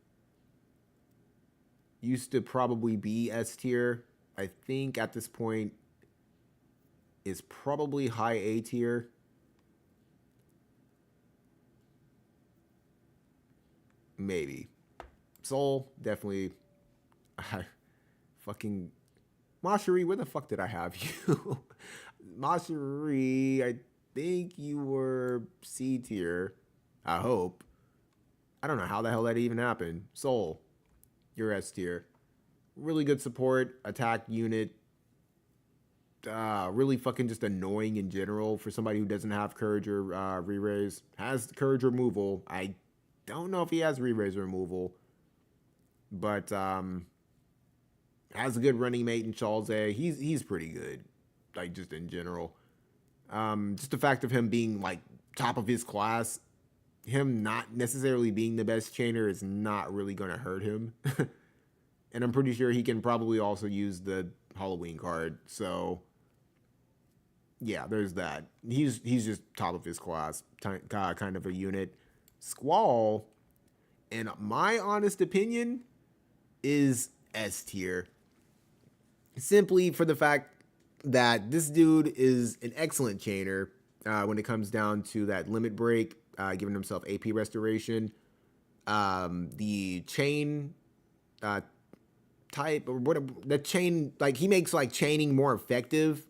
Used to probably be S tier. I think at this point is probably high A tier. Maybe. Soul, definitely. I fucking Mashiri, where the fuck did I have you? Mashiri, I think you were C tier. I hope. I don't know how the hell that even happened. Soul, you're S tier. Really good support, attack unit. Really fucking just annoying in general for somebody who doesn't have courage or re-raise. Has courage removal. I don't know if he has re-raise removal, but has a good running mate in Chalze. He's pretty good, like just in general. Just the fact of him being like top of his class, him not necessarily being the best chainer is not really gonna hurt him. And I'm pretty sure he can probably also use the Halloween card. So yeah, there's that. He's just top of his class, kind of a unit. Squall, in my honest opinion, is S tier. Simply for the fact that this dude is an excellent chainer when it comes down to that limit break, giving himself AP restoration. The chain type or what the chain like he makes like chaining more effective,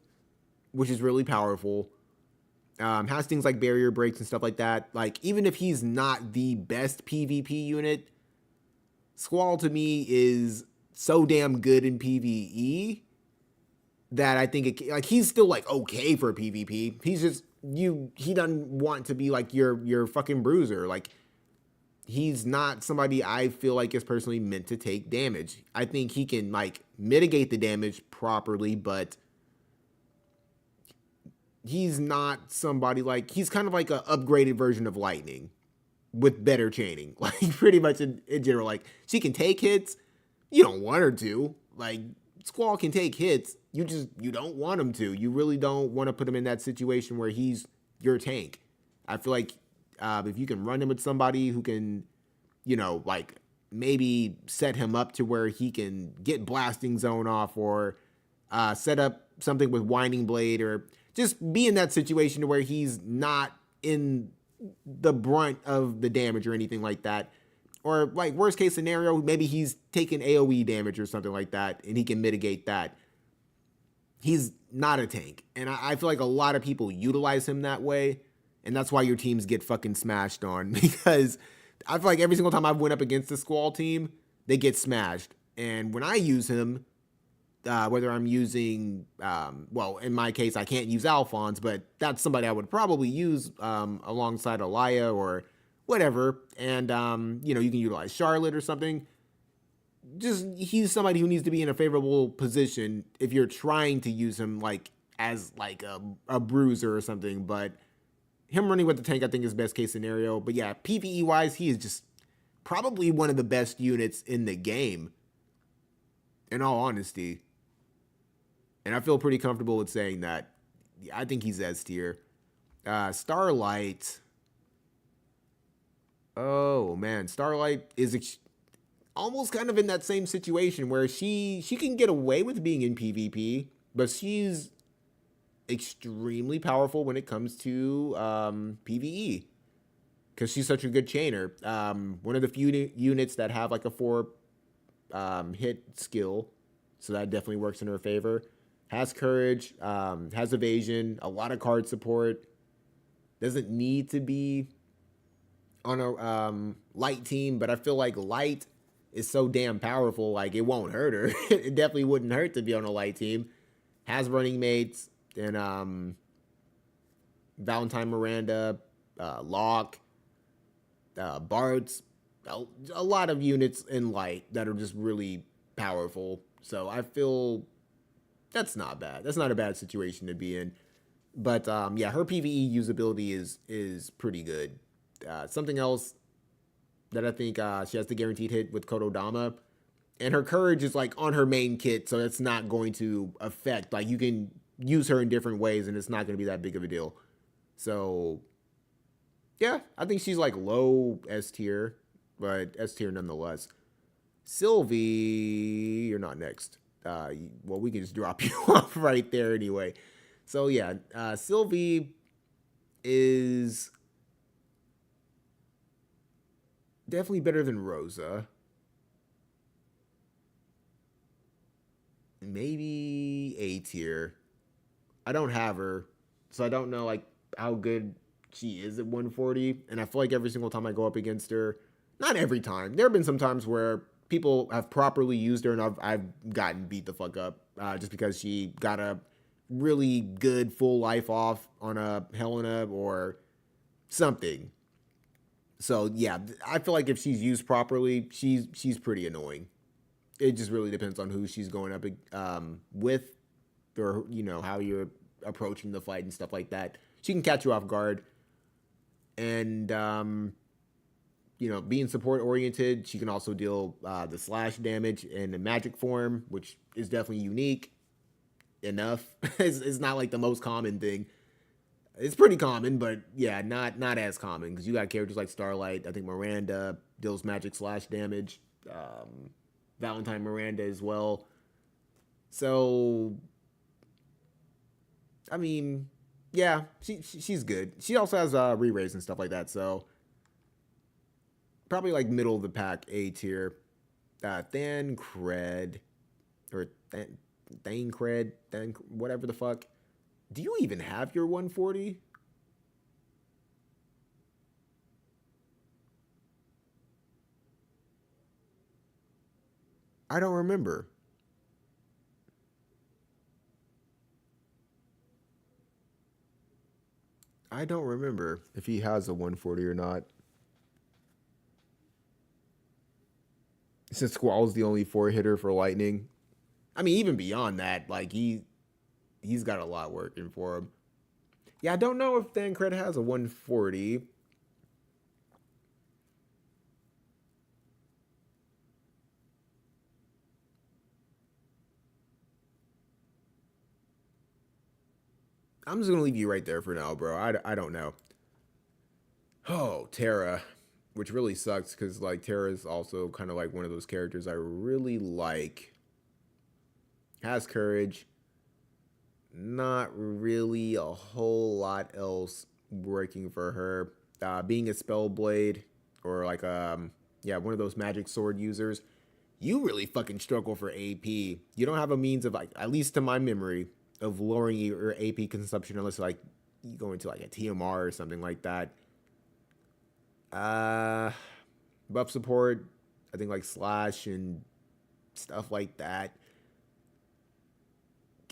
which is really powerful. Has things like barrier breaks and stuff like that. Like even if he's not the best PvP unit, Squall to me is so damn good in PvE that I think like he's still like okay for PvP. He's just he doesn't want to be like your fucking bruiser. Like he's not somebody I feel like is personally meant to take damage. I think he can like mitigate the damage properly, but he's not somebody like he's kind of like a upgraded version of Lightning. with better chaining. Like pretty much in general, like she can take hits. You don't want her to. Like Squall can take hits. You don't want him to. You really don't want to put him in that situation where he's your tank. I feel like if you can run him with somebody who can, like maybe set him up to where he can get blasting zone off or set up something with winding blade or just be in that situation where he's not in the brunt of the damage or anything like that. Or like worst case scenario, maybe he's taking AoE damage or something like that and he can mitigate that. He's not a tank. And I feel like a lot of people utilize him that way. And that's why your teams get fucking smashed on because I feel like every single time I've went up against the Squall team, they get smashed. And when I use him, whether I'm using, well, in my case, I can't use Alphonse, but that's somebody I would probably use alongside Elia or whatever. And, you can utilize Charlotte or something. Just he's somebody who needs to be in a favorable position if you're trying to use him like as like a bruiser or something. But him running with the tank, I think, is best case scenario. But yeah, PvE wise, he is just probably one of the best units in the game, in all honesty. And I feel pretty comfortable with saying that. I think he's S tier. Starlight. Oh man, Starlight is almost kind of in that same situation where she can get away with being in PvP, but she's extremely powerful when it comes to PvE because she's such a good chainer. One of the few units that have like a 4 hit skill, so that definitely works in her favor. Has courage, has evasion, a lot of card support. Doesn't need to be on a light team, but I feel like light is so damn powerful, like it won't hurt her. It definitely wouldn't hurt to be on a light team. Has running mates and Valentine Miranda, Locke, Bards, a lot of units in light that are just really powerful. So I feel that's not bad. That's not a bad situation to be in. But yeah, her PvE usability is pretty good. Something else that I think she has the guaranteed hit with Kododama. And her courage is like on her main kit, so it's not going to affect. Like you can use her in different ways and it's not going to be that big of a deal. So yeah, I think she's like low S tier, but S tier nonetheless. Sylvie, you're not next. Well, we can just drop you off right there anyway. So yeah, Sylvie is definitely better than Rosa. Maybe A tier. I don't have her, so I don't know like how good she is at 140. And I feel like every single time I go up against her, not every time. There have been some times where people have properly used her and I've gotten beat the fuck up just because she got a really good full life off on a Helena or something. So yeah, I feel like if she's used properly, she's pretty annoying. It just really depends on who she's going up with, or how you're approaching the fight and stuff like that. She can catch you off guard, and being support oriented, she can also deal the slash damage in the magic form, which is definitely unique enough. It's not like the most common thing. It's pretty common, but yeah, not as common because you got characters like Starlight. I think Miranda deals magic slash damage. Valentine Miranda as well. So, I mean, yeah, she's good. She also has re-raise and stuff like that. So, probably like middle of the pack, A tier. Thancred, or Thancred, whatever the fuck. Do you even have your 140? I don't remember. I don't remember if he has a 140 or not. Since Squall's the only 4-hitter for Lightning. I mean, even beyond that, like he's got a lot working for him. Yeah, I don't know if Thancred has a 140. I'm just gonna leave you right there for now, bro. I don't know. Oh, Terra, which really sucks because like Terra is also kind of like one of those characters I really like. Has courage. Not really a whole lot else working for her. Being a spellblade or like yeah, one of those magic sword users, you really fucking struggle for AP. You don't have a means of like, at least to my memory, of lowering your AP consumption unless like you go into like a TMR or something like that. Uh, Buff support, I think like slash and stuff like that.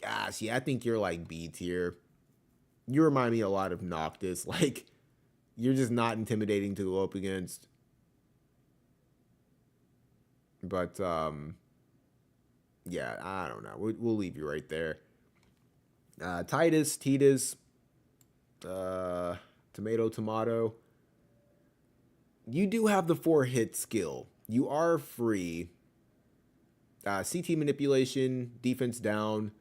Gosh, yeah, I think you're like B tier. You remind me a lot of Noctis. Like, you're just not intimidating to go up against. But yeah, I don't know. We'll leave you right there. Titus, tomato, tomato. You do have the 4-hit skill. You are free. CT manipulation, defense down.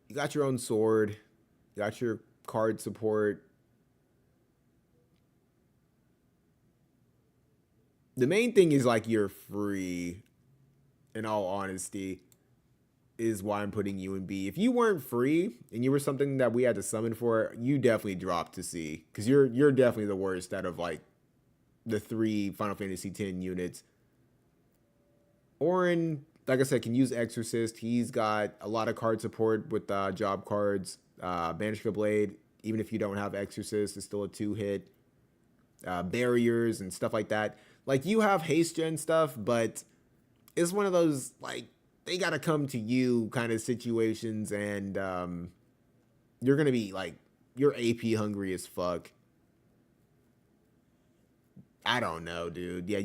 You got your own sword. You got your card support. The main thing is like you're free, in all honesty, is why I'm putting you in B. If you weren't free and you were something that we had to summon for, you definitely dropped to C. Because you're definitely the worst out of like the 3 Final Fantasy X units. Auron, like I said, can use Exorcist. He's got a lot of card support with job cards. Banish the Blade, even if you don't have Exorcist, it's still a 2-hit. Barriers and stuff like that. Like, you have haste gen stuff, but it's one of those, like, they gotta come to you kind of situations, and you're gonna be, like, you're AP hungry as fuck. I don't know, dude. Yeah,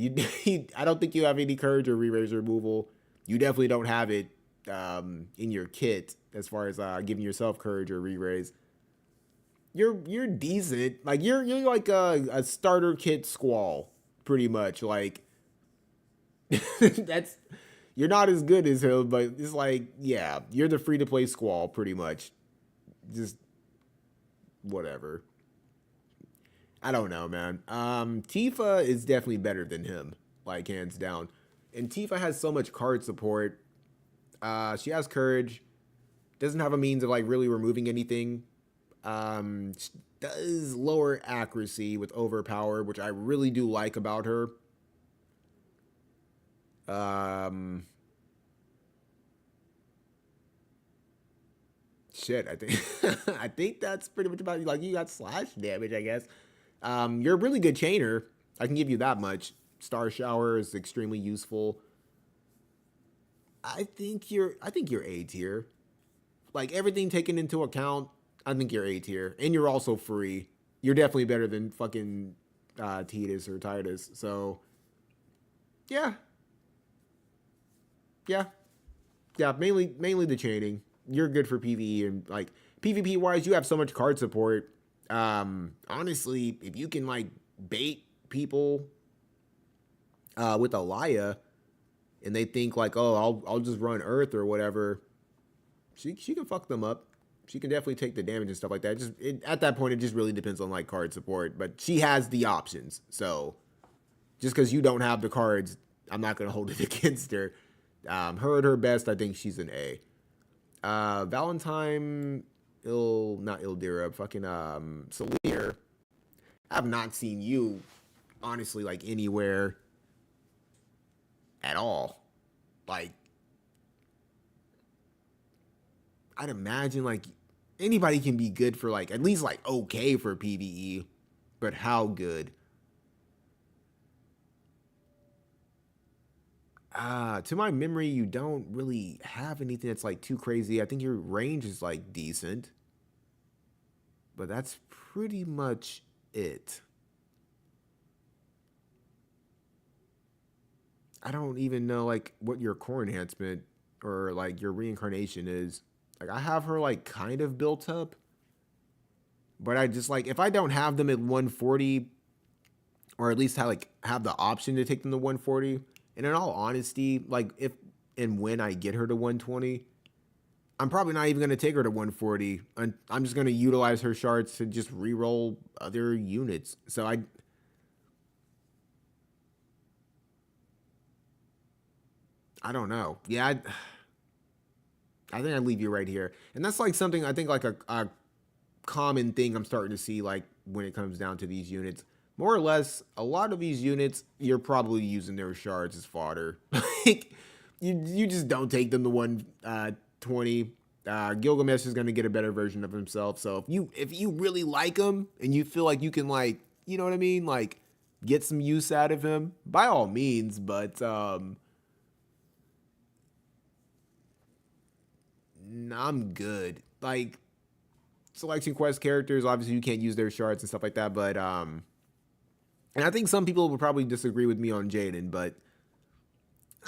I don't think you have any courage or re-raise removal. You definitely don't have it in your kit as far as giving yourself courage or re-raise. You're decent. Like you're like a starter kit squall, pretty much. Like that's you're not as good as him, but it's like, yeah, you're the free to play squall, pretty much. Just whatever. I don't know, man. Tifa is definitely better than him, like hands down. And Tifa has so much card support. She has courage. Doesn't have a means of like really removing anything. She does lower accuracy with overpower, which I really do like about her. Um, Shit, I think I think that's pretty much about it. Like you got slash damage, I guess. You're a really good chainer. I can give you that much. Star Shower is extremely useful. I think you're A tier. Like everything taken into account, I think you're A tier, and you're also free. You're definitely better than fucking Titus or Titus. So yeah, yeah, yeah. Mainly the chaining. You're good for PVE and like PvP wise. You have so much card support. Honestly, if you can like bait people with Alaya, and they think like, oh, I'll just run Earth or whatever, she can fuck them up. She can definitely take the damage and stuff like that. At that point, it just really depends on like card support. But she has the options. So just because you don't have the cards, I'm not gonna hold it against her. Her at her best, I think she's an A. Valentine, not Ildira, fucking Salir. I've not seen you honestly like anywhere at all. Like I'd imagine like anybody can be good for like at least like okay for PvE, but how good? To my memory, you don't really have anything that's like too crazy. I think your range is like decent, but that's pretty much it. I don't even know like what your core enhancement or like your reincarnation is. Like I have her like kind of built up, but I just like if I don't have them at 140 or at least have the option to take them to 140. And in all honesty, like if and when I get her to 120, I'm probably not even going to take her to 140. I'm just going to utilize her shards to just reroll other units. So I don't know. Yeah, I think I'd leave you right here. And that's like something I think like a common thing I'm starting to see like when it comes down to these units. More or less, a lot of these units you're probably using their shards as fodder. Like you just don't take them to 120. Gilgamesh is gonna get a better version of himself. So if you really like him and you feel like you can like you know what I mean like get some use out of him by all means. But I'm good. Like selection quest characters, obviously you can't use their shards and stuff like that. But and I think some people would probably disagree with me on Jaden, but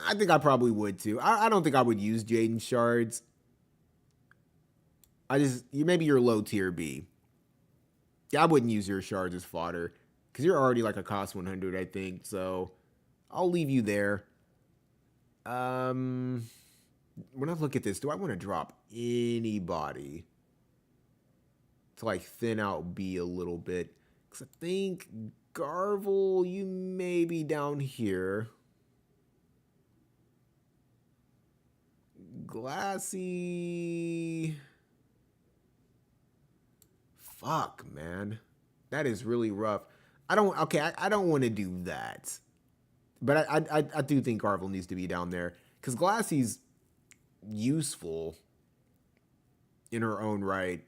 I think I probably would too. I don't think I would use Jaden shards. Maybe you're low tier B. Yeah, I wouldn't use your shards as fodder because you're already like a cost 100, I think. So I'll leave you there. Um, when I look at this, do I want to drop anybody to like thin out B a little bit? Because I think Garvel, you may be down here. Glassy. Fuck, man. That is really rough. I don't want to do that. But I do think Garvel needs to be down there. Because Glassy's useful in her own right.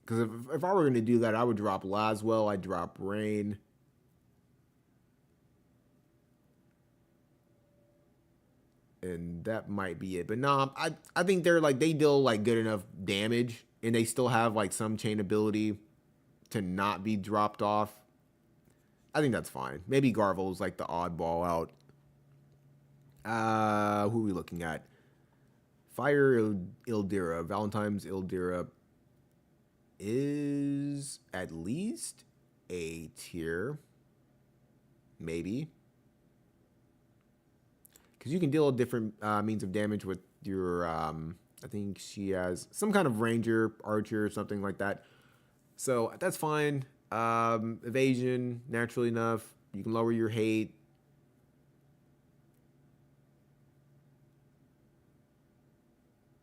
Because if I were going to do that, I would drop Laswell, I'd drop Rain. And that might be it. But no, I think they deal like good enough damage and they still have like some chain ability to not be dropped off. I think that's fine. Maybe Garvel's like the oddball out. Who are we looking at? Fire Ildira. Valentine's Ildira is at least A tier. Maybe. Because you can deal different means of damage with your. I think she has some kind of ranger, archer, something like that. So that's fine. Evasion, naturally enough. You can lower your hate.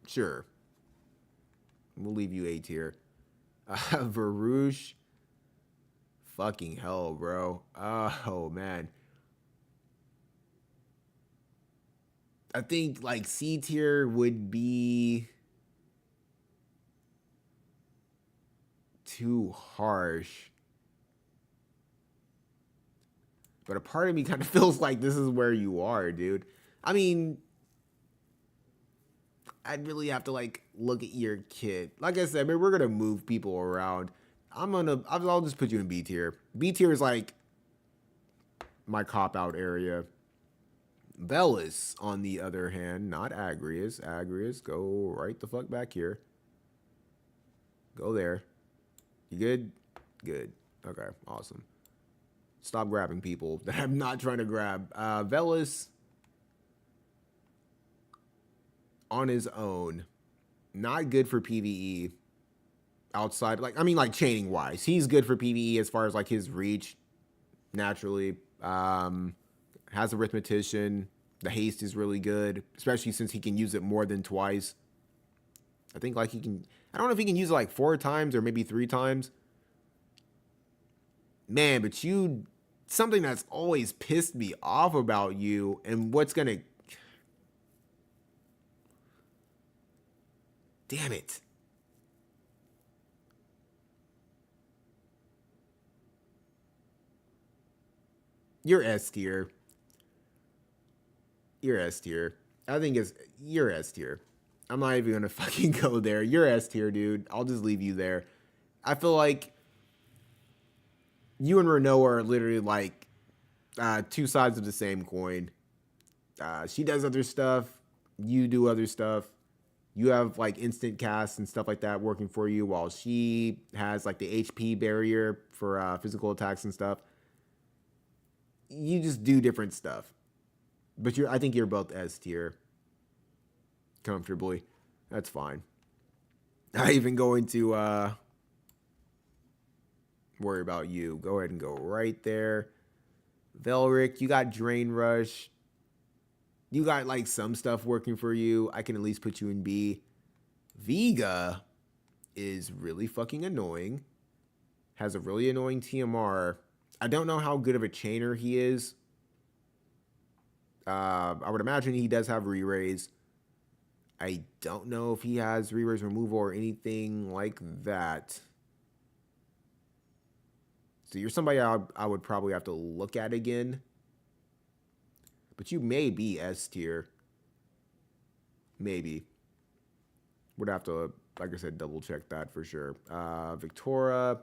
Sure. We'll leave you A tier. Varouche. Fucking hell, bro. Oh, man. I think like C tier would be too harsh. But a part of me kind of feels like this is where you are, dude. I mean, I'd really have to like look at your kit. Like I said, man, we're gonna move people around. I'll just put you in B tier. B tier is like my cop out area. Velis, on the other hand, not Agrius. Agrius, go right the fuck back here. Go there. You good? Good. Okay, awesome. Stop grabbing people that I'm not trying to grab. Velis, on his own, not good for PvE. Outside, like chaining wise, he's good for PvE as far as like his reach. Naturally, has arithmetician. The haste is really good, especially since he can use it more than twice. I think like he can. I don't know if he can use it like 4 times or maybe 3 times. Man, but something that's always pissed me off about you, and what's gonna. Damn it. You're S tier. You're S tier. I think you're S tier. I'm not even gonna fucking go there. You're S tier, dude. I'll just leave you there. I feel like you and Renault are literally like 2 sides of the same coin. She does other stuff. You do other stuff. You have like instant casts and stuff like that working for you, while she has like the HP barrier for physical attacks and stuff. You just do different stuff. But I think you're both S tier. comfortably. That's fine. Not even going to worry about you. Go ahead and go right there. Velric, you got Drain Rush. You got like some stuff working for you. I can at least put you in B. Vega is really fucking annoying. Has a really annoying TMR. I don't know how good of a chainer he is. I would imagine he does have re-raise. I don't know if he has re-raise removal or anything like that. So you're somebody I would probably have to look at again. But you may be S tier. Maybe. Would have to, like I said, double check that for sure. Victoria.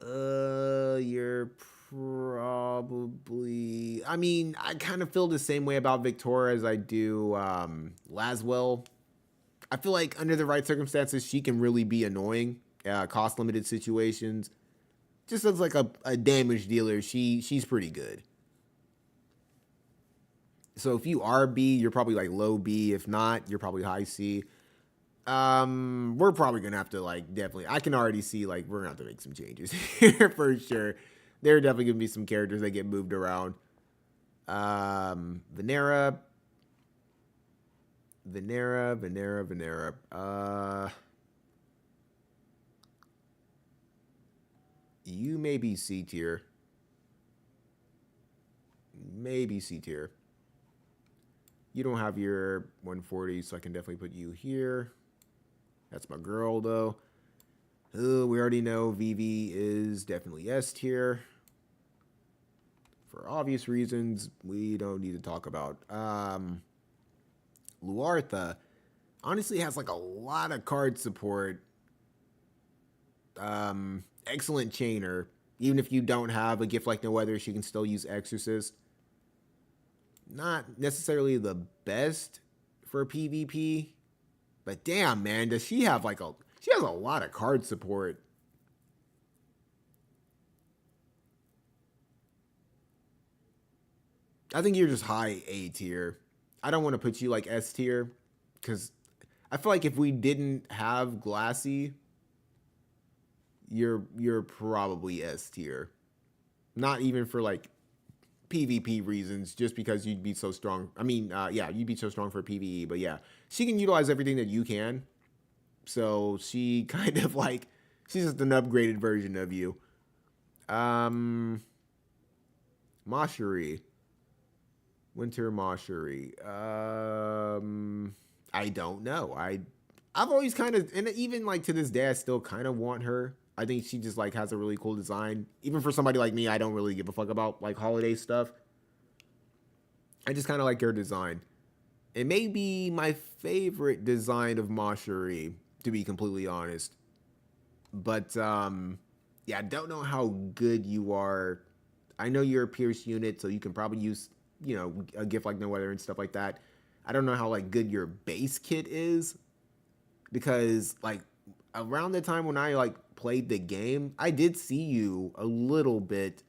You're probably... I mean, I kind of feel the same way about Victoria as I do Laswell. I feel like under the right circumstances, she can really be annoying. Cost-limited situations. Just as like a damage dealer, she's pretty good. So if you are B, you're probably like low B. If not, you're probably high C. We're probably gonna have to like definitely. I can already see like we're gonna have to make some changes here for sure. There are definitely gonna be some characters that get moved around. Venera. You may be C tier. Maybe C tier. You don't have your 140, so I can definitely put you here. That's my girl, though. We already know Vivi is definitely S tier. For obvious reasons, we don't need to talk about. Luartha honestly has like a lot of card support. Excellent chainer. Even if you don't have a gift like No Weather, she can still use Exorcist. Not necessarily the best for PvP, but damn, man, does she have like she has a lot of card support. I think you're just high A tier. I don't want to put you like S tier because I feel like if we didn't have Glassy, you're probably S tier. Not even for like PvP reasons, just because you'd be so strong. I mean, yeah, you'd be so strong for PvE, but yeah, she can utilize everything that you can. So she kind of like, she's just an upgraded version of you. Mashiri. Winter Mashiri. I don't know. I've always kind of, and even like to this day, I still kind of want her. I think she just like has a really cool design. Even for somebody like me, I don't really give a fuck about like holiday stuff. I just kind of like her design. It may be my favorite design of Mashiri, to be completely honest. But yeah, I don't know how good you are. I know you're a Pierce unit, so you can probably use, you know, a gift like No Weather and stuff like that. I don't know how like good your base kit is, because like around the time when I like played the game, I did see you a little bit,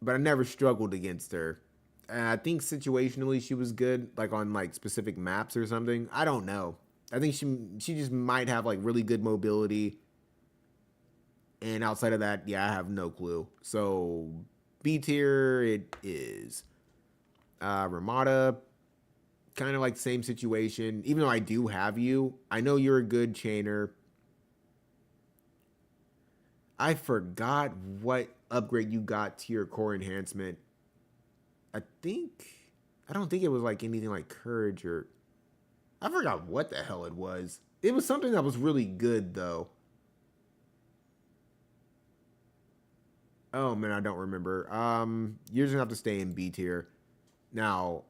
but I never struggled against her. And I think situationally she was good, like on like specific maps or something. I don't know. I think she just might have like really good mobility. And outside of that, yeah, I have no clue. So B tier it is. Ramada, kind of like same situation. Even though I do have you, I know you're a good chainer. I forgot what upgrade you got to your core enhancement. I don't think it was like anything like courage or I forgot what the hell it was. It was something that was really good though. Oh man, I don't remember. You're just gonna have to stay in B tier. Now,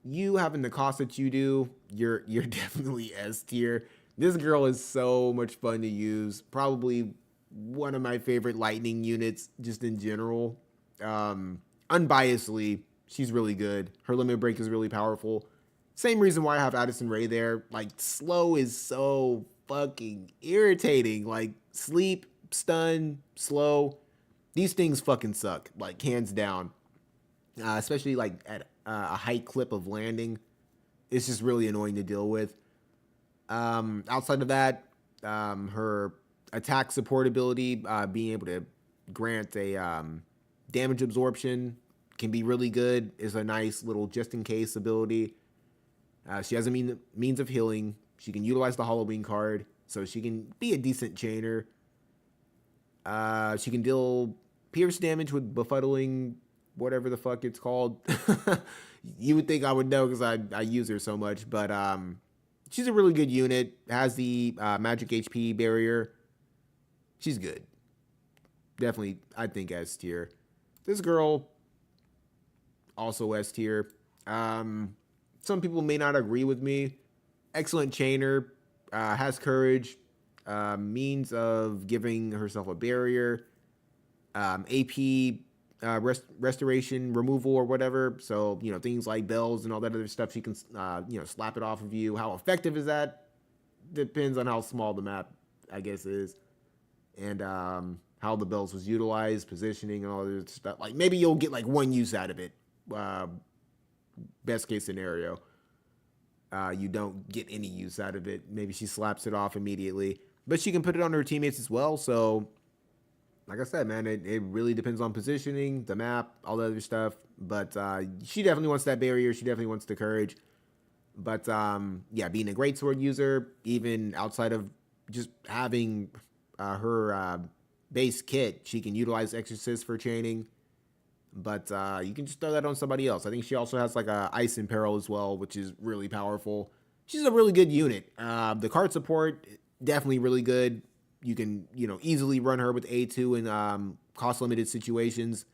you having the cost that you do, you're definitely S tier. This girl is so much fun to use. Probably one of my favorite lightning units just in general. Unbiasedly, she's really good. Her limit break is really powerful. Same reason why I have Addison Rae there. Like, slow is so fucking irritating. Like, sleep, stun, slow. These things fucking suck. Like, hands down. Especially, like, at a high clip of landing. It's just really annoying to deal with. Outside of that, her attack support ability, being able to grant a damage absorption, can be really good. Is a nice little just in case ability. She has a means of healing. She can utilize the Halloween card, so she can be a decent chainer. She can deal pierce damage with befuddling, whatever the fuck it's called. You would think I would know because I use her so much, but she's a really good unit. Has the magic HP barrier. She's good. Definitely, I think S tier. This girl, also S tier. Some people may not agree with me. Excellent chainer, has courage, means of giving herself a barrier, AP restoration, removal, or whatever. So, things like bells and all that other stuff, she can, slap it off of you. How effective is that? Depends on how small the map, I guess, is. And how the bells was utilized, positioning, and all this stuff. Like, maybe you'll get, like, one use out of it. Best case scenario. You don't get any use out of it. Maybe she slaps it off immediately. But she can put it on her teammates as well. So, like I said, man, it really depends on positioning, the map, all the other stuff. But she definitely wants that barrier. She definitely wants the courage. But, yeah, being a greatsword user, even outside of just having her base kit, she can utilize Exorcist for chaining. But you can just throw that on somebody else. I think she also has like a Ice Imperil as well, which is really powerful. She's a really good unit. The card support, definitely really good. You can, easily run her with A2 in cost limited situations.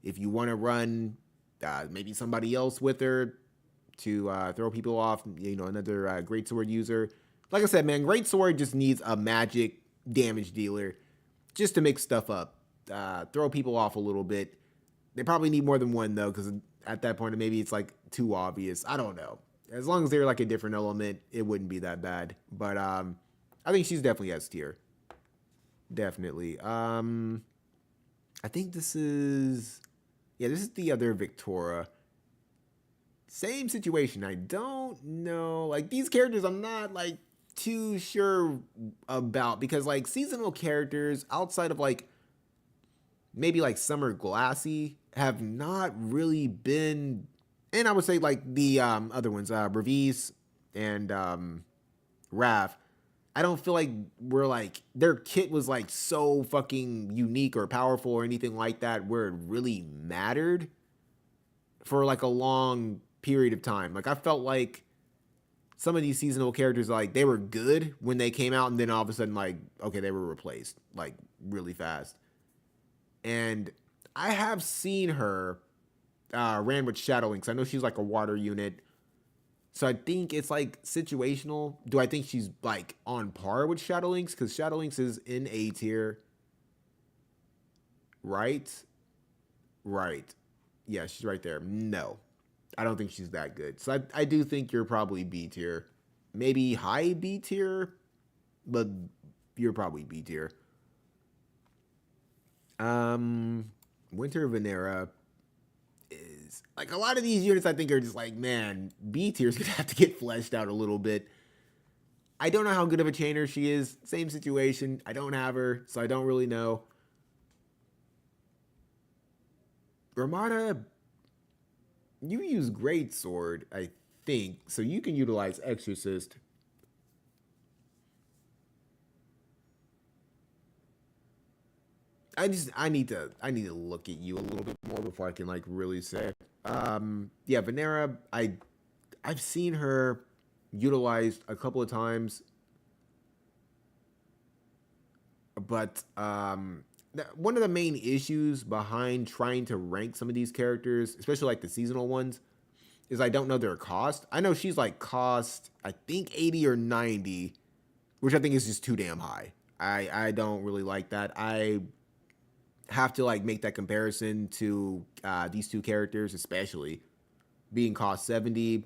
If you want to run maybe somebody else with her to throw people off, another Greatsword user. Like I said, man, Greatsword just needs a magic damage dealer just to mix stuff up. Throw people off a little bit. They probably need more than one, though, because at that point, maybe it's, like, too obvious. I don't know. As long as they're, like, a different element, it wouldn't be that bad. But I think she's definitely S tier. Definitely. I think this is... Yeah, this is the other Victora. Same situation. I don't know. Like, these characters I'm not, like, too sure about. Because, like, seasonal characters, outside of, like, maybe, like, Summer Glassy, have not really been, and I would say like the other ones, Bravis and Raph. I don't feel like we're like their kit was like so fucking unique or powerful or anything like that where it really mattered for like a long period of time. Like I felt like some of these seasonal characters like they were good when they came out and then all of a sudden like okay they were replaced like really fast. And I have seen her ran with Shadowlinks. I know she's like a water unit. So I think it's like situational. Do I think she's like on par with Shadowlinks? Because Shadowlinks is in A tier. Right? Right. Yeah, she's right there. No. I don't think she's that good. So I do think you're probably B tier. Maybe high B tier, but you're probably B tier. Winter Venera is like a lot of these units I think are just like, man, B tier is gonna have to get fleshed out a little bit. I don't know how good of a chainer she is. Same situation. I don't have her, so I don't really know. Ramada, you use Greatsword, I think, so you can utilize Exorcist. I need to look at you a little bit more before I can like really say. Yeah, Venera, I've seen her utilized a couple of times, but one of the main issues behind trying to rank some of these characters, especially like the seasonal ones, is I don't know their cost. I know she's like cost I think 80 or 90, which I think is just too damn high. I don't really like that. I have to like make that comparison to these two characters, especially being cost 70.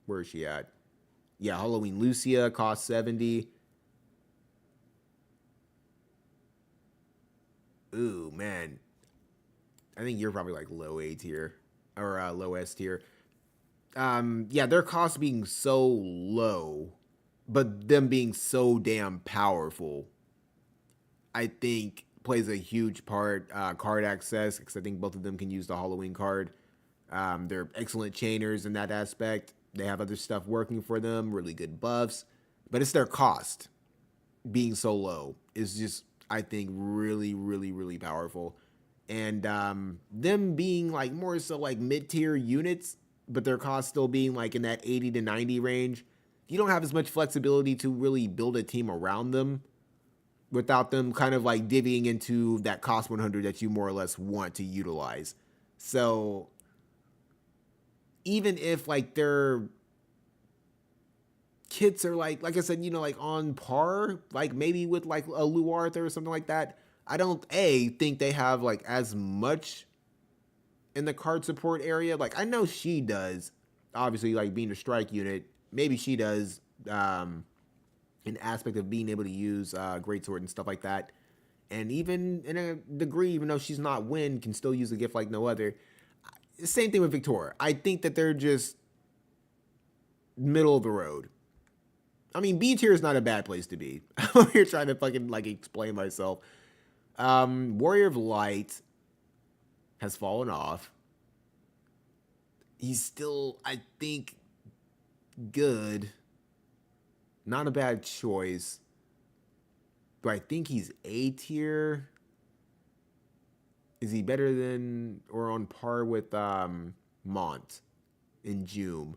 Where is she at? Yeah, Halloween Lucia cost 70. Ooh, man. I think you're probably like low A tier or low S tier. yeah, their cost being so low, but them being so damn powerful, I think plays a huge part. Card access, because I think both of them can use the Halloween card. They're excellent chainers in that aspect. They have other stuff working for them, really good buffs, but it's their cost being so low is just, I think, really, really, really powerful. And them being like more so like mid tier units, but their cost still being like in that 80 to 90 range, you don't have as much flexibility to really build a team around them without them kind of like divvying into that cost 100 that you more or less want to utilize. So even if like their kits are like I said, like on par, like maybe with like a Lou Arthur or something like that, I don't think they have like as much in the card support area. Like I know she does, obviously like being a strike unit, maybe she does an aspect of being able to use greatsword and stuff like that. And even in a degree, even though she's not win, can still use a gift like no other. Same thing with Victoria. I think that they're just middle of the road. I mean, B tier is not a bad place to be. I'm here trying to fucking like explain myself. Warrior of Light has fallen off. He's still, I think, good. Not a bad choice. But I think he's A tier. Is he better than or on par with Mont in June?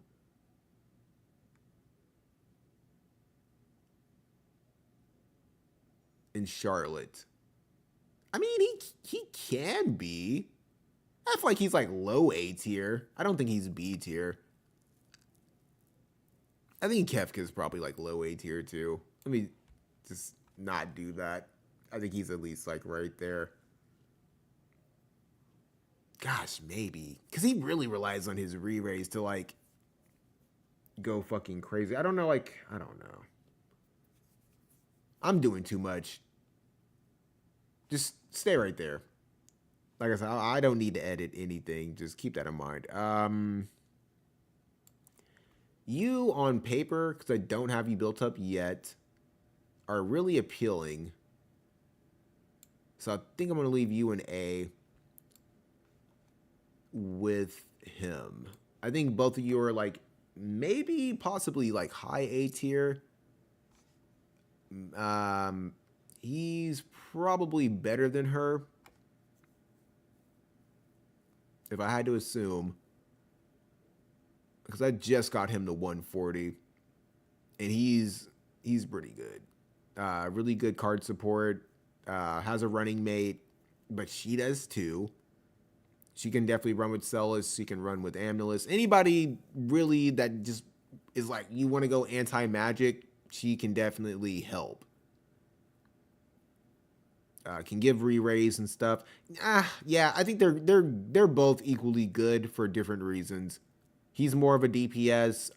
In Charlotte. I mean, he can be. I feel like he's like low A tier. I don't think he's B tier. I think Kefka is probably like low A tier too. Let me just not do that. I think he's at least like right there. Gosh, maybe. Because he really relies on his re-raise to like go fucking crazy. I don't know, like, I don't know. I'm doing too much. Just stay right there. Like I said, I don't need to edit anything. Just keep that in mind. You on paper, because I don't have you built up yet, are really appealing. So I think I'm going to leave you an A with him. I think both of you are like maybe possibly like high A tier. He's probably better than her, if I had to assume, because I just got him to 140, and he's pretty good. Really good card support. Has a running mate, but she does too. She can definitely run with Celis. She can run with Amnilus. Anybody really that just is like, you want to go anti-magic, she can definitely help. Can give re-raise and stuff. Yeah, I think they're both equally good for different reasons. He's more of a DPS.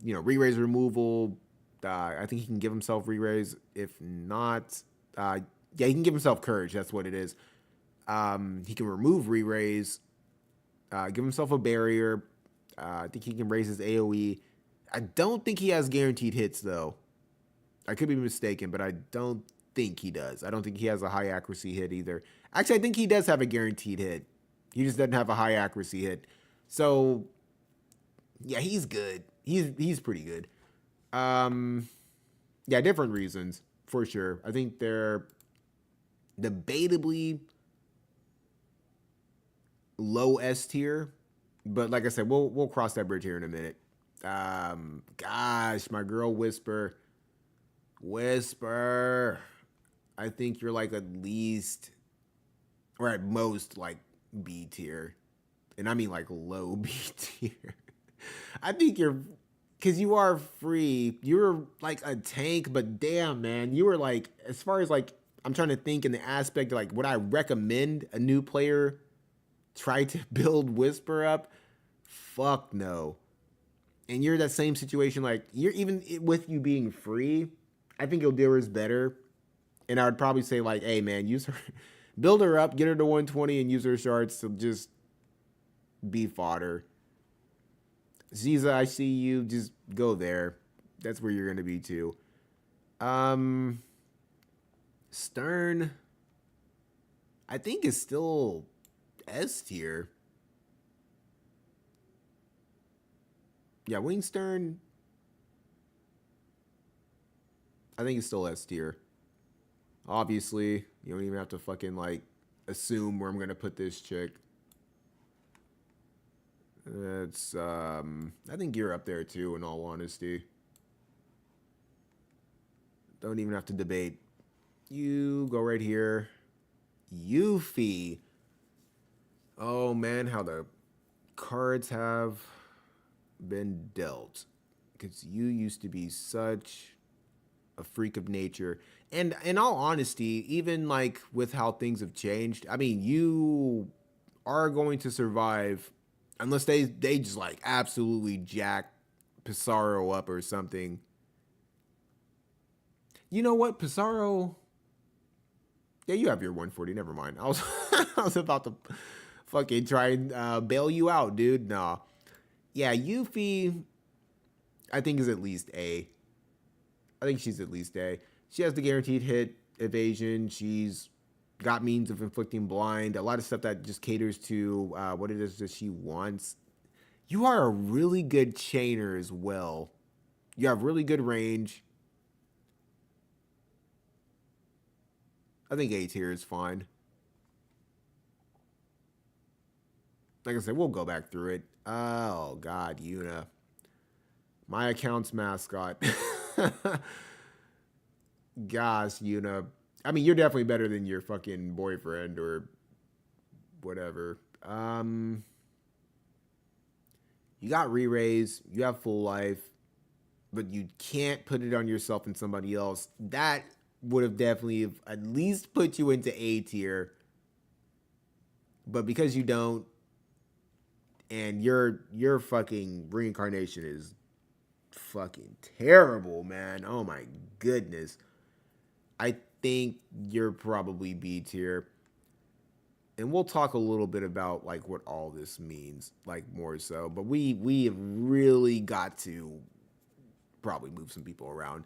Re-raise removal. I think he can give himself re-raise. If not, yeah, he can give himself courage. That's what it is. He can remove re-raise. Give himself a barrier. I think he can raise his AoE. I don't think he has guaranteed hits though. I could be mistaken, but I don't think he does. I don't think he has a high accuracy hit either. Actually, I think he does have a guaranteed hit. He just doesn't have a high accuracy hit. So, yeah, he's good. He's pretty good. Yeah, different reasons for sure. I think they're debatably low S tier, but like I said, we'll cross that bridge here in a minute. Gosh, my girl Whisper. I think you're like at least, or at most, like B tier. And I mean like low B tier. I think because you are free. You're like a tank, but damn, man. You were like, as far as like, I'm trying to think in the aspect of like, would I recommend a new player try to build Whisper up? Fuck no. And you're that same situation, like, you're even with you being free, I think Ildira is better. And I would probably say, like, hey, man, use her, build her up, get her to 120, and use her shards to just be fodder. Ziza, I see you. Just go there. That's where you're gonna be too. Um, Stern, I think is still S tier. Yeah, Wing Stern, I think it's still S tier. Obviously, you don't even have to fucking like assume where I'm gonna put this chick. It's I think you're up there too, in all honesty. Don't even have to debate. You go right here. Yuffie. Oh man, how the cards have been dealt. Because you used to be such a freak of nature. And in all honesty, even like with how things have changed, I mean, you are going to survive unless they just like absolutely jack Pissarro up or something. You know what, Pissarro? Yeah, you have your 140. Never mind. I was I was about to fucking try and bail you out, dude. Nah. Yeah, Yuffie, I think is at least A. I think she's at least A. She has the guaranteed hit evasion. She's got means of inflicting blind. A lot of stuff that just caters to what it is that she wants. You are a really good chainer as well. You have really good range. I think A tier is fine. Like I said, we'll go back through it. Oh God, Yuna, my account's mascot. Gosh, Yuna. I mean, you're definitely better than your fucking boyfriend or whatever. You got re-raise, you have full life, but you can't put it on yourself and somebody else. That would have definitely have at least put you into A tier. But because you don't, and your fucking reincarnation is fucking terrible, man. Oh my goodness. I think you're probably B tier. And we'll talk a little bit about like what all this means, like more so. But we have really got to probably move some people around.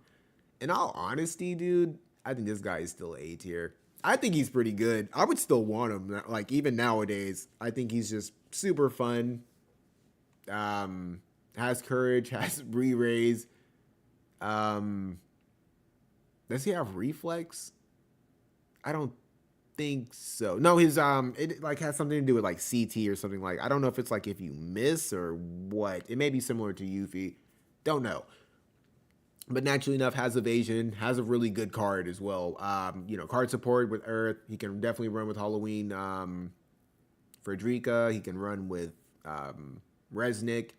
In all honesty, dude, I think this guy is still A tier. I think he's pretty good. I would still want him, like even nowadays. I think he's just super fun. Has courage, has re-raise. Um, does he have reflex? I don't think so. No, his it like has something to do with like CT or something like. I don't know if it's like if you miss or what. It may be similar to Yuffie. Don't know. But naturally enough, has evasion, has a really good card as well. Card support with Earth. He can definitely run with Halloween. Frederica. He can run with Resnick.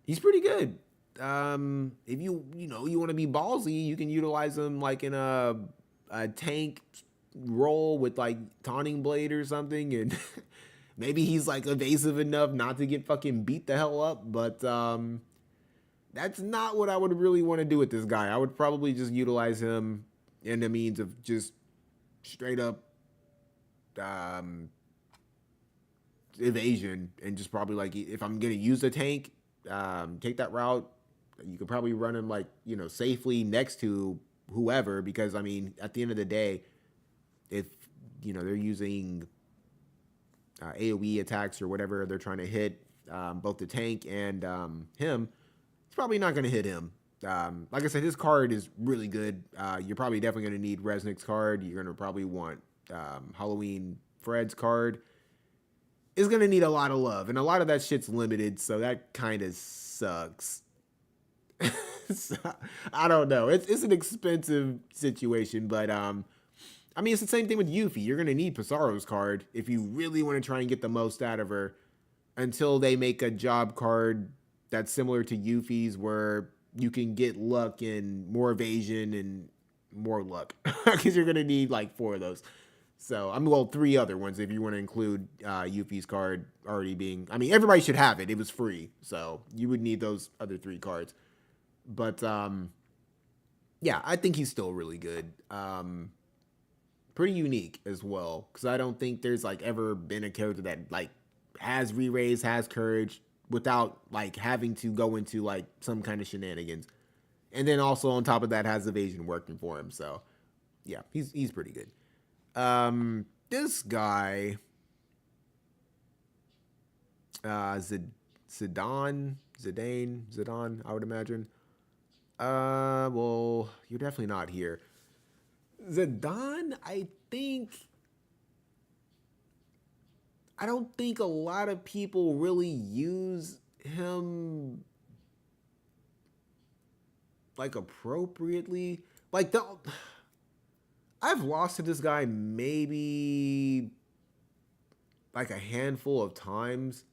He's pretty good. If you want to be ballsy, you can utilize him like in a tank role with like taunting blade or something, and maybe he's like evasive enough not to get fucking beat the hell up. But that's not what I would really want to do with this guy. I would probably just utilize him in the means of just straight up evasion, and just probably like if I'm gonna use a tank, take that route. You could probably run him like safely next to whoever, because I mean at the end of the day, if they're using AOE attacks or whatever they're trying to hit, both the tank and him, it's probably not going to hit him. Like I said, his card is really good. You're probably definitely going to need Resnick's card. You're going to probably want Halloween Fred's card. Is going to need a lot of love, and a lot of that shit's limited, so that kind of sucks. So, I don't know. It's an expensive situation, but I mean, it's the same thing with Yuffie. You're gonna need Pissarro's card if you really want to try and get the most out of her. Until they make a job card that's similar to Yuffie's, where you can get luck and more evasion and more luck, because you're gonna need like 4 of those. So well, 3 other ones if you want to include Yuffie's card already being. I mean, everybody should have it. It was free, so you would need those other 3 cards. But yeah, I think he's still really good. Pretty unique as well, because I don't think there's like ever been a character that like has re-raise, has courage, without like having to go into like some kind of shenanigans. And then also on top of that has evasion working for him. So yeah, he's pretty good. This guy, Zidane, I would imagine. Well, you're definitely not here. Zidane, I don't think a lot of people really use him like appropriately. Like the I've lost to this guy maybe like a handful of times,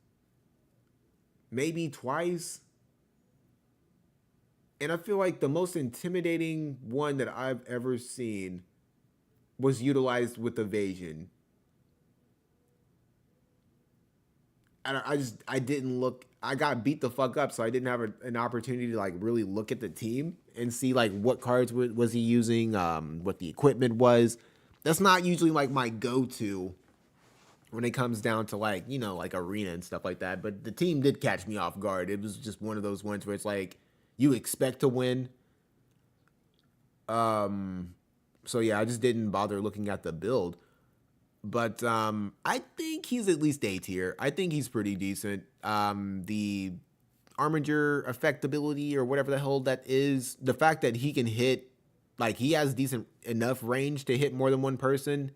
maybe twice. And I feel like the most intimidating one that I've ever seen was utilized with evasion. And I didn't look. I got beat the fuck up, so I didn't have an opportunity to like really look at the team and see like what cards was he using, what the equipment was. That's not usually like my go-to when it comes down to like like arena and stuff like that. But the team did catch me off guard. It was just one of those ones where it's like you expect to win. So yeah, I just didn't bother looking at the build. But I think he's at least A tier. I think he's pretty decent. The Armiger effectability or whatever the hell that is, the fact that he can hit, like he has decent enough range to hit more than one person,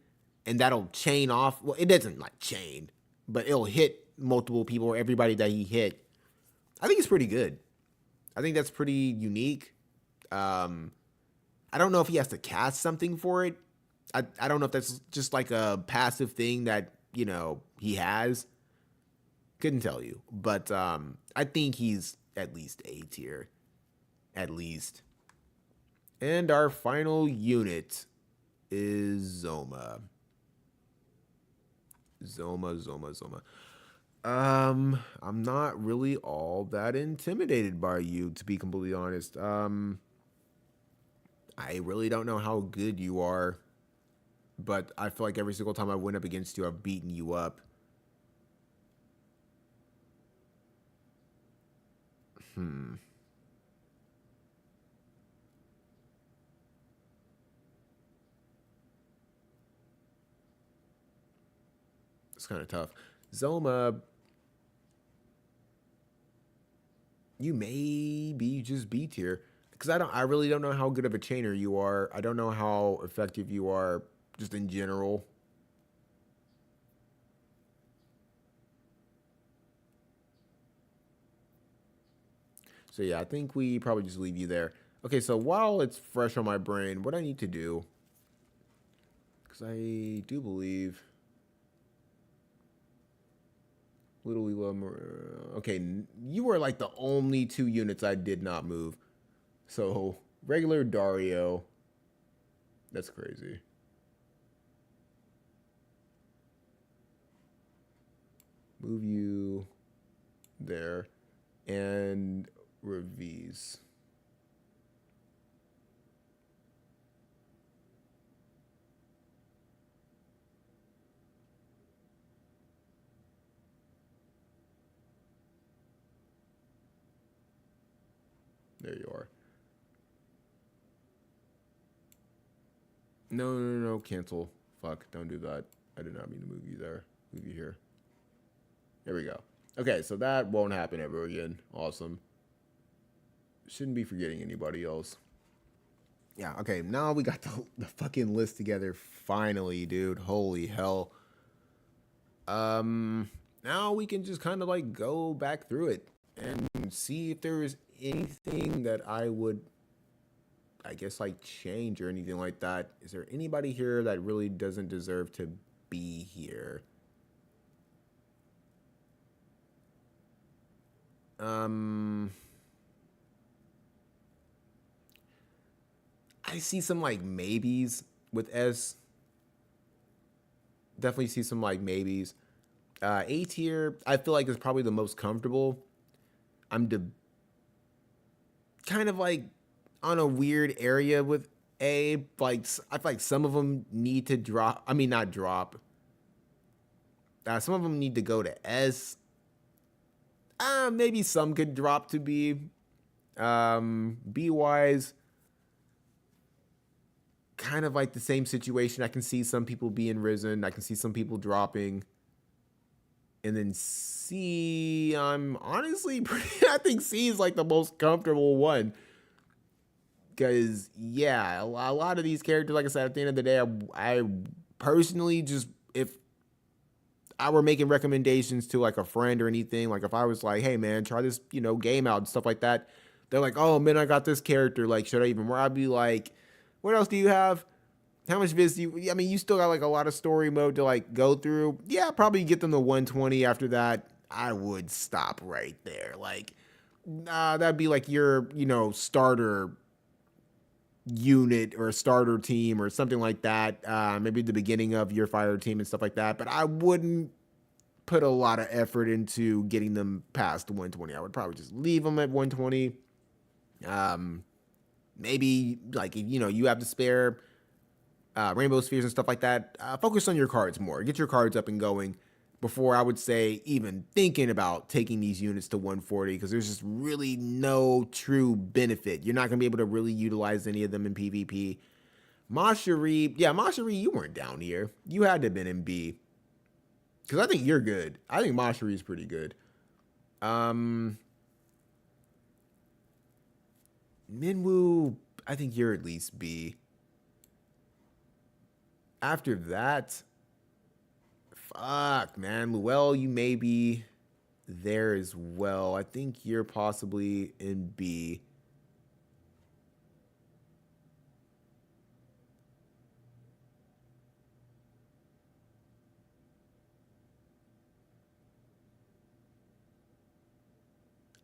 and that'll chain off. Well, it doesn't like chain, but it'll hit multiple people or everybody that he hit. I think it's pretty good. I think that's pretty unique. I don't know if he has to cast something for it. I don't know if that's just like a passive thing that, he has. Couldn't tell you. But I think he's at least A tier. At least. And our final unit is Zoma. Zoma. I'm not really all that intimidated by you, to be completely honest. I really don't know how good you are. But I feel like every single time I went up against you, I've beaten you up. It's kind of tough. Zoma, you may be just B tier. Because I really don't know how good of a chainer you are. I don't know how effective you are just in general. So yeah, I think we probably just leave you there. Okay, so while it's fresh on my brain, what I need to do, because I do believe okay, you were like the only two units I did not move. So regular Dario, that's crazy. Move you there and Revis. There you are. No, cancel. Fuck, don't do that. I did not mean to move you there. Move you here. There we go. Okay, so that won't happen ever again. Awesome. Shouldn't be forgetting anybody else. Yeah, okay, now we got the fucking list together finally, dude. Holy hell. Now we can just kind of like go back through it and see if there is anything that I would, I guess, like change or anything like that. Is there anybody here that really doesn't deserve to be here? I see some like maybes with S. Definitely see some like maybes. A tier, I feel like is probably the most comfortable. I'm kind of like on a weird area with A. Like I feel like some of them need to drop. I mean, not drop. Some of them need to go to S. Maybe some could drop to B. B wise, kind of like the same situation. I can see some people being risen. I can see some people dropping. And then C, I'm honestly pretty, I think C is like the most comfortable one. Because, yeah, a lot of these characters, like I said, at the end of the day, I personally just, if I were making recommendations to like a friend or anything, like if I was like, hey man, try this, game out and stuff like that, they're like, oh man, I got this character, like, should I even, where I'd be like, what else do you have? How much viz do you, I mean, you still got like a lot of story mode to like go through. Yeah, probably get them to 120. After that, I would stop right there. Like, that'd be like your, starter unit or starter team or something like that. Maybe the beginning of your fire team and stuff like that. But I wouldn't put a lot of effort into getting them past 120. I would probably just leave them at 120. Maybe like, you have to spare rainbow spheres and stuff like that. Focus on your cards more. Get your cards up and going before I would say even thinking about taking these units to 140, because there's just really no true benefit. You're not going to be able to really utilize any of them in PvP. Mashari, you weren't down here. You had to have been in B. Because I think you're good. I think Mashari is pretty good. Minwoo, I think you're at least B. After that, fuck, man. Luell, you may be there as well. I think you're possibly in B.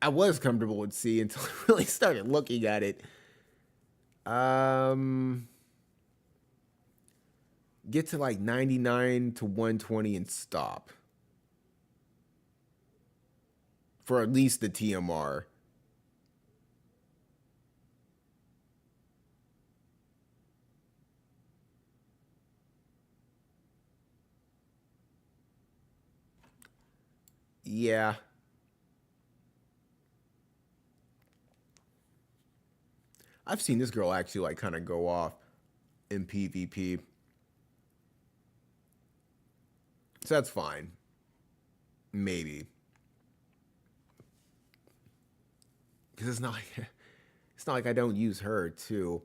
I was comfortable with C until I really started looking at it. Get to like 99 to 120 and stop. For at least the TMR. Yeah. I've seen this girl actually like kind of go off in PvP. So that's fine. Maybe. Because it's not like I don't use her too.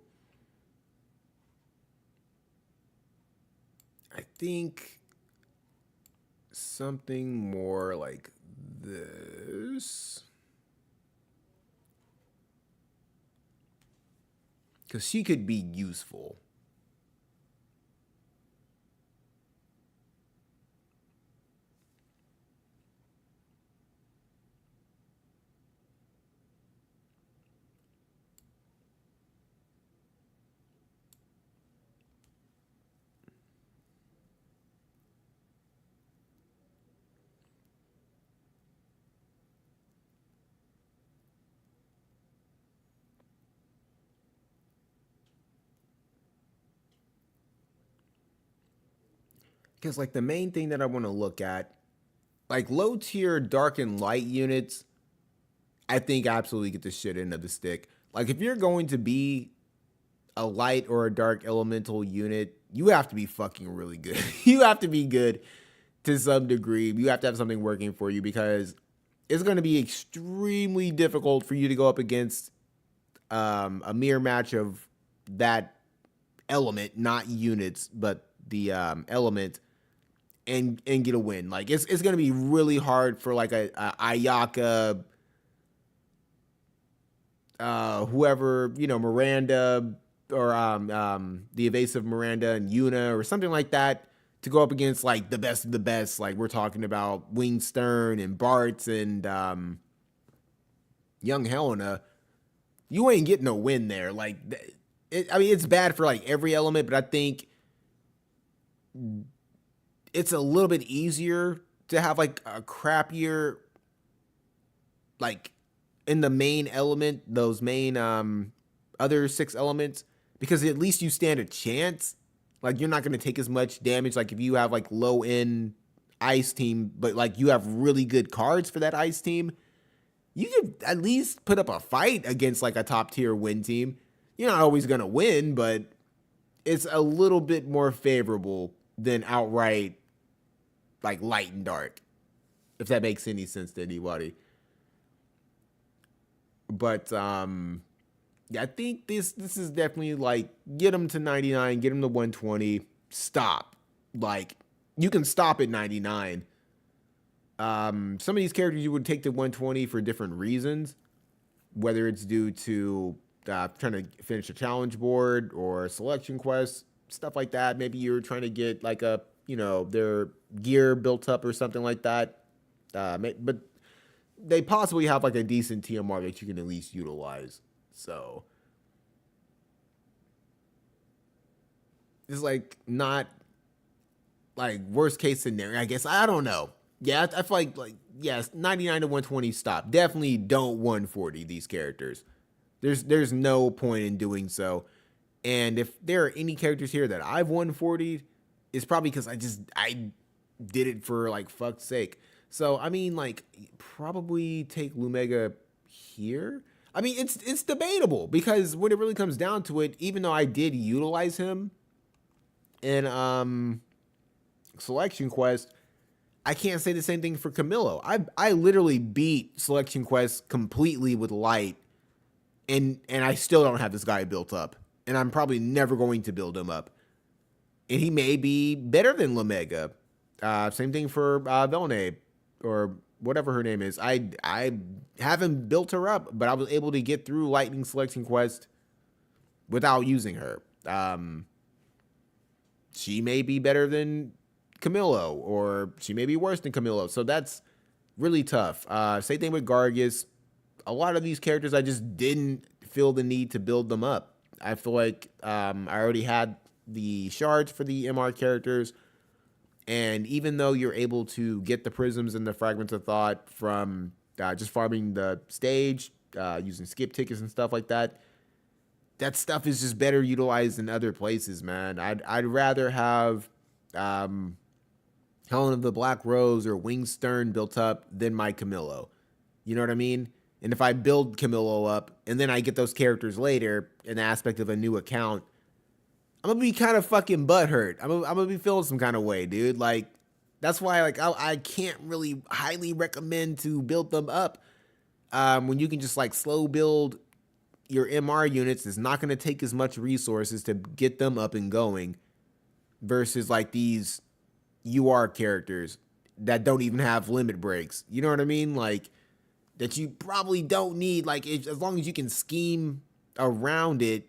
I think something more like this. Because she could be useful. Because like the main thing that I want to look at, like low tier dark and light units, I think absolutely get the shit end of the stick. Like if you're going to be a light or a dark elemental unit, you have to be fucking really good. You have to be good to some degree. You have to have something working for you, because it's going to be extremely difficult for you to go up against a mere match of that element, not units, but the element, and get a win. Like it's gonna be really hard for like a Ayaka, whoever, Miranda, or the evasive Miranda and Yuna or something like that, to go up against like the best of the best. Like we're talking about Wing Stern and Bartz and young Helena. You ain't getting no win there. Like it's bad for like every element, but I think it's a little bit easier to have like a crappier, like in the main element, those main other 6 elements, because at least you stand a chance. Like you're not going to take as much damage. Like if you have like low end ice team, but like you have really good cards for that ice team, you could at least put up a fight against like a top tier win team. You're not always gonna win, but it's a little bit more favorable than outright like light and dark, if that makes any sense to anybody. But yeah, I think this is definitely like get him to 99, get him to 120, stop. Like you can stop at 99. Some of these characters you would take to 120 for different reasons, whether it's due to trying to finish a challenge board or selection quest, stuff like that. Maybe you're trying to get like a, you know, their gear built up or something like that. But they possibly have like a decent TMR that you can at least utilize. So it's like not like worst case scenario. I guess I don't know. Yeah, I feel like yes, 99 to 120 stop. Definitely don't 140 these characters. There's no point in doing so. And if there are any characters here that I've 140'd, it's probably because I did it for like fuck's sake. So I mean, like probably take Lumega here. I mean, it's debatable because when it really comes down to it, even though I did utilize him in Selection Quest, I can't say the same thing for Camillo. I literally beat Selection Quest completely with Light, and I still don't have this guy built up, and I'm probably never going to build him up. And he may be better than Lumega. Same thing for Velne, or whatever her name is. I haven't built her up, but I was able to get through Lightning Selection Quest without using her. She may be better than Camillo, or she may be worse than Camillo. So that's really tough. Same thing with Gargus. A lot of these characters, I just didn't feel the need to build them up. I feel like I already had the shards for the MR characters. And even though you're able to get the prisms and the fragments of thought from just farming the stage, using skip tickets and stuff like that, that stuff is just better utilized in other places, man. I'd rather have Helen of the Black Rose or Wing Stern built up than my Camillo. You know what I mean? And if I build Camillo up and then I get those characters later in the aspect of a new account, I'm gonna be kind of fucking butthurt. I'm gonna be feeling some kind of way, dude. Like, that's why like I can't really highly recommend to build them up. When you can just like slow build your MR units, it's not gonna take as much resources to get them up and going versus like these UR characters that don't even have limit breaks. You know what I mean? Like that you probably don't need. Like as long as you can scheme around it,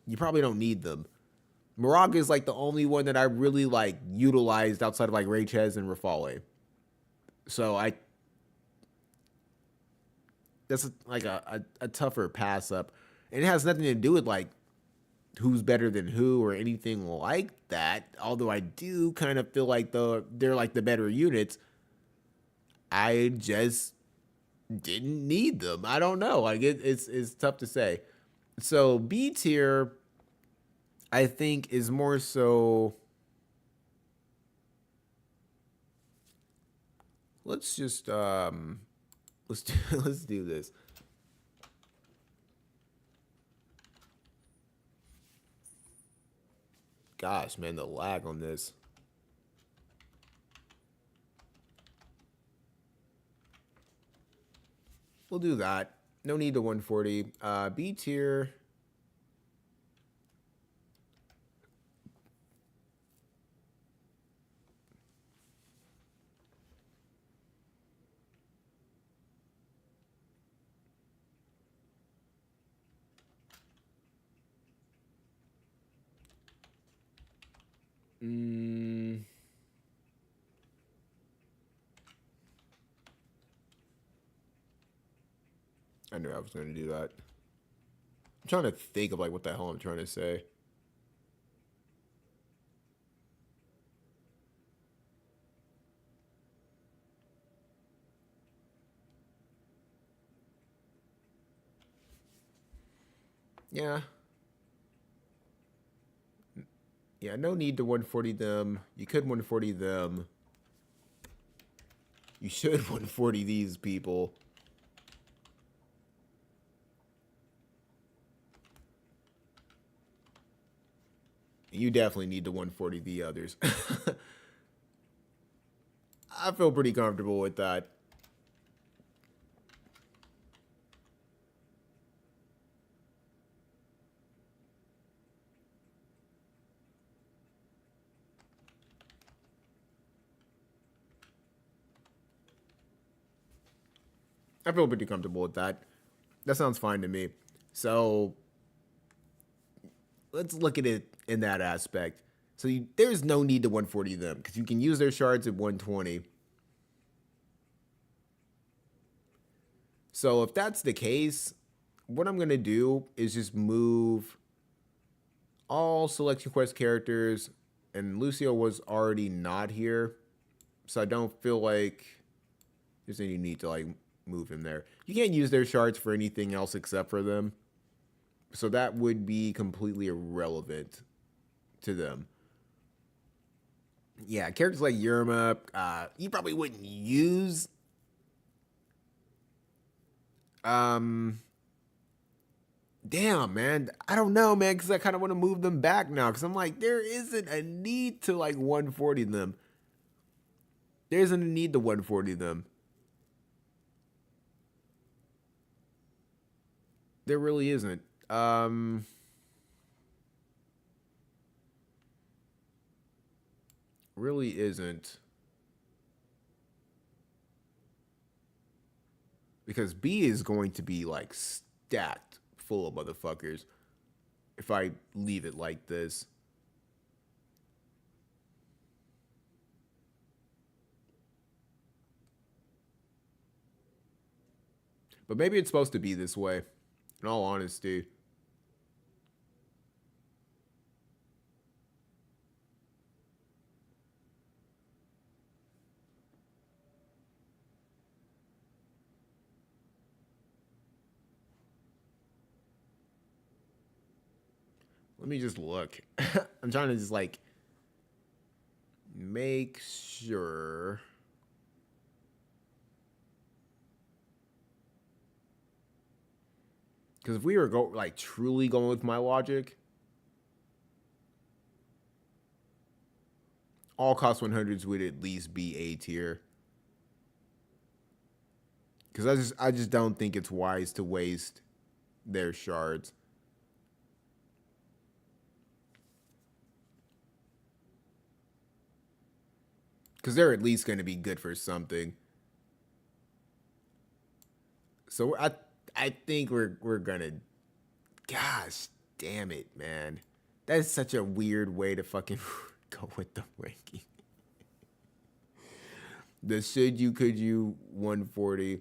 you probably don't need them. Moraga is like the only one that I really like utilized outside of like Raychez and Rafale. So that's like a tougher pass up. And it has nothing to do with like who's better than who or anything like that. Although I do kind of feel like they're like the better units. I just didn't need them. I don't know. Like it's tough to say. So B tier, I think, is more so. Let's just let's do this. Gosh, man, the lag on this. We'll do that. No need to 140. B tier. I knew I was going to do that. I'm trying to think of like what the hell I'm trying to say. Yeah. Yeah, no need to 140 them. You could 140 them. You should 140 these people. You definitely need to 140 the others. I feel pretty comfortable with that. I feel pretty comfortable with that. That sounds fine to me. So let's look at it in that aspect. So there's no need to 140 them because you can use their shards at 120. So if that's the case, what I'm going to do is just move all Selection Quest characters, and Lucio was already not here, so I don't feel like there's any need to like move him there. You can't use their shards for anything else except for them, so that would be completely irrelevant to them. Yeah, characters like Yerma, you probably wouldn't use. Damn, man. I don't know, man, because I kind of want to move them back now. Because I'm like, there isn't a need to like 140 them. There isn't a need to 140 them. There really isn't. Really isn't. Because B is going to be like stacked full of motherfuckers if I leave it like this. But maybe it's supposed to be this way, in all honesty. Let me just look. I'm trying to just like make sure. Because if we were like truly going with my logic, all cost 100s would at least be A tier. Because I just don't think it's wise to waste their shards. Because they're at least going to be good for something. So I think we're gonna. Gosh, damn it, man! That is such a weird way to fucking go with the ranking. The should you could you 140.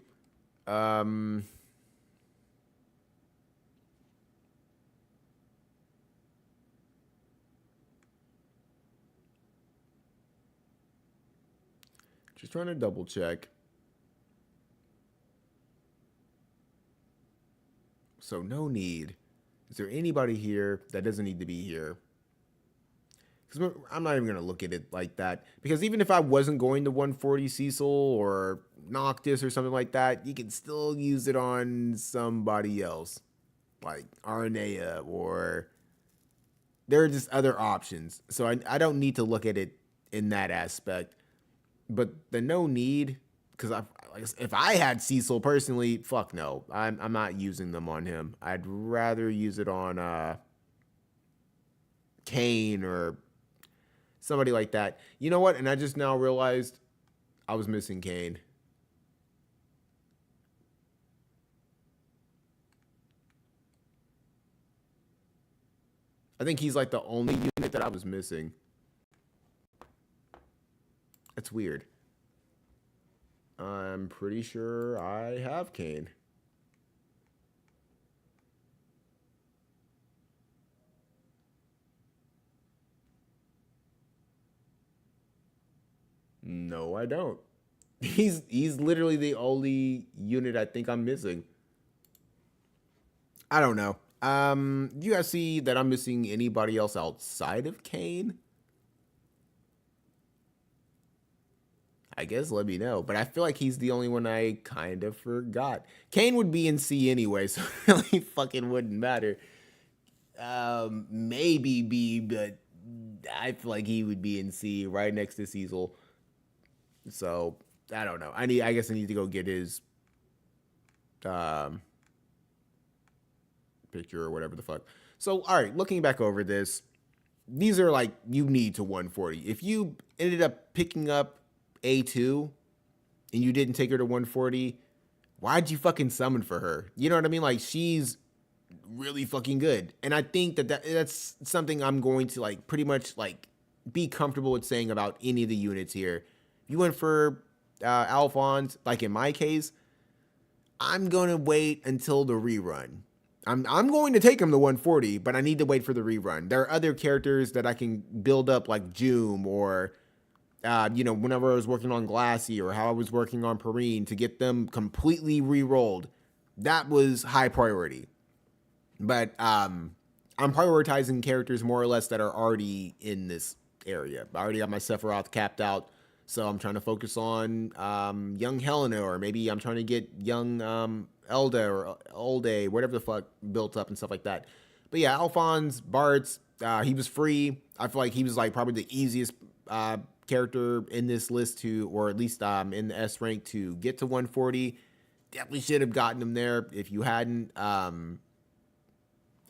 Just trying to double check. So no need. Is there anybody here that doesn't need to be here? Because I'm not even going to look at it like that. Because even if I wasn't going to 140 Cecil or Noctis or something like that, you can still use it on somebody else. Like Aranea, or there are just other options. So I don't need to look at it in that aspect. But the no need, because if I had Cecil personally, fuck no, I'm not using them on him. I'd rather use it on Kayn or somebody like that. You know what? And I just now realized I was missing Kayn. I think he's like the only unit that I was missing. That's weird. I'm pretty sure I have Kayn. No, I don't. He's literally the only unit I think I'm missing. I don't know. Do you guys see that I'm missing anybody else outside of Kayn? I guess let me know. But I feel like he's the only one I kind of forgot. Kayn would be in C anyway, so it really fucking wouldn't matter. Maybe B, but I feel like he would be in C right next to Cecil. So I don't know. I guess I need to go get his um, picture or whatever the fuck. So all right, looking back over this, these are like you need to 140. If you ended up picking up A2 and you didn't take her to 140, why'd you fucking summon for her? You know what I mean? Like she's really fucking good. And I think that's something I'm going to like pretty much like be comfortable with saying about any of the units here. If you went for Alphonse, like in my case, I'm going to wait until the rerun. I'm going to take him to 140, but I need to wait for the rerun. There are other characters that I can build up like Joom or whenever I was working on Glassy or how I was working on Perrine to get them completely re-rolled. That was high priority. But I'm prioritizing characters more or less that are already in this area. I already got my Sephiroth capped out, so I'm trying to focus on young Helena, or maybe I'm trying to get young Elda or Olde, whatever the fuck, built up and stuff like that. But yeah, Alphonse, Bartz, he was free. I feel like he was like probably the easiest character in this list to, or at least in the S rank to get to 140. Definitely should have gotten him there if you hadn't.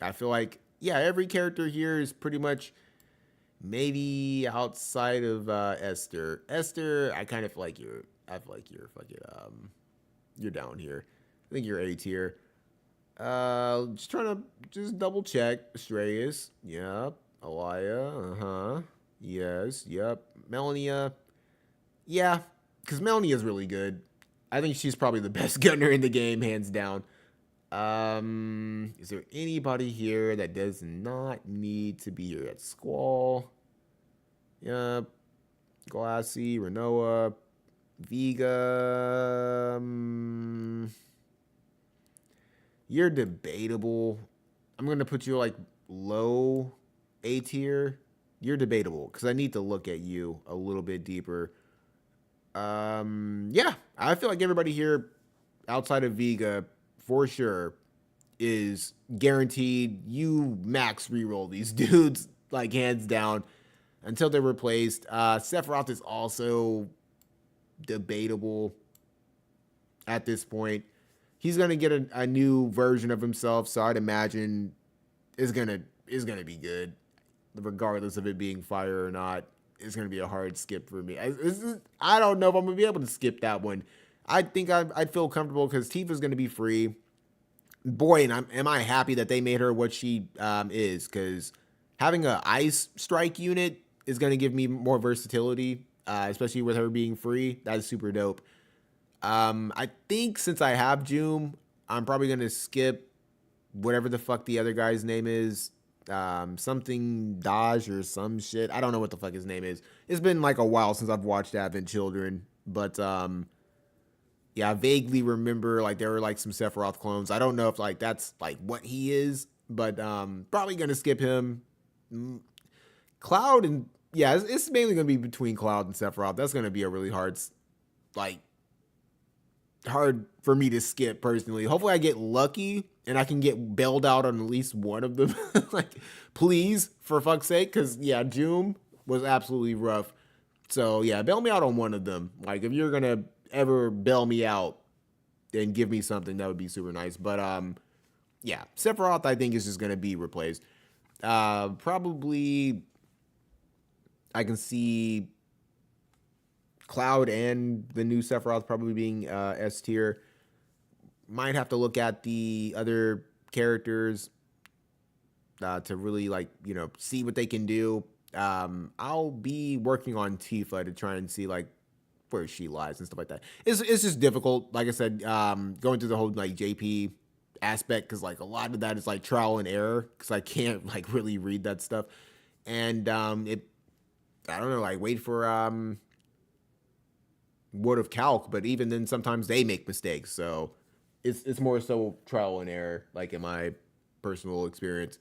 I feel like, yeah, every character here is pretty much maybe outside of Esther. Esther, I kind of feel like you're fucking, you're down here. I think you're A tier. Just trying to just double check. Astraeus, yep. Alaya, yes, yep. Melania, yeah, because Melania is really good. I think she's probably the best gunner in the game, hands down. Is there anybody here that does not need to be here? At Squall. Yep. Glassy, Renoa, Vega. You're debatable. I'm gonna put you like low A tier. You're debatable because I need to look at you a little bit deeper. Yeah, I feel like everybody here outside of Vega for sure is guaranteed you max reroll these dudes like hands down until they're replaced. Sephiroth is also debatable at this point. He's gonna get a new version of himself, so I'd imagine is gonna be good, regardless of it being fire or not. It's gonna be a hard skip for me. I don't know if I'm gonna be able to skip that one. I think I'd feel comfortable because Tifa's gonna be free. Boy, and am I happy that they made her what she is, because having a ice strike unit is gonna give me more versatility, especially with her being free. That is super dope. I think since I have Joom, I'm probably gonna skip whatever the fuck the other guy's name is. Something Dodge or some shit. I don't know what the fuck his name is. It's been like a while since I've watched Advent Children, but yeah, I vaguely remember like there were like some Sephiroth clones. I don't know if like that's like what he is, but probably gonna skip him. Cloud and yeah, it's mainly gonna be between Cloud and Sephiroth. That's gonna be a really hard for me to skip personally. Hopefully I get lucky and I can get bailed out on at least one of them. Like, please, for fuck's sake, because yeah, Joom was absolutely rough. So yeah, bail me out on one of them. Like, if you're gonna ever bail me out and give me something, that would be super nice. But yeah, Sephiroth I think is just gonna be replaced. Probably I can see Cloud and the new Sephiroth probably being S tier. Might have to look at the other characters to really like, see what they can do. I'll be working on Tifa to try and see like where she lies and stuff like that. It's just difficult. Like I said, going through the whole like JP aspect, because like a lot of that is like trial and error, because I can't like really read that stuff. And I don't know, like wait for Word of Calc, but even then sometimes they make mistakes. So it's more so trial and error, like in my personal experience.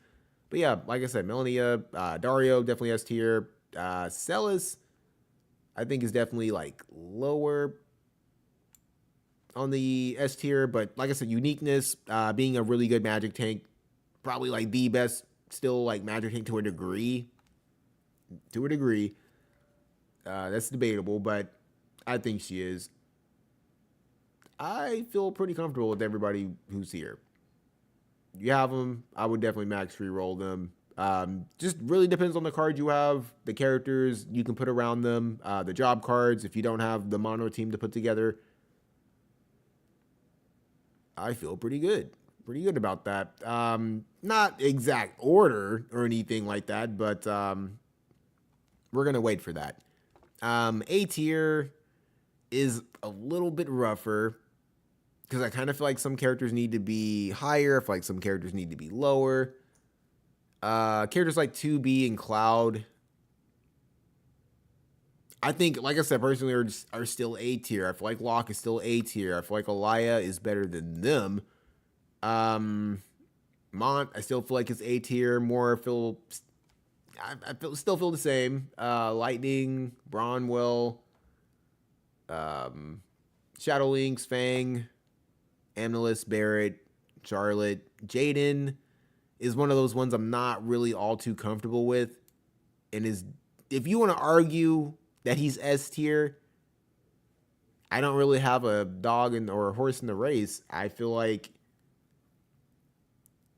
But yeah, like I said, Melania, Dario definitely S tier. Celis, I think is definitely like lower on the S tier, but like I said, uniqueness, being a really good magic tank, probably like the best still like magic tank to a degree. to a degree. That's debatable, but I think she is. I feel pretty comfortable with everybody who's here. You have them. I would definitely max re-roll them. Just really depends on the card you have, the characters you can put around them, the job cards. If you don't have the mono team to put together, I feel pretty good. Pretty good about that. Not exact order or anything like that, but we're going to wait for that. A tier is a little bit rougher because I kind of feel like some characters need to be higher. I feel like some characters need to be lower. Characters like 2B and Cloud, I think, like I said, personally, are still A tier. I feel like Locke is still A tier. I feel like Elia is better than them. Mont, I still feel like it's A tier. Still feel the same. Lightning, Bronwell, Shadow Lynx, Fang, Amethyst, Barret, Charlotte, Jaden is one of those ones I'm not really all too comfortable with. And if you want to argue that he's S tier, I don't really have a dog or a horse in the race. I feel like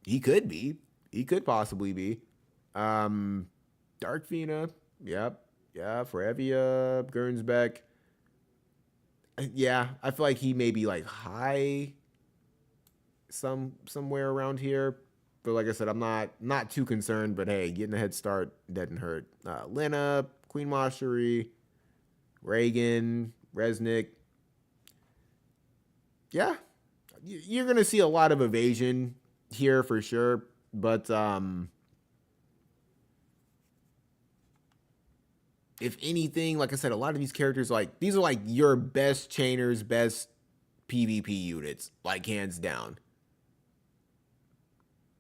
he could be. He could possibly be. Dark Fina, yep. Yeah, Forevia, Gernsbeck. Yeah, I feel like he may be like high somewhere around here. But like I said, I'm not too concerned. But hey, getting a head start doesn't hurt. Lena, Queen Mastery, Reagan, Resnick. Yeah, you're gonna see a lot of evasion here for sure. But if anything, like I said, a lot of these characters, like these are like your best chainers, best PvP units, like hands down.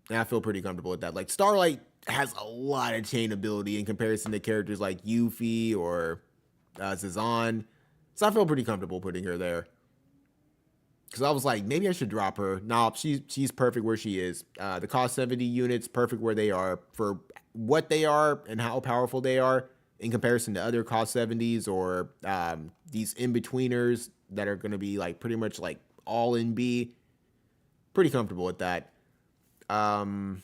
And I feel pretty comfortable with that. Like Starlight has a lot of chain ability in comparison to characters like Yuffie or Zazan. So I feel pretty comfortable putting her there. Because I was like, maybe I should drop her. Nah, she's perfect where she is. The cost 70 units, perfect where they are for what they are and how powerful they are in comparison to other cost 70s or these in-betweeners that are going to be like pretty much like all in B. Pretty comfortable with that. No,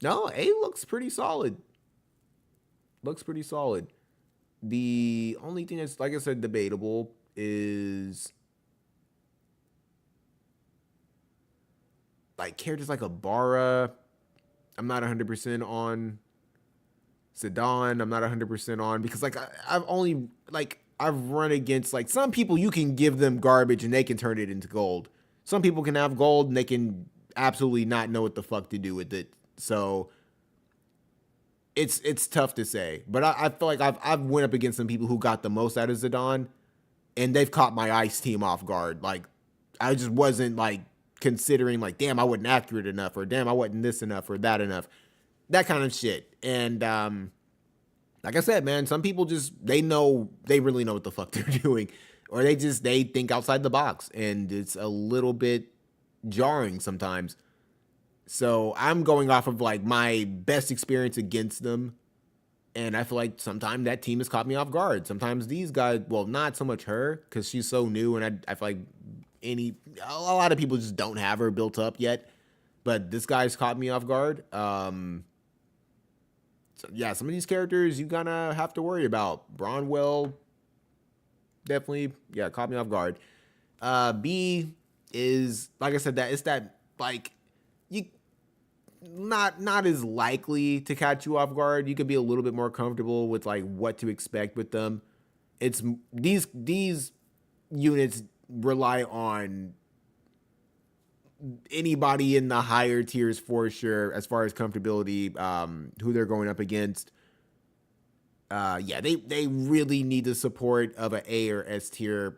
A looks pretty solid. Looks pretty solid. The only thing that's, like I said, debatable is like characters like Abara. I'm not 100% on. Zidane, I'm not 100% on because like I've run against like some people you can give them garbage and they can turn it into gold. Some people can have gold and they can absolutely not know what the fuck to do with it. So it's tough to say. But I feel like I've went up against some people who got the most out of Zidane and they've caught my ice team off guard. Like I just wasn't like considering like, damn, I wasn't accurate enough, or damn, I wasn't this enough or that enough. That kind of shit. And like I said, man, some people just they really know what the fuck they're doing. Or they think outside the box. And it's a little bit jarring sometimes. So I'm going off of like my best experience against them. And I feel like sometimes that team has caught me off guard. Sometimes these guys, well, not so much her, because she's so new, and I feel like a lot of people just don't have her built up yet. But this guy's caught me off guard. So yeah, some of these characters you gonna have to worry about. Bronwell, definitely, yeah, caught me off guard. B is, like I said, that it's that like you not as likely to catch you off guard. You could be a little bit more comfortable with like what to expect with them. It's these units rely on anybody in the higher tiers for sure as far as comfortability, who they're going up against. Yeah, they really need the support of an A or S tier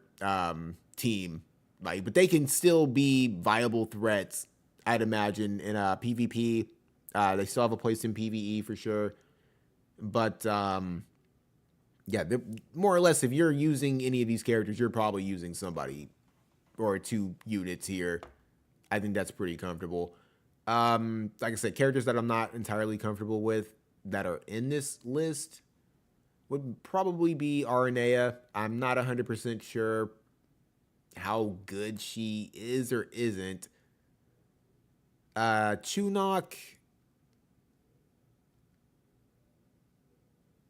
team. Like, but they can still be viable threats, I'd imagine, in PvP. They still have a place in PvE for sure. But yeah, more or less, if you're using any of these characters, you're probably using somebody or two units here. I think that's pretty comfortable. Like I said, characters that I'm not entirely comfortable with. that are in this list would probably be Aranea. I'm not 100% sure how good she is or isn't. Chunok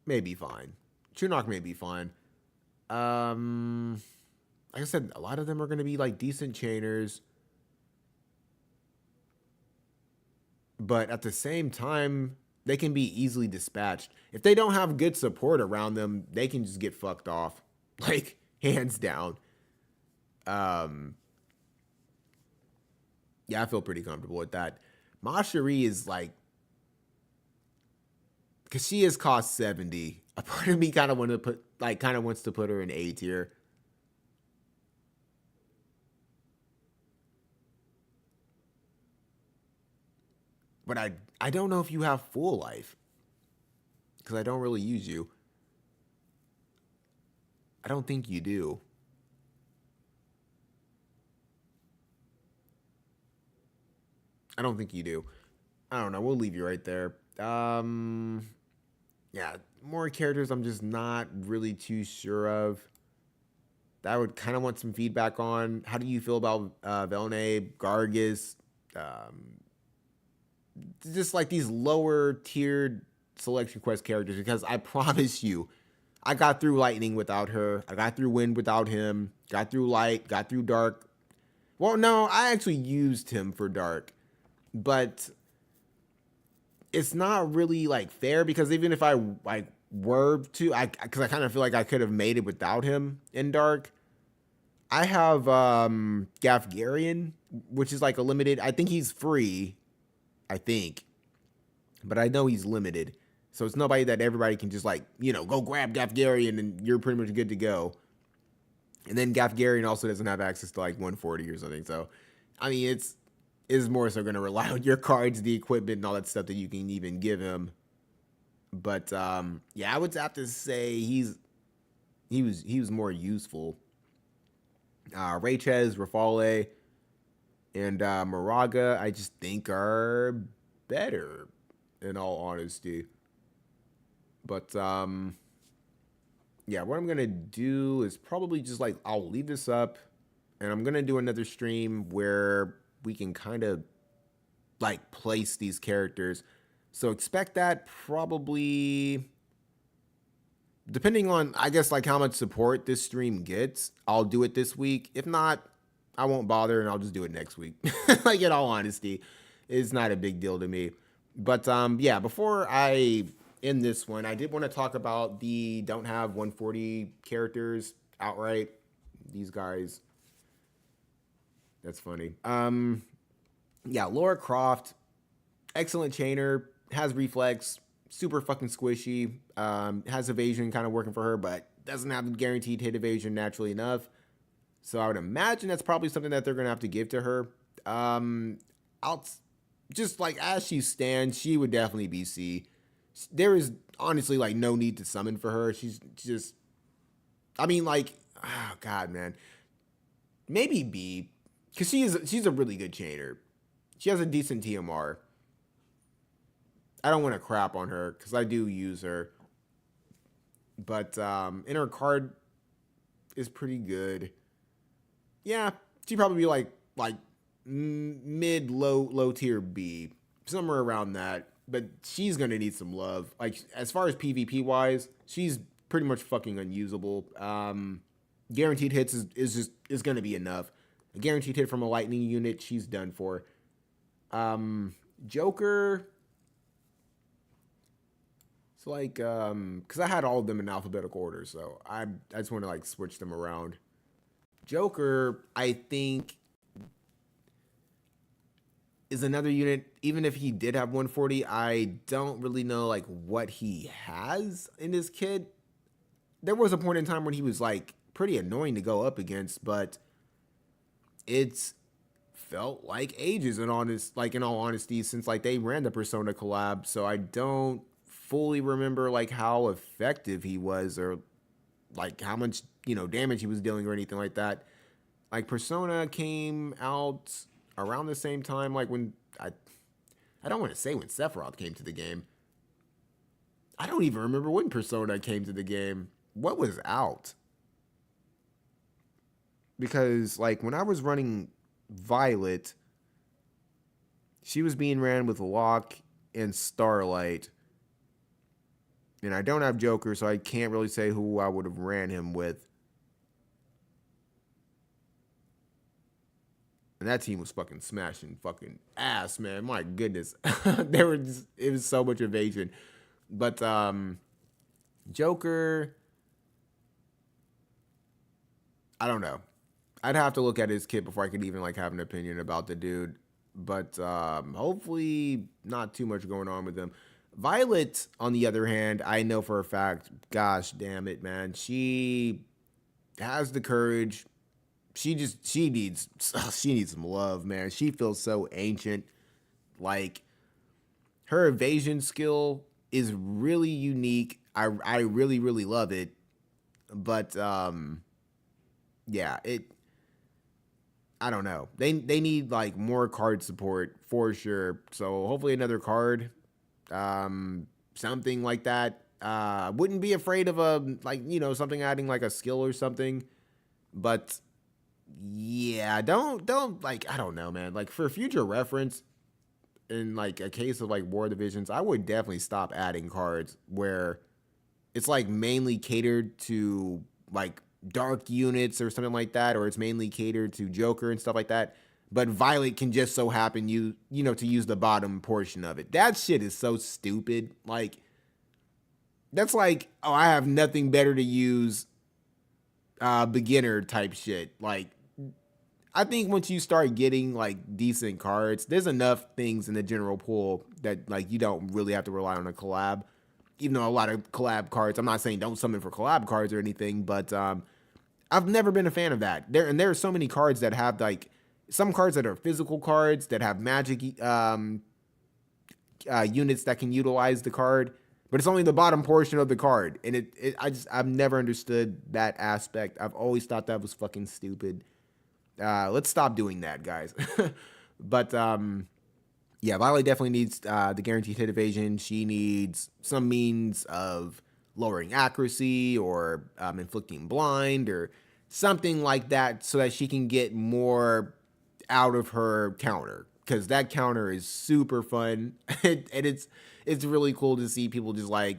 may be fine. Chunok may be fine. Like I said, a lot of them are going to be like decent chainers, but at the same time, they can be easily dispatched. If they don't have good support around them, they can just get fucked off, like hands down. Um, yeah, I feel pretty comfortable with that. Mashiri is like, because she is cost 70. A part of me kind of want to put, like, kind of wants to put her in A tier. But I don't know if you have full life because I don't really use you. I don't think you do. I don't think you do. I don't know. We'll leave you right there. Yeah, more characters I'm just not really too sure of. That I would kind of want some feedback on. How do you feel about Velnay, Gargus, um, just like these lower tiered selection quest characters? Because I promise you, I got through Lightning without her. I got through Wind without him. Got through Light. Got through Dark. Well, no, I actually used him for Dark, but it's not really like fair because even if I like were to, because I kind of feel like I could have made it without him in Dark. I have Gafgarian, which is like a limited. I think he's free. I think, but I know he's limited. So it's nobody that everybody can just like, go grab Gafgarian and you're pretty much good to go. And then Gafgarian also doesn't have access to like 140 or something. So, I mean, it's more so going to rely on your cards, the equipment, and all that stuff that you can even give him. But yeah, I would have to say he was more useful. Raychez, Rafale, and Moraga, I just think are better, in all honesty. But yeah, what I'm gonna do is probably just like I'll leave this up, and I'm gonna do another stream where we can kind of like place these characters. So expect that probably depending on I guess like how much support this stream gets. I'll do it this week. If not, I won't bother and I'll just do it next week. Like in all honesty, it's not a big deal to me. But yeah, before I end this one, I did want to talk about the don't have 140 characters outright. These guys. That's funny. Yeah, Laura Croft, excellent chainer, has reflex, super fucking squishy, has evasion kind of working for her, but doesn't have guaranteed hit evasion naturally enough. So I would imagine that's probably something that they're gonna have to give to her. I'll just like as she stands, she would definitely be C. There is honestly like no need to summon for her. She's just, I mean, like, oh god, man, maybe B, because she's a really good chainer. She has a decent TMR. I don't want to crap on her because I do use her, but in her card is pretty good. Yeah, she'd probably be like mid low tier B, somewhere around that. But she's gonna need some love. Like as far as PvP wise, she's pretty much fucking unusable. Guaranteed hits is gonna be enough. A guaranteed hit from a lightning unit, she's done for. Joker. It's like because I had all of them in alphabetical order, so I just want to like switch them around. Joker, I think, is another unit. Even if he did have 140, I don't really know like what he has in his kit. There was a point in time when he was like pretty annoying to go up against, but it's felt like ages in all honesty since like they ran the Persona collab. So I don't fully remember like how effective he was or like how much damage he was dealing or anything like that. Like Persona came out around the same time like when I don't want to say when Sephiroth came to the game, I don't even remember when Persona came to the game. What was out? Because like when I was running Violet, she was being ran with Locke and Starlight. And I don't have Joker, so I can't really say who I would have ran him with. And that team was fucking smashing fucking ass, man. My goodness. It was so much evasion. But Joker, I don't know. I'd have to look at his kit before I could even like have an opinion about the dude. But hopefully not too much going on with him. Violet, on the other hand, I know for a fact, gosh damn it, man. She has the courage. She needs she needs some love, man. She feels so ancient. Like her evasion skill is really unique. I really really love it. But yeah, it I don't know. They need like more card support for sure. So hopefully another card, something like that. Wouldn't be afraid of a like something adding like a skill or something, but yeah, don't like I don't know, man. Like for future reference, in like a case of like war divisions, I would definitely stop adding cards where it's like mainly catered to like dark units or something like that, or it's mainly catered to Joker and stuff like that. But Violet can just so happen to use the bottom portion of it. That shit is so stupid. Like that's like, oh, I have nothing better to use, beginner type shit. Like I think once you start getting like decent cards, there's enough things in the general pool that like you don't really have to rely on a collab. Even though a lot of collab cards, I'm not saying don't summon for collab cards or anything, but I've never been a fan of that. There are so many cards that have like some cards that are physical cards that have magic units that can utilize the card, but it's only the bottom portion of the card, and I've never understood that aspect. I've always thought that was fucking stupid. Let's stop doing that, guys. But yeah, Violet definitely needs the guaranteed hit evasion. She needs some means of lowering accuracy or inflicting blind or something like that so that she can get more out of her counter. Because that counter is super fun. And it's really cool to see people just like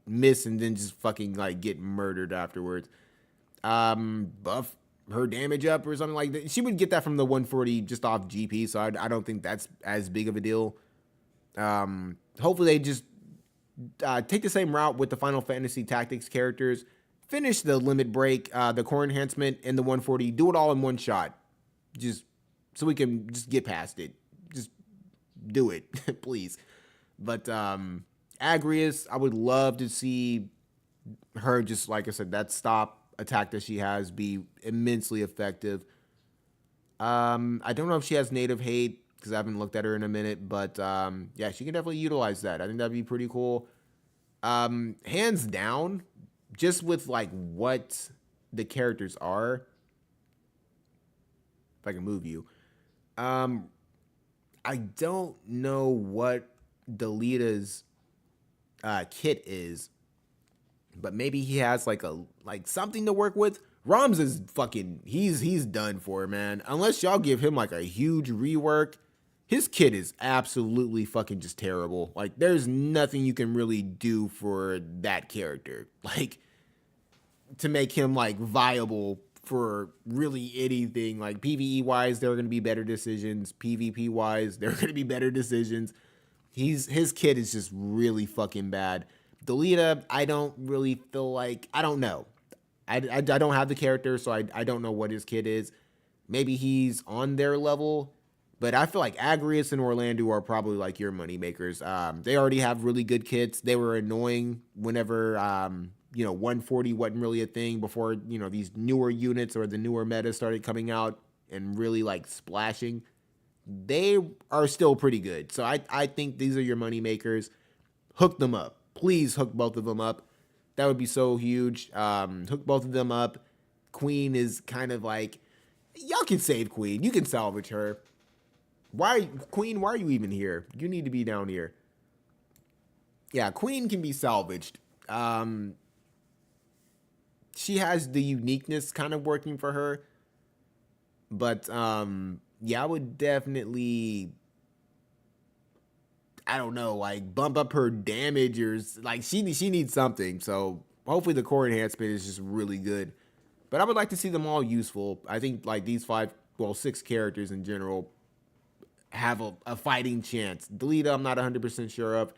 miss and then just fucking like get murdered afterwards. Buff her damage up or something like that. She would get that from the 140 just off GP, so I don't think that's as big of a deal. Hopefully they just take the same route with the Final Fantasy Tactics characters. Finish the limit break, the core enhancement, and the 140. Do it all in one shot, just so we can just get past it. Just do it, please. But Agrius, I would love to see her just like I said, that stop attack that she has be immensely effective. I don't know if she has native hate because I haven't looked at her in a minute, but yeah, she can definitely utilize that. I think that'd be pretty cool. Hands down, just with like what the characters are. If I can move you, I don't know what Delita's kit is, but maybe he has like something to work with. Roms is fucking he's done for, man. Unless y'all give him like a huge rework, his kit is absolutely fucking just terrible. Like there's nothing you can really do for that character. Like to make him like viable for really anything. Like PvE wise, there are gonna be better decisions. PvP wise, there are gonna be better decisions. His kit is just really fucking bad. Delita, I don't really feel like I don't know. I don't have the character, so I don't know what his kit is. Maybe he's on their level, but I feel like Agrius and Orlando are probably like your money makers. They already have really good kits. They were annoying whenever 140 wasn't really a thing before these newer units or the newer meta started coming out and really like splashing. They are still pretty good. So I think these are your money makers. Hook them up. Please hook both of them up. That would be so huge. Hook both of them up. Queen is kind of like, y'all can save Queen. You can salvage her. Queen, why are you even here? You need to be down here. Yeah, Queen can be salvaged. Um, she has the uniqueness kind of working for her, but yeah, I would definitely, I don't know, like bump up her damage or like she needs something. So hopefully the core enhancement is just really good. But I would like to see them all useful. I think like these five, well, six characters in general have a fighting chance. Delita, I'm not 100% sure of.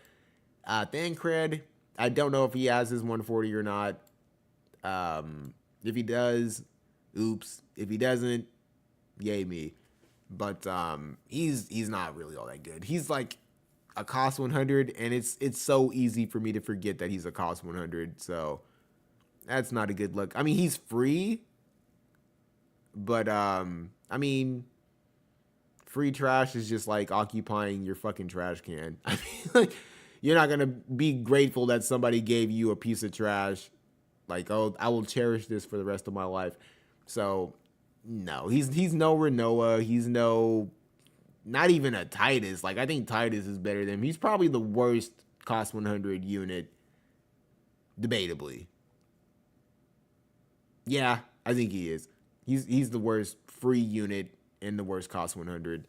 Thancred, I don't know if he has his 140 or not. If he does, oops. If he doesn't, yay me. But he's not really all that good. He's like a cost 100, and it's so easy for me to forget that he's a cost 100. So that's not a good look. I mean, he's free, but I mean, free trash is just like occupying your fucking trash can. I mean, like you're not gonna be grateful that somebody gave you a piece of trash. Like, oh, I will cherish this for the rest of my life. So, no, he's no Renoa. He's no, not even a Titus. Like, I think Titus is better than him. He's probably the worst cost 100 unit, debatably. Yeah, I think he is. He's the worst free unit and the worst cost 100.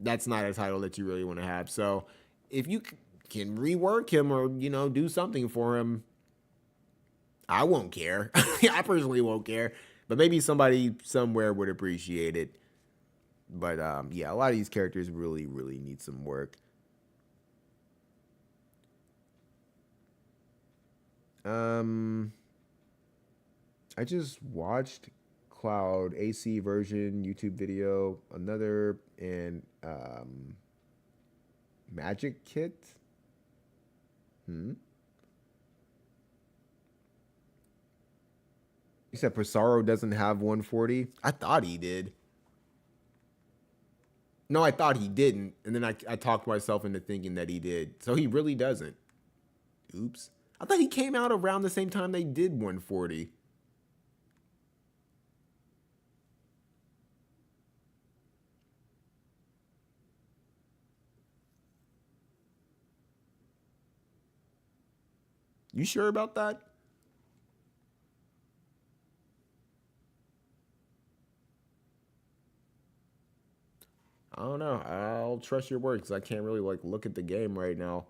That's not a title that you really want to have. So, if you can rework him or do something for him, I won't care. I personally won't care, but maybe somebody somewhere would appreciate it. But yeah, a lot of these characters really, really need some work. Um, I just watched Cloud AC version YouTube video, another and Magic Kit. Hmm. You said Pissarro doesn't have 140. I thought he did. No, I thought he didn't, and then I talked myself into thinking that he did. So he really doesn't. Oops. I thought he came out around the same time they did 140. You sure about that? I don't know. I'll trust your word because I can't really like look at the game right now.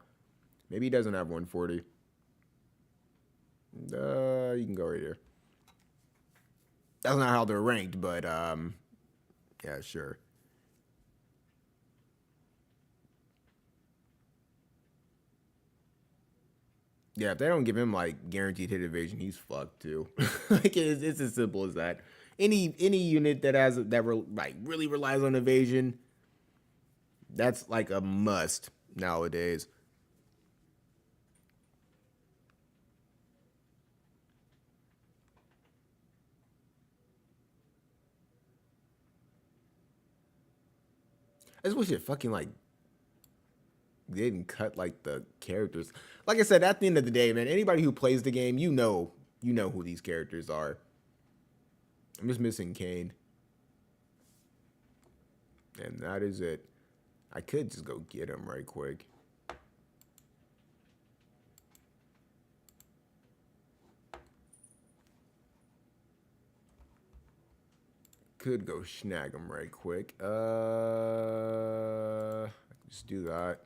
Maybe he doesn't have 140. You can go right here. That's not how they're ranked, but yeah, sure. Yeah, if they don't give him like guaranteed hit evasion, he's fucked too. Like it's as simple as that. Any unit that has like really relies on evasion, that's like a must nowadays. I just wish it fucking like didn't cut like the characters. Like I said, at the end of the day, man, anybody who plays the game, you know who these characters are. I'm just missing Kane, and that is it. I could just go get him right quick. Could go snag him right quick. Just do that.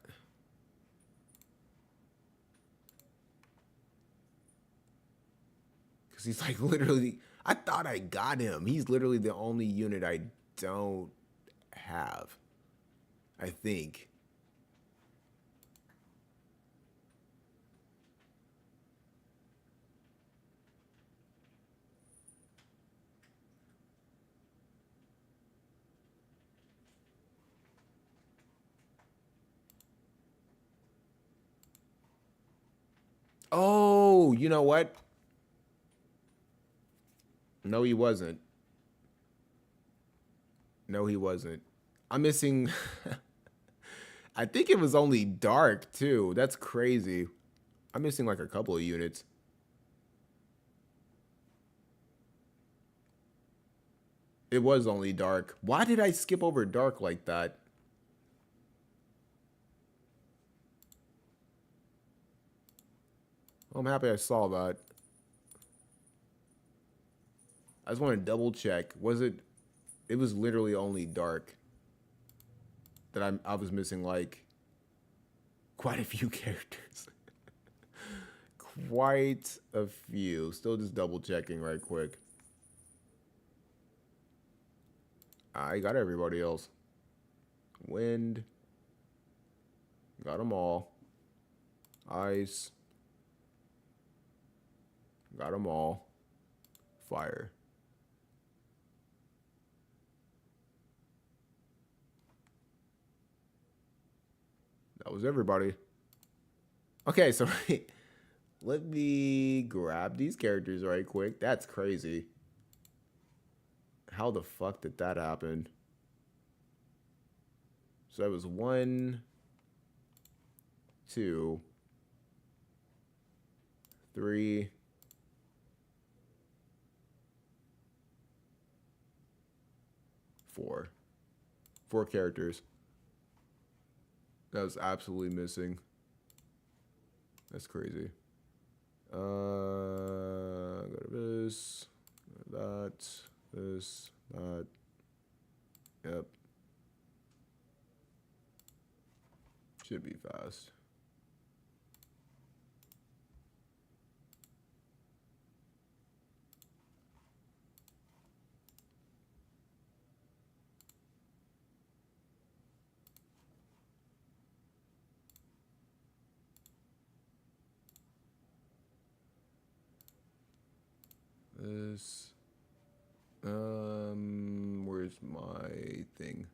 Because he's like literally, I thought I got him. He's literally the only unit I don't have. I think. Oh, you know what? No, he wasn't. No, he wasn't. I'm missing. I think it was only dark too. That's crazy. I'm missing like a couple of units. It was only dark. Why did I skip over dark like that? I'm happy I saw that. I just want to double check. Was it? It was literally only dark that I was missing like quite a few characters. Quite a few. Still just double checking right quick. I got everybody else. Wind. Got them all. Ice. Got them all. Fire. That was everybody. Okay, so let me grab these characters right quick. That's crazy. How the fuck did that happen? So that was 1, 2, 3, 4. 4 characters. That was absolutely missing. That's crazy. Go to this, that, this, that. Yep. Should be fast. This. Where's my thing?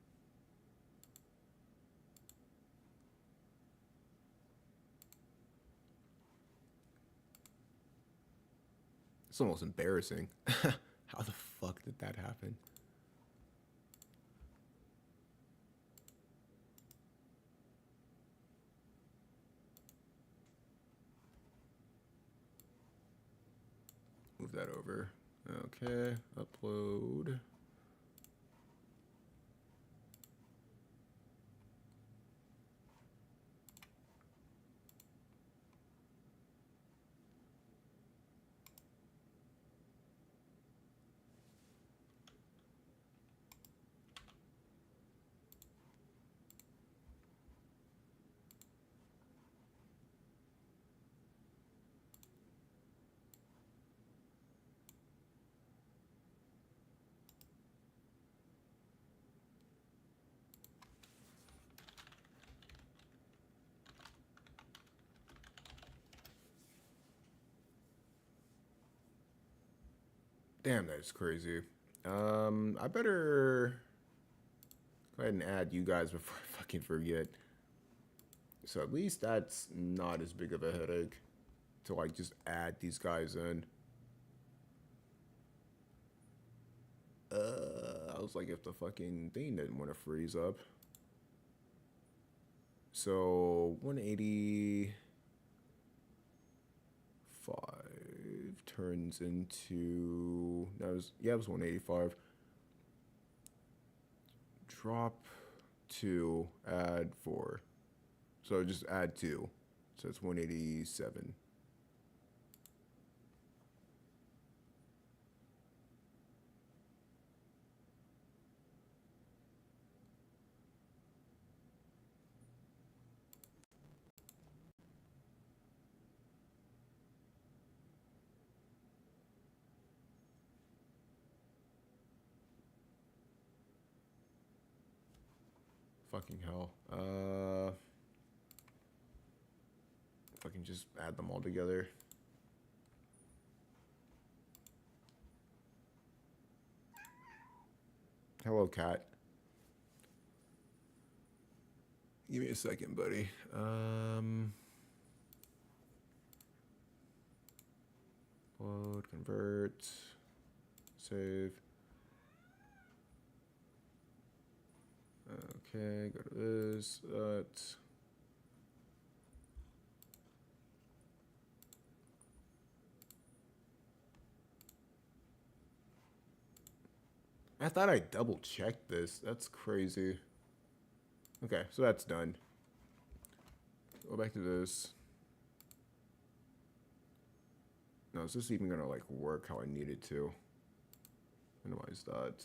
It's almost embarrassing. How the fuck did that happen? Move that over. Okay, upload. Damn, that's crazy. I better go ahead and add you guys before I fucking forget. So at least that's not as big of a headache to like just add these guys in. I was like, if the fucking thing didn't want to freeze up. So 185 turns into it was 185. Drop 2, add 4. So just add 2. So it's 187. Fucking hell. If I can just add them all together. Hello, cat. Give me a second, buddy. Load, convert, save. Okay, go to this, that. I thought I double checked this. That's crazy. Okay, so that's done. Go back to this. Now, is this even gonna like work how I need it to? Minimize that.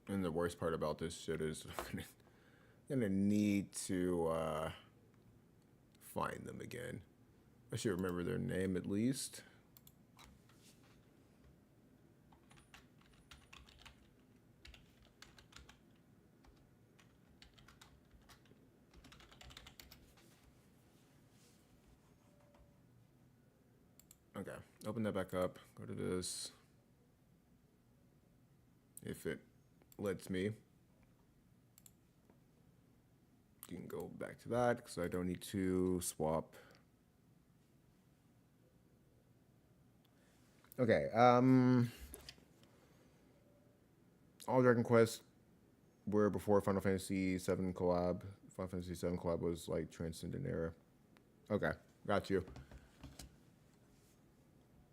And the worst part about this shit is I'm gonna need to find them again. I should remember their name at least. Okay, open that back up. Go to this. If it lets me. You can go back to that because I don't need to swap. Okay, all Dragon Quest were before Final Fantasy VII collab. Final Fantasy VII collab was like Transcendent Era. Okay, got you.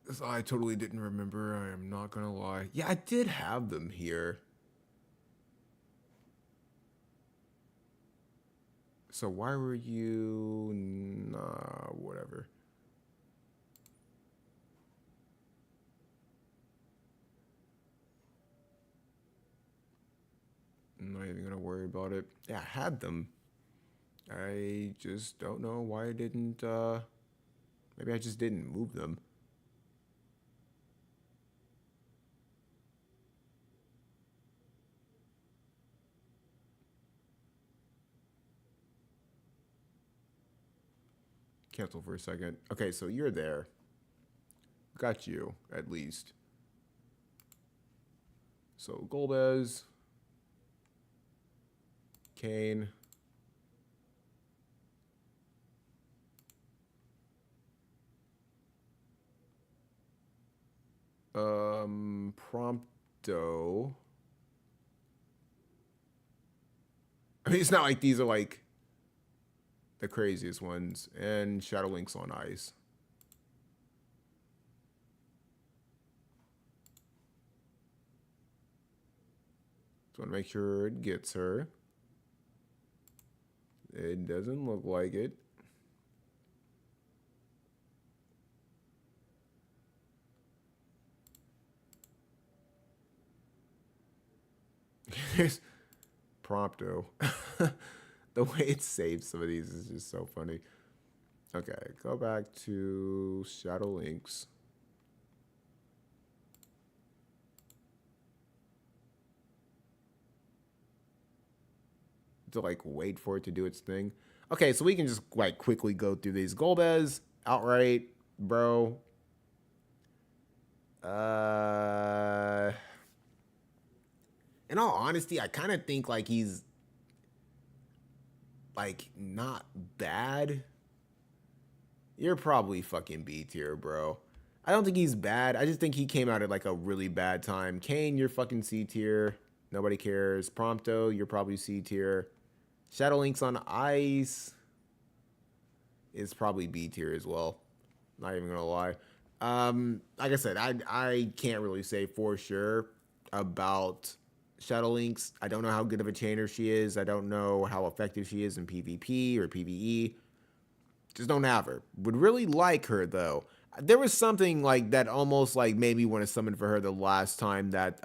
This I totally didn't remember. I am not gonna lie. Yeah, I did have them here. So why were you? Nah, whatever. I'm not even gonna worry about it. Yeah, I had them. I just don't know why I didn't. Maybe I just didn't move them. Cancel for a second. Okay, so you're there. Got you, at least. So Golbez, Kain, Prompto. I mean, it's not like these are like the craziest ones. And Shadow Link's on ice. Just want to make sure it gets her. It doesn't look like it. Here's Prompto. The way it saves some of these is just so funny. Okay, go back to Shadow Links. To like wait for it to do its thing. Okay, so we can just like quickly go through these. Golbez, outright, bro. In all honesty, I kind of think like he's like not bad. You're probably fucking B tier, bro. I don't think he's bad. I just think he came out at like a really bad time. Kain, you're fucking C tier. Nobody cares. Prompto, you're probably C tier. Shadow Link's on ice is probably B tier as well. Not even gonna lie. Like I said, I can't really say for sure about Shadow Links. I don't know how good of a chainer she is. I don't know how effective she is in PvP or PvE. Just don't have her. Would really like her though. There was something like that almost like made me want to summon for her the last time that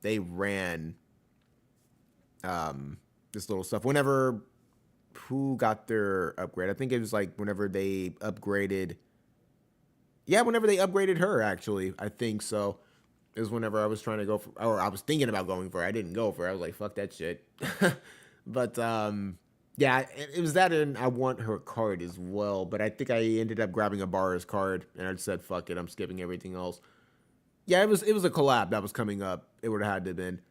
they ran this little stuff. Whenever who got their upgrade? I think it was like whenever they upgraded. Yeah, whenever they upgraded her, actually, I think so. It was whenever I was trying to go for, or I was thinking about going for her. I didn't go for her. I was like, fuck that shit. But yeah, it was that, and I want her card as well. But I think I ended up grabbing a Barra's card, and I just said, fuck it, I'm skipping everything else. Yeah, it was a collab that was coming up. It would have had to have been.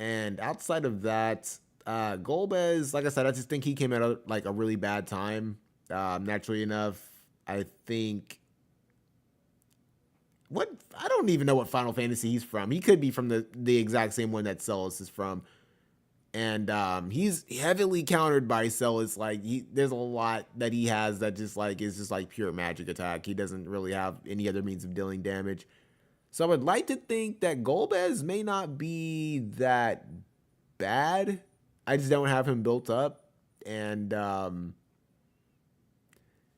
And outside of that, Golbez, like I said, I just think he came at like a really bad time. Naturally enough, I think what I don't even know what Final Fantasy he's from. He could be from the exact same one that Celis is from. And he's heavily countered by Celis. Like there's a lot that he has that just like is just like pure magic attack. He doesn't really have any other means of dealing damage. So I would like to think that Golbez may not be that bad. I just don't have him built up. And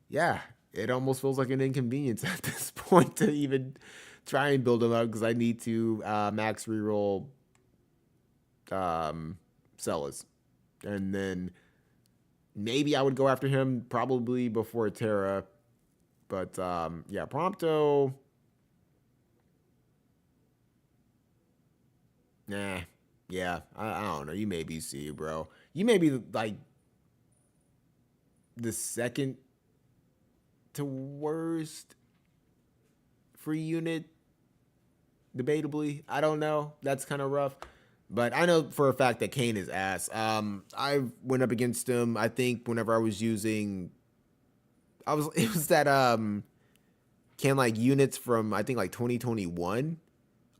yeah, it almost feels like an inconvenience at this point to even try and build him up because I need to max reroll Celis. And then maybe I would go after him probably before Terra. But yeah, Prompto. Nah. Yeah, I don't know. You may be C, bro. You may be like the second to worst free unit, debatably. I don't know. That's kind of rough. But I know for a fact that Kane is ass. I went up against him, I think, whenever I was using it was that can like units from I think like 2021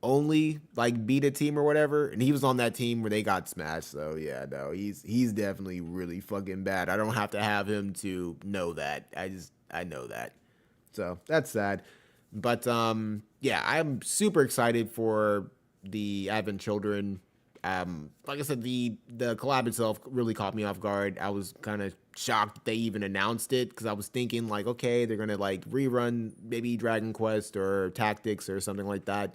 only like beat a team or whatever, and he was on that team where they got smashed. So yeah, no, he's definitely really fucking bad. I don't have to have him to know that. I know that. So that's sad. But yeah, I'm super excited for the Advent Children. Like I said, the collab itself really caught me off guard. I was kind of shocked that they even announced it because I was thinking like, okay, they're gonna like rerun maybe Dragon Quest or Tactics or something like that.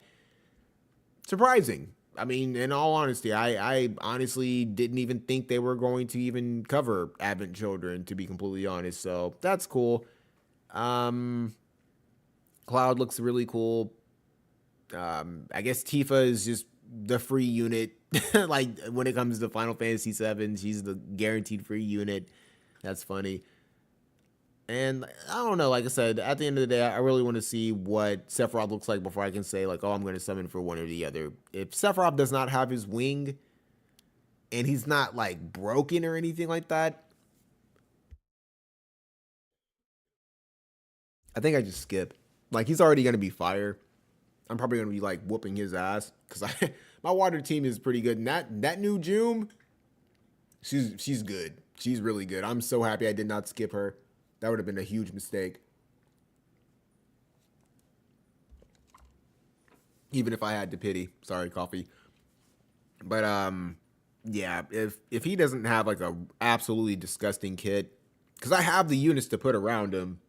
Surprising. I mean, in all honesty, I honestly didn't even think they were going to even cover Advent Children, to be completely honest. So that's cool. Cloud looks really cool. I guess Tifa is just the free unit. Like when it comes to Final Fantasy VII, she's the guaranteed free unit. That's funny. And I don't know, like I said, at the end of the day, I really want to see what Sephiroth looks like before I can say, like, oh, I'm going to summon for one or the other. If Sephiroth does not have his wing and he's not, like, broken or anything like that, I think I just skip. Like, he's already going to be fire. I'm probably going to be, like, whooping his ass because my water team is pretty good. And that new June, she's good. She's really good. I'm so happy I did not skip her. That would have been a huge mistake. Even if I had to pity. Sorry, coffee. But yeah, if he doesn't have like a absolutely disgusting kit, because I have the units to put around him,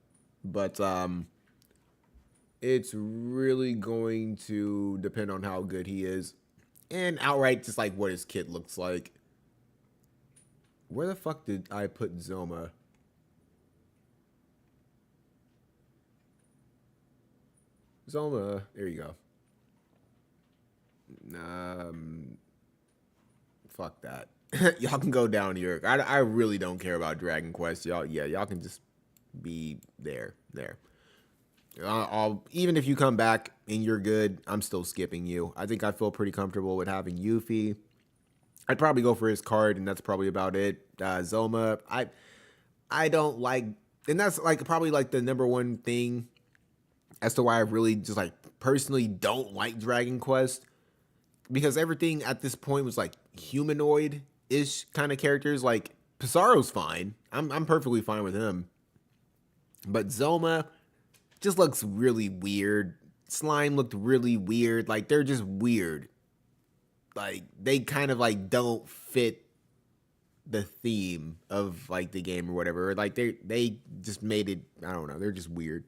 but it's really going to depend on how good he is, and outright just like what his kit looks like. Where the fuck did I put Zoma? Zoma, there you go. Um, Fuck that. Y'all can go down here. I really don't care about Dragon Quest. Y'all can just be there. I'll even if you come back and you're good, I'm still skipping you. I think I feel pretty comfortable with having Yuffie. I'd probably go for his card, and that's probably about it. Zoma, I don't like, and that's like probably like the number one thing as to why I really just like personally don't like Dragon Quest, because everything at this point was like humanoid ish kind of characters. Like Pizarro's fine. I'm perfectly fine with him. But Zoma just looks really weird. Slime looked really weird. Like they're just weird. Like they kind of like don't fit the theme of like the game or whatever. Or like they just made it, I don't know, they're just weird.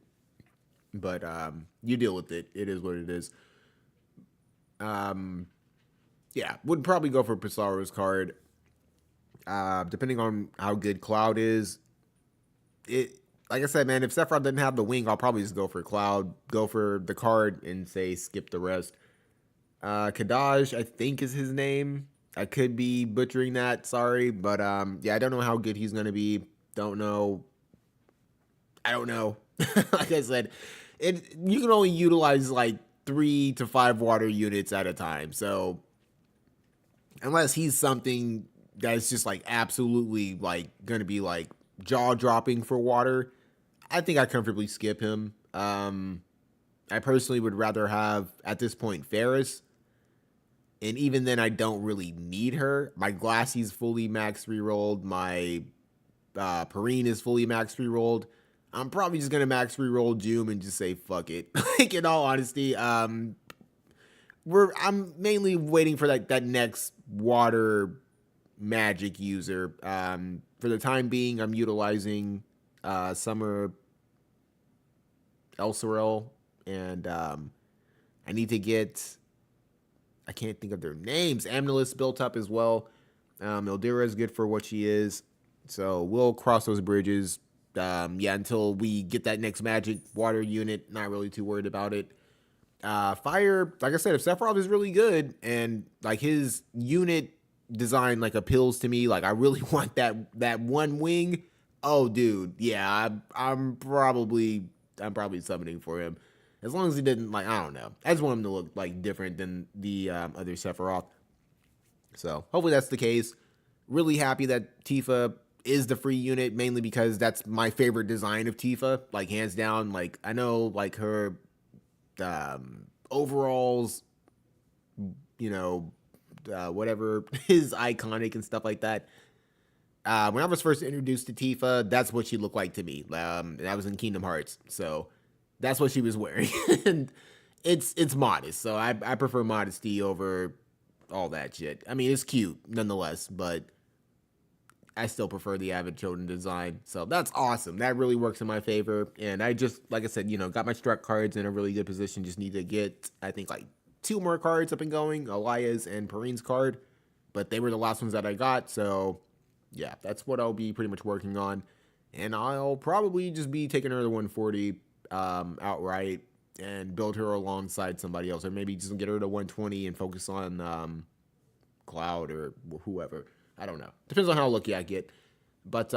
But you deal with it. It is what it is. Um yeah, would probably go for Pizarro's card. Depending on how good Cloud is. It like I said, man, if Sephiroth doesn't have the wing, I'll probably just go for Cloud, go for the card, and say skip the rest. Kadaj, I think is his name. I could be butchering that, sorry, but yeah, I don't know how good he's gonna be. Don't know. I don't know. Like I said, you can only utilize like 3 to 5 water units at a time. So unless he's something that's just like absolutely like gonna be like jaw dropping for water, I think I comfortably skip him. I personally would rather have, at this point, Ferris. And even then, I don't really need her. My Glassy's fully max rerolled. My Perrine is fully max rerolled. I'm probably just gonna max reroll Doom and just say fuck it. Like in all honesty, I'm mainly waiting for that next water magic user. For the time being, I'm utilizing Summer Elsorel, and I need to get. I can't think of their names. Amnelis built up as well. Ildira is good for what she is, so we'll cross those bridges. Yeah, until we get that next magic water unit. Not really too worried about it. Fire, like I said, if Sephiroth is really good and like his unit design like appeals to me, like I really want that one wing. Oh, dude, yeah, I'm probably summoning for him. As long as he didn't like, I don't know. I just want him to look like different than the other Sephiroth. So hopefully that's the case. Really happy that Tifa is the free unit, mainly because that's my favorite design of Tifa, like hands down. Like I know like her overalls, you know, whatever is iconic and stuff like that. When I was first introduced to Tifa, that's what she looked like to me. That was in Kingdom Hearts, so that's what she was wearing, and it's modest. So I prefer modesty over all that shit. I mean, it's cute nonetheless, but I still prefer the Avid Children design. So that's awesome. That really works in my favor. And I just, like I said, got my struck cards in a really good position. Just need to get, I think, like 2 more cards up and going, Elias and Perrine's card. But they were the last ones that I got. So yeah, that's what I'll be pretty much working on. And I'll probably just be taking her to 140 outright and build her alongside somebody else. Or maybe just get her to 120 and focus on Cloud or whoever. I don't know. Depends on how lucky I get. But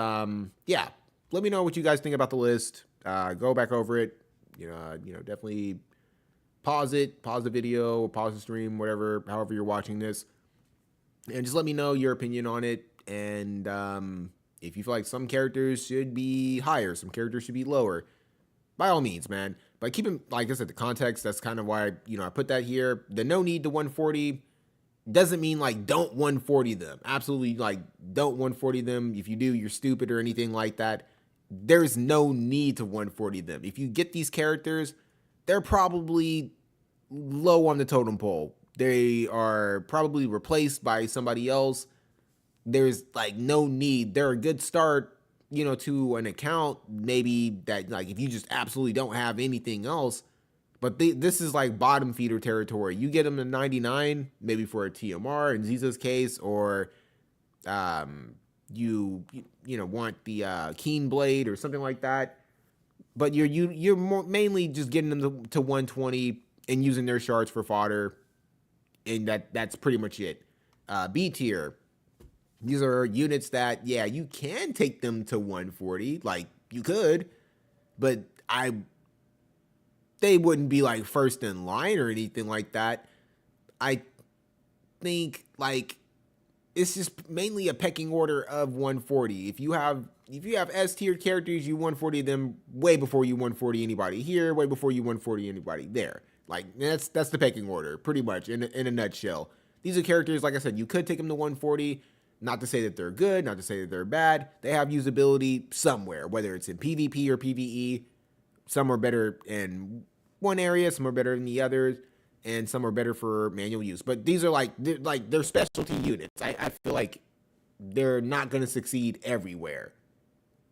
yeah, let me know what you guys think about the list. Go back over it. Definitely pause the video, pause the stream, whatever, however you're watching this, and just let me know your opinion on it. And if you feel like some characters should be higher, some characters should be lower, by all means, man. But keeping, like I said, the context. That's kind of why I put that here. The no need to 140. Doesn't mean like don't 140 them. Absolutely, like don't 140 them. If you do, you're stupid or anything like that. There's no need to 140 them. If you get these characters, they're probably low on the totem pole. They are probably replaced by somebody else. There's like no need. They're a good start, to an account. Maybe that like if you just absolutely don't have anything else. But this is like bottom feeder territory. You get them to 99, maybe for a TMR in Ziza's case, or you want the Keen Blade or something like that. But you're mainly just getting them to 120 and using their shards for fodder, and that's pretty much it. B tier. These are units that you can take them to 140, like you could, but they wouldn't be like first in line or anything like that. I think like it's just mainly a pecking order of 140. If you have S tier characters, you 140 them way before you 140 anybody here, way before you 140 anybody there. Like that's the pecking order pretty much in a nutshell. These are characters, like I said, you could take them to 140. Not to say that they're good, not to say that they're bad. They have usability somewhere, whether it's in PvP or PvE. Some are better in one area, some are better than the others, and some are better for manual use. But these are they're specialty units. I feel like they're not going to succeed everywhere.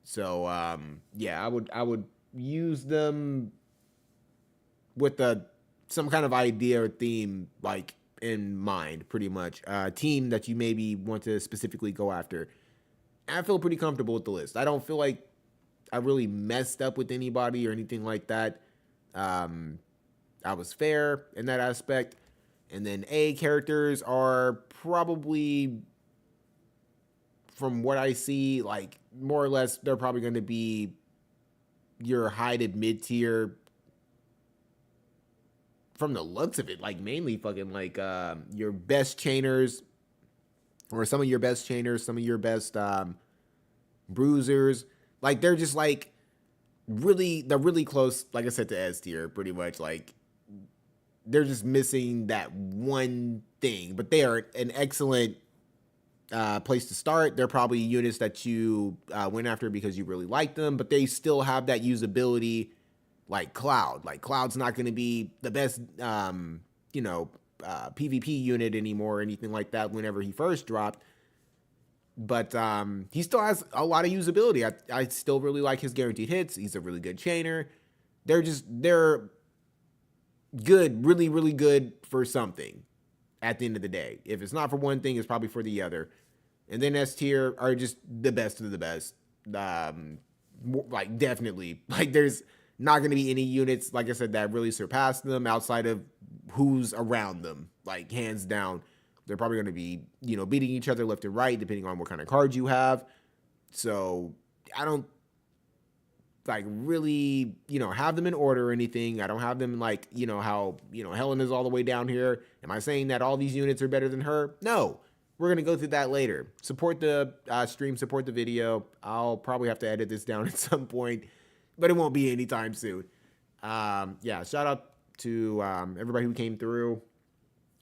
So I would use them with some kind of idea or theme like in mind, pretty much. Team that you maybe want to specifically go after. And I feel pretty comfortable with the list. I don't feel like I really messed up with anybody or anything like that. I was fair in that aspect. And then A characters are probably, from what I see, like more or less, they're probably going to be your hided mid tier. From the looks of it, like mainly fucking like your best chainers, or some of your best chainers, some of your best bruisers. Like they're just like they're really close, like I said, to S tier, pretty much. Like, they're just missing that one thing, but they are an excellent place to start. They're probably units that you went after because you really like them, but they still have that usability like Cloud. Like, Cloud's not going to be the best, PvP unit anymore or anything like that whenever he first dropped. But he still has a lot of usability. I still really like his guaranteed hits. He's a really good chainer. They're good, really, really good for something at the end of the day. If it's not for one thing, it's probably for the other. And then S tier are just the best of the best. Like, definitely. Like, there's not going to be any units, like I said, that really surpass them outside of who's around them. Like, hands down. They're probably going to be, beating each other left and right, depending on what kind of cards you have. So, I don't like really, have them in order or anything. I don't have them like, how, Helen is all the way down here. Am I saying that all these units are better than her? No. We're going to go through that later. Support the stream, support the video. I'll probably have to edit this down at some point, but it won't be anytime soon. Yeah, shout out to everybody who came through.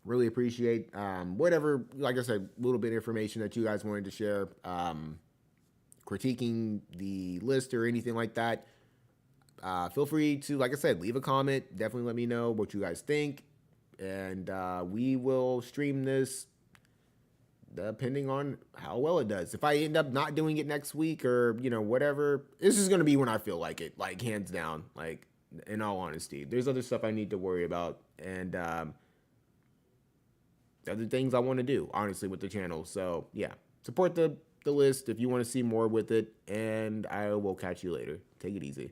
Really appreciate whatever, like I said, little bit of information that you guys wanted to share. Critiquing the list or anything like that, feel free to, like I said, leave a comment. Definitely let me know what you guys think, and we will stream this depending on how well it does. If I end up not doing it next week or whatever, this is gonna be when I feel like it, like, hands down. Like, in all honesty, there's other stuff I need to worry about, and other things I want to do, honestly, with the channel. So yeah, support the list if you want to see more with it, and I will catch you later. Take it easy.